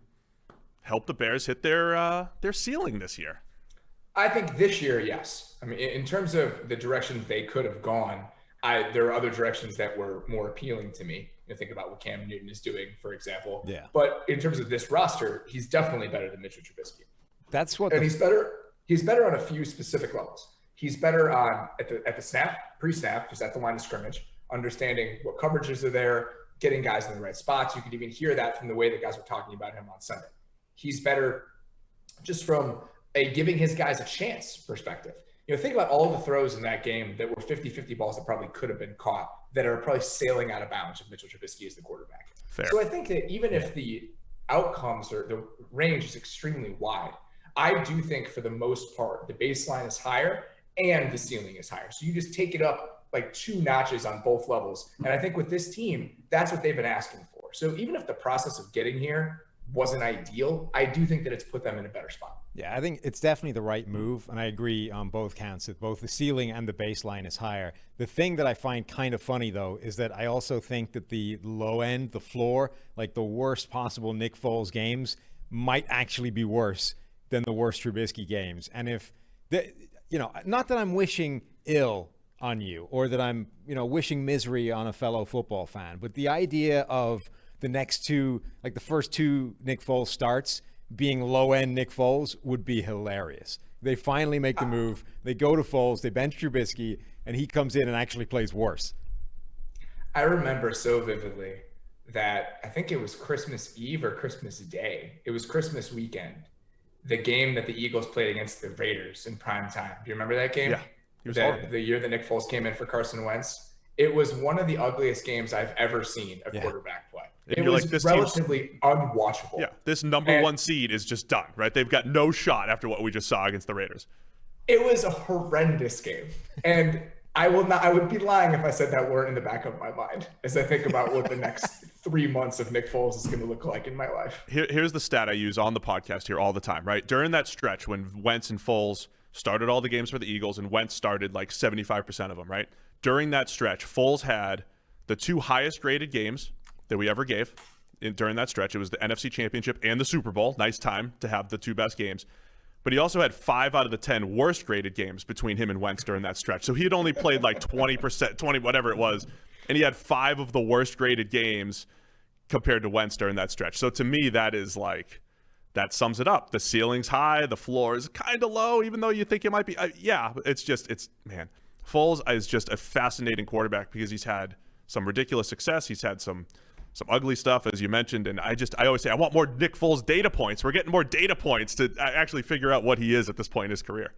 help the Bears hit their ceiling this year? I think this year, yes. I mean, in terms of the directions they could have gone, there are other directions that were more appealing to me. Think about what Cam Newton is doing, for example. Yeah. But in terms of this roster, he's definitely better than Mitchell Trubisky. That's what. And he's better. He's better on a few specific levels. He's better on at the snap, pre-snap, just at the line of scrimmage, understanding what coverages are there, getting guys in the right spots. You could even hear that from the way that guys were talking about him on Sunday. He's better just from a giving his guys a chance perspective. Think about all the throws in that game that were 50-50 balls that probably could have been caught that are probably sailing out of bounds if Mitchell Trubisky is the quarterback. Fair. So I think that even if the outcomes or the range is extremely wide, I do think for the most part, the baseline is higher and the ceiling is higher. So you just take it up like 2 notches on both levels. And I think with this team, that's what they've been asking for. So even if the process of getting here wasn't ideal, I do think that it's put them in a better spot. Yeah, I think it's definitely the right move, and I agree on both counts that both the ceiling and the baseline is higher. The thing that I find kind of funny, though, is that I also think that the low end, the floor, like the worst possible Nick Foles games, might actually be worse than the worst Trubisky games. And if, not that I'm wishing ill on you or that I'm, wishing misery on a fellow football fan, but the idea of the next 2, like the first 2 Nick Foles starts being low-end Nick Foles would be hilarious. They finally make the move. They go to Foles. They bench Trubisky, and he comes in and actually plays worse. I remember so vividly that I think it was Christmas Eve or Christmas Day. It was Christmas weekend. The game that the Eagles played against the Raiders in prime time. Do you remember that game? Yeah. He was the year that Nick Foles came in for Carson Wentz. It was one of the ugliest games I've ever seen a quarterback play. It was like, this relatively unwatchable. Yeah, this number 1 seed is just done, right? They've got no shot after what we just saw against the Raiders. It was a horrendous game. And I will not. I would be lying if I said that weren't in the back of my mind as I think about what the next 3 months of Nick Foles is going to look like in my life. Here's the stat I use on the podcast here all the time, right? During that stretch when Wentz and Foles started all the games for the Eagles and Wentz started like 75% of them, right? During that stretch, Foles had the 2 highest graded games that we ever gave during that stretch. It was the NFC Championship and the Super Bowl. Nice time to have the 2 best games. But he also had 5 out of the 10 worst graded games between him and Wentz during that stretch. So he had only played like 20%, 20, whatever it was. And he had 5 of the worst graded games compared to Wentz during that stretch. So to me, that sums it up. The ceiling's high. The floor is kind of low, even though you think it might be. Man, Foles is just a fascinating quarterback because he's had some ridiculous success. He's had some ugly stuff, as you mentioned, and I always say I want more Nick Foles data points. We're getting more data points to actually figure out what he is at this point in his career.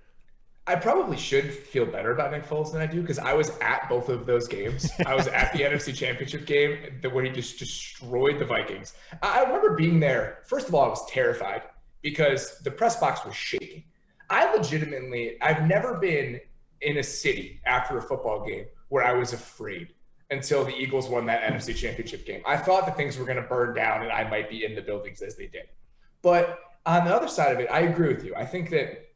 I probably should feel better about Nick Foles than I do because I was at both of those games. I was at the NFC Championship game where he just destroyed the Vikings. I remember being there. First of all, I was terrified because the press box was shaking. I've never been in a city after a football game where I was afraid until the Eagles won that NFC Championship game. I thought that things were going to burn down and I might be in the buildings as they did. But on the other side of it, I agree with you. I think that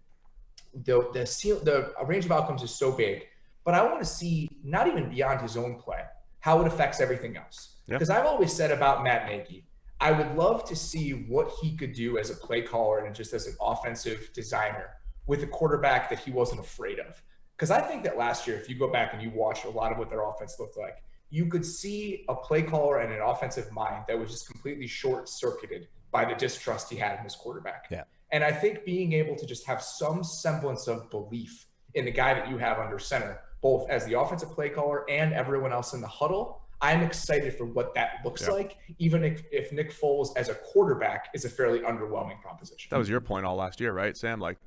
the range of outcomes is so big, but I want to see not even beyond his own play, how it affects everything else. Because I've always said about Matt Nagy, I would love to see what he could do as a play caller and just as an offensive designer with a quarterback that he wasn't afraid of. Because I think that last year, if you go back and you watch a lot of what their offense looked like, you could see a play caller and an offensive mind that was just completely short-circuited by the distrust he had in his quarterback. Yeah. And I think being able to just have some semblance of belief in the guy that you have under center, both as the offensive play caller and everyone else in the huddle, I'm excited for what that looks like, even if Nick Foles as a quarterback is a fairly underwhelming proposition. That was your point all last year, right, Sam? Like,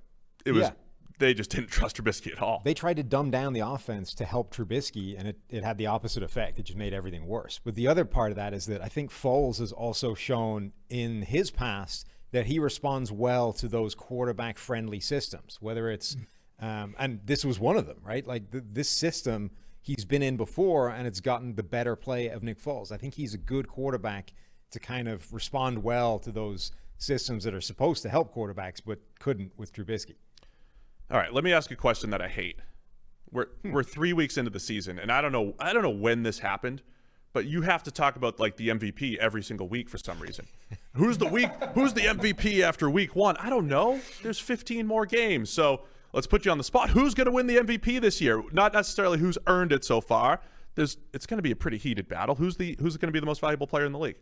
it was they just didn't trust Trubisky at all. They tried to dumb down the offense to help Trubisky, and it had the opposite effect. It just made everything worse. But the other part of that is that I think Foles has also shown in his past that he responds well to those quarterback-friendly systems, whether it's and this was one of them, right? Like this system he's been in before, and it's gotten the better play of Nick Foles. I think he's a good quarterback to kind of respond well to those systems that are supposed to help quarterbacks but couldn't with Trubisky. All right, let me ask a question that I hate. We're 3 weeks into the season, and I don't know when this happened, but you have to talk about like the MVP every single week for some reason. Who's the MVP after week 1? I don't know. There's 15 more games. So let's put you on the spot. Who's going to win the MVP this year? Not necessarily who's earned it so far. It's going to be a pretty heated battle. Who's going to be the most valuable player in the league?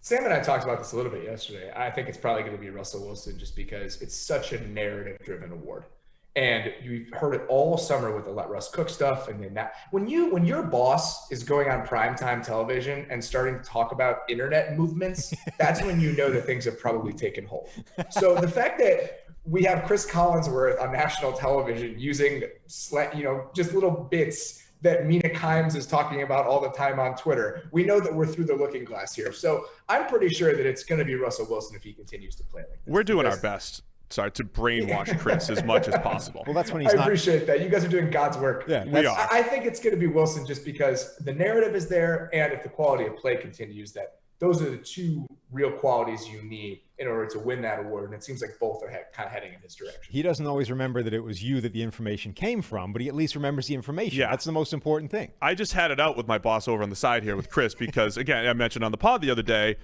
Sam and I talked about this a little bit yesterday. I think it's probably going to be Russell Wilson just because it's such a narrative-driven award. And you've heard it all summer with the Let Russ Cook stuff. And then that when your boss is going on primetime television and starting to talk about internet movements, that's when you know that things have probably taken hold. So the fact that we have Chris Collinsworth on national television using just little bits that Mina Kimes is talking about all the time on Twitter, we know that we're through the looking glass here. So I'm pretty sure that it's going to be Russell Wilson if he continues to play like this. We're doing our best. Sorry, to brainwash Chris as much as possible. Well, that's when he's I appreciate that. You guys are doing God's work. Yeah, we are. I think it's going to be Wilson just because the narrative is there, and if the quality of play continues, that those are the two real qualities you need in order to win that award. And it seems like both are kind of heading in this direction. He doesn't always remember that it was you that the information came from, but he at least remembers the information. Yeah. That's the most important thing. I just had it out with my boss over on the side here with Chris because, again, I mentioned on the pod the other day,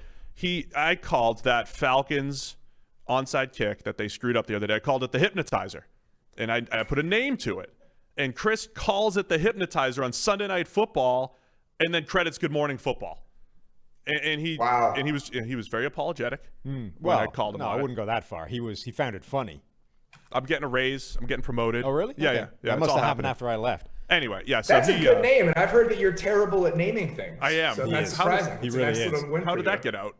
I called that Falcons onside kick that they screwed up the other day. I called it the hypnotizer, and I put a name to it. And Chris calls it the hypnotizer on Sunday Night Football, and then credits Good Morning Football. And he was very apologetic when I called him. No, I wouldn't go that far. He found it funny. I'm getting a raise. I'm getting promoted. Oh, really? Yeah, Okay. yeah. That must have happened after I left. Anyway, yeah. So That's a good name, and I've heard that you're terrible at naming things. I am. So He that's is. surprising. He It's really a nice is. little win How for did you. that get out?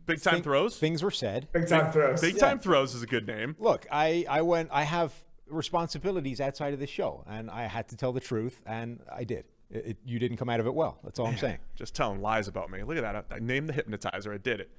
Big time throws. Things were said. Big time throws. Big time throws is a good name. Look, I have responsibilities outside of the show, and I had to tell the truth, and I did. You didn't come out of it well. That's all I'm saying. Just telling lies about me. Look at that. I named the hypnotizer. I did it.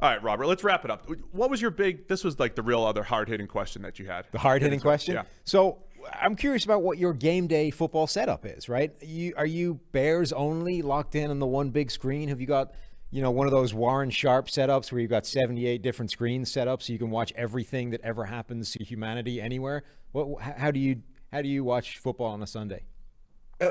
All right, Robert, let's wrap it up. What was your this was like the real other hard-hitting question that you had. The hard-hitting question? Yeah. So I'm curious about what your game day football setup is, right? Are you Bears only, locked in on the one big screen? Have you got, one of those Warren Sharp setups where you've got 78 different screens set up so you can watch everything that ever happens to humanity anywhere? How do you watch football on a Sunday?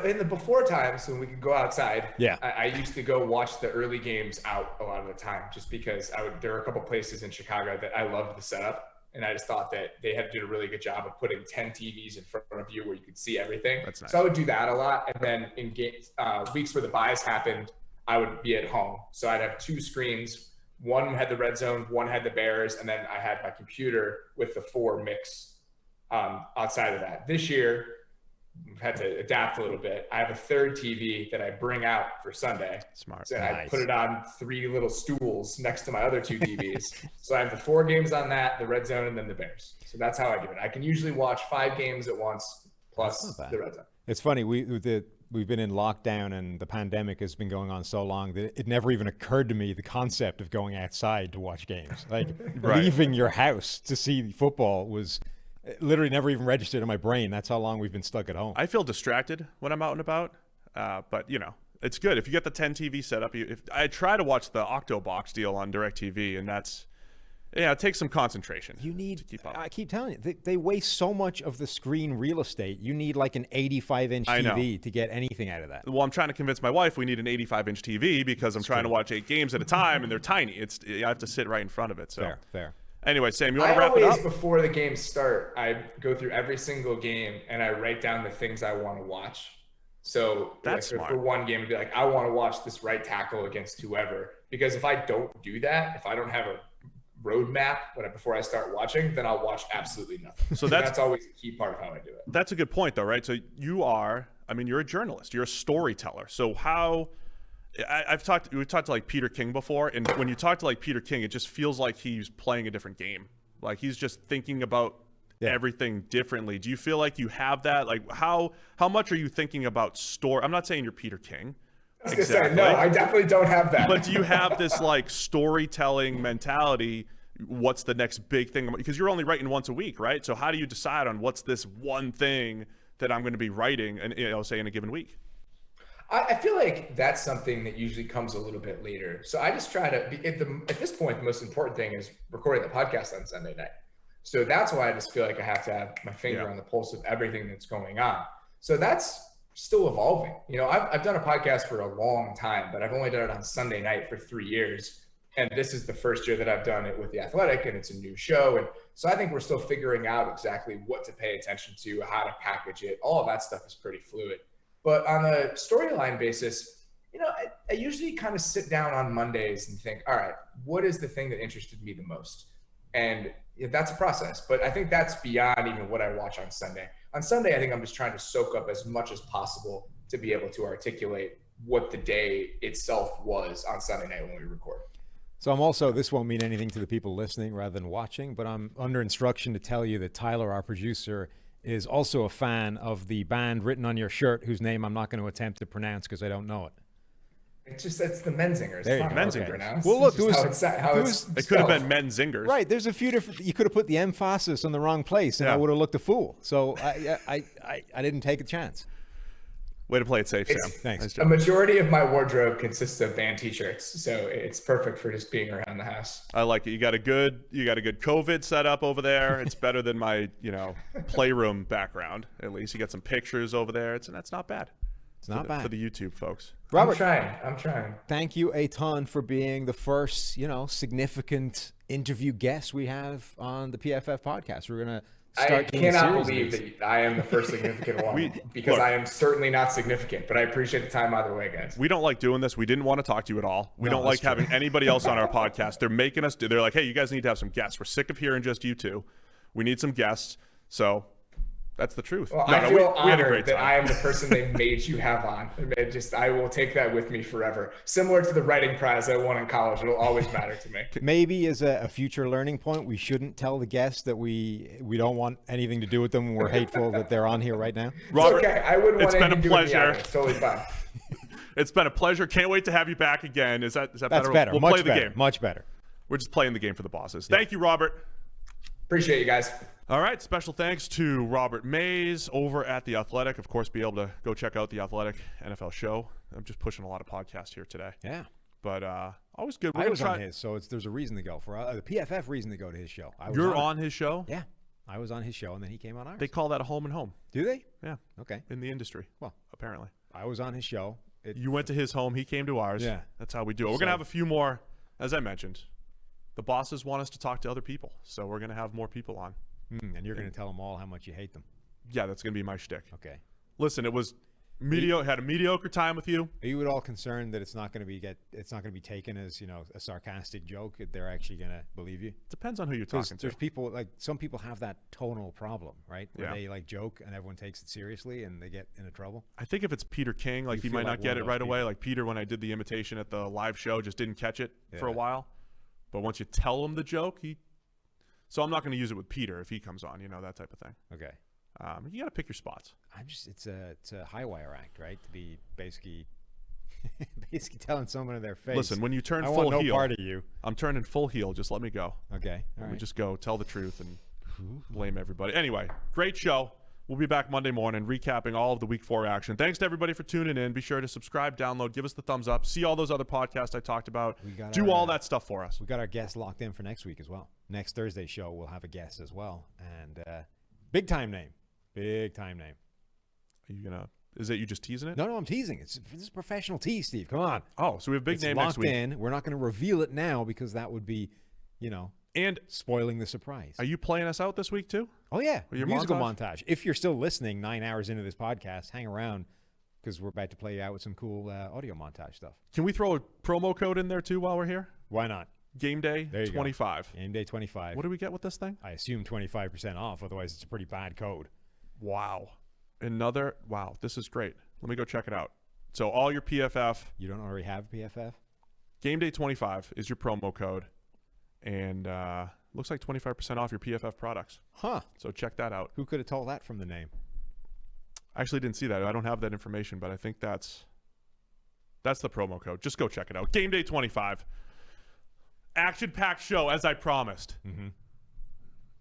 In the before times when we could go outside, yeah, I used to go watch the early games out a lot of the time, just because there were a couple places in Chicago that I loved the setup, and I just thought that they had to do a really good job of putting 10 TVs in front of you where you could see everything. That's nice. So I would do that a lot, and then in games, weeks where the buys happened, I would be at home. So I'd have two screens. One had the red zone, one had the Bears, and then I had my computer with the 4 mix outside of that. This year, we've had to adapt a little bit. I have a third TV that I bring out for Sunday. Smart. So Nice. I put it on 3 little stools next to my other 2 TVs. So I have the 4 games on that, the red zone, and then the Bears. So that's how I do it. I can usually watch 5 games at once plus the red zone. It's funny. We've been in lockdown, and the pandemic has been going on so long that it never even occurred to me the concept of going outside to watch games. Like Right. leaving your house to see football was literally never even registered in my brain. That's how long we've been stuck at home. I feel distracted when I'm out and about, but it's good if you get the 10 TV setup. I try to watch the Octobox deal on DirecTV, and it takes some concentration. You need, to keep up. I keep telling you, they waste so much of the screen real estate. You need like an 85-inch I know. TV to get anything out of that. Well, I'm trying to convince my wife we need an 85-inch TV because I'm trying to watch 8 games at a time, and they're tiny. I have to sit right in front of it. So Fair. Anyway, Sam, you want to wrap it up? Before the games start, I go through every single game and I write down the things I want to watch. So That's like, smart. for one game, it'd be like, I want to watch this right tackle against whoever. Because if I don't do that, if I don't have a roadmap before I start watching, then I'll watch absolutely nothing. So that's always a key part of how I do it. That's a good point, though, right? So you're a journalist. You're a storyteller. So we've talked to like Peter King before, and when you talk to like Peter King, it just feels like he's playing a different game. Like he's just thinking about everything differently. Do you feel like you have that? Like how much are you thinking about story? I'm not saying you're Peter King. I was gonna say, no, I definitely don't have that. But do you have this like storytelling mentality? What's the next big thing? Because you're only writing once a week, right? So how do you decide on what's this one thing that I'm going to be writing, and say in a given week? I feel like that's something that usually comes a little bit later. So I just try to at this point, the most important thing is recording the podcast on Sunday night. So that's why I just feel like I have to have my finger on the pulse of everything that's going on. So that's still evolving. I've done a podcast for a long time, but I've only done it on Sunday night for 3 years. And this is the first year that I've done it with The Athletic, and it's a new show. And so I think we're still figuring out exactly what to pay attention to, how to package it. All of that stuff is pretty fluid. But on a storyline basis, I usually kind of sit down on Mondays and think, all right, what is the thing that interested me the most? And that's a process. But I think that's beyond even what I watch on Sunday. On Sunday, I think I'm just trying to soak up as much as possible to be able to articulate what the day itself was on Sunday night when we record. So I'm also, this won't mean anything to the people listening rather than watching, but I'm under instruction to tell you that Tyler, our producer, is also a fan of the band written on your shirt, whose name I'm not going to attempt to pronounce because I don't know it. It's the Menzingers. There you go. Menzingers. Well, look, it could have been Men Zingers. Right. There's a few different. You could have put the emphasis on the wrong place, and I would have looked a fool. So I didn't take a chance. Way to play it safe, Sam. Thanks. Nice A job. majority of my wardrobe consists of band t-shirts, so it's perfect for just being around the house. I like it. You got a good COVID setup over there. It's better than my playroom background. At least you got some pictures over there. That's not bad. It's not bad for the YouTube folks. Robert, I'm trying. Thank you a ton for being the first significant interview guest we have on the PFF podcast. We're gonna. I cannot believe that I am the first significant one because I am certainly not significant, but I appreciate the time either way, guys. We don't like doing this. We didn't want to talk to you at all. We don't like having anybody else on our podcast. They're making us do. They're like, hey, you guys need to have some guests. We're sick of hearing just you two. We need some guests. So that's the truth. Well, I feel honored that I am the person they made you have on. I will take that with me forever. Similar to the writing prize I won in college, it'll always matter to me. Maybe as a future learning point, we shouldn't tell the guests that we don't want anything to do with them. We're hateful that they're on here right now. Robert, it's okay. I wouldn't want anything to do with pleasure. It's totally fine. It's been a pleasure. Can't wait to have you back again. Is that That's better? better. We'll Much play the better. game. Much better. We're just playing the game for the bosses. Thank you, Robert. Appreciate you guys. All right, special thanks to Robert Mays over at The Athletic. Of course, be able to go check out The Athletic NFL show. I'm just pushing a lot of podcasts here today. Yeah. But always good. I was on his, so there's a reason to go. For the PFF reason to go to his show. You're on his show? Yeah. I was on his show, and then he came on ours. They call that a home and home. Do they? Yeah. Okay. In the industry. Well, apparently. I was on his show. You went to his home. He came to ours. Yeah. That's how we do it. We're going to have a few more, as I mentioned. The bosses want us to talk to other people, so we're going to have more people on. And you're going to tell them all how much you hate them. Yeah, that's going to be my shtick. Okay. Listen, it was had a mediocre time with you. Are you at all concerned that it's not going to be taken as, a sarcastic joke, that they're actually going to believe you? Depends on who you're talking to. There's people, some people have that tonal problem, right? Where Yeah. they joke and everyone takes it seriously and they get into trouble. I think if it's Peter King, he might not get it right away. Like Peter, when I did the imitation at the live show, just didn't catch it for a while. But once you tell him the joke, so I'm not going to use it with Peter if he comes on, that type of thing. Okay. You got to pick your spots. It's a high wire act, right? To be basically telling someone in their face. Listen, when you turn I full want no heel, part of you. I'm turning full heel. Just let me go. Okay. Let me just go tell the truth and blame everybody. Anyway, great show. We'll be back Monday morning recapping all of the Week 4 action. Thanks to everybody for tuning in. Be sure to subscribe, download, give us the thumbs up, see all those other podcasts I talked about. Do all that stuff for us. We got our guests locked in for next week as well. Next Thursday's show, we'll have a guest as well. And big time name. Big time name. Are you going to – is it you just teasing it? No, I'm teasing. This is a professional tease, Steve. Come on. Oh, so we have a big name next week. It's locked in. We're not going to reveal it now because that would be, and spoiling the surprise. Are you playing us out this week too? Oh, yeah. Your musical montage. If you're still listening 9 hours into this podcast, hang around because we're about to play you out with some cool audio montage stuff. Can we throw a promo code in there too while we're here? Why not? Game Day 25. Game Day 25. What do we get with this thing? I assume 25% off. Otherwise, it's a pretty bad code. Wow. Wow. This is great. Let me go check it out. So all your PFF. You don't already have PFF? Game Day 25 is your promo code. And looks like 25% off your PFF products. Huh. So check that out. Who could have told that from the name? I actually didn't see that. I don't have that information, but I think that's the promo code. Just go check it out. Game Day 25. Action-packed show, as I promised. Mm-hmm.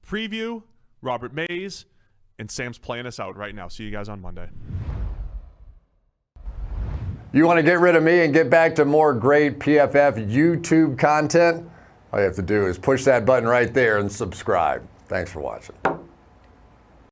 Preview, Robert Mays, and Sam's playing us out right now. See you guys on Monday. You want to get rid of me and get back to more great PFF YouTube content? All you have to do is push that button right there and subscribe. Thanks for watching.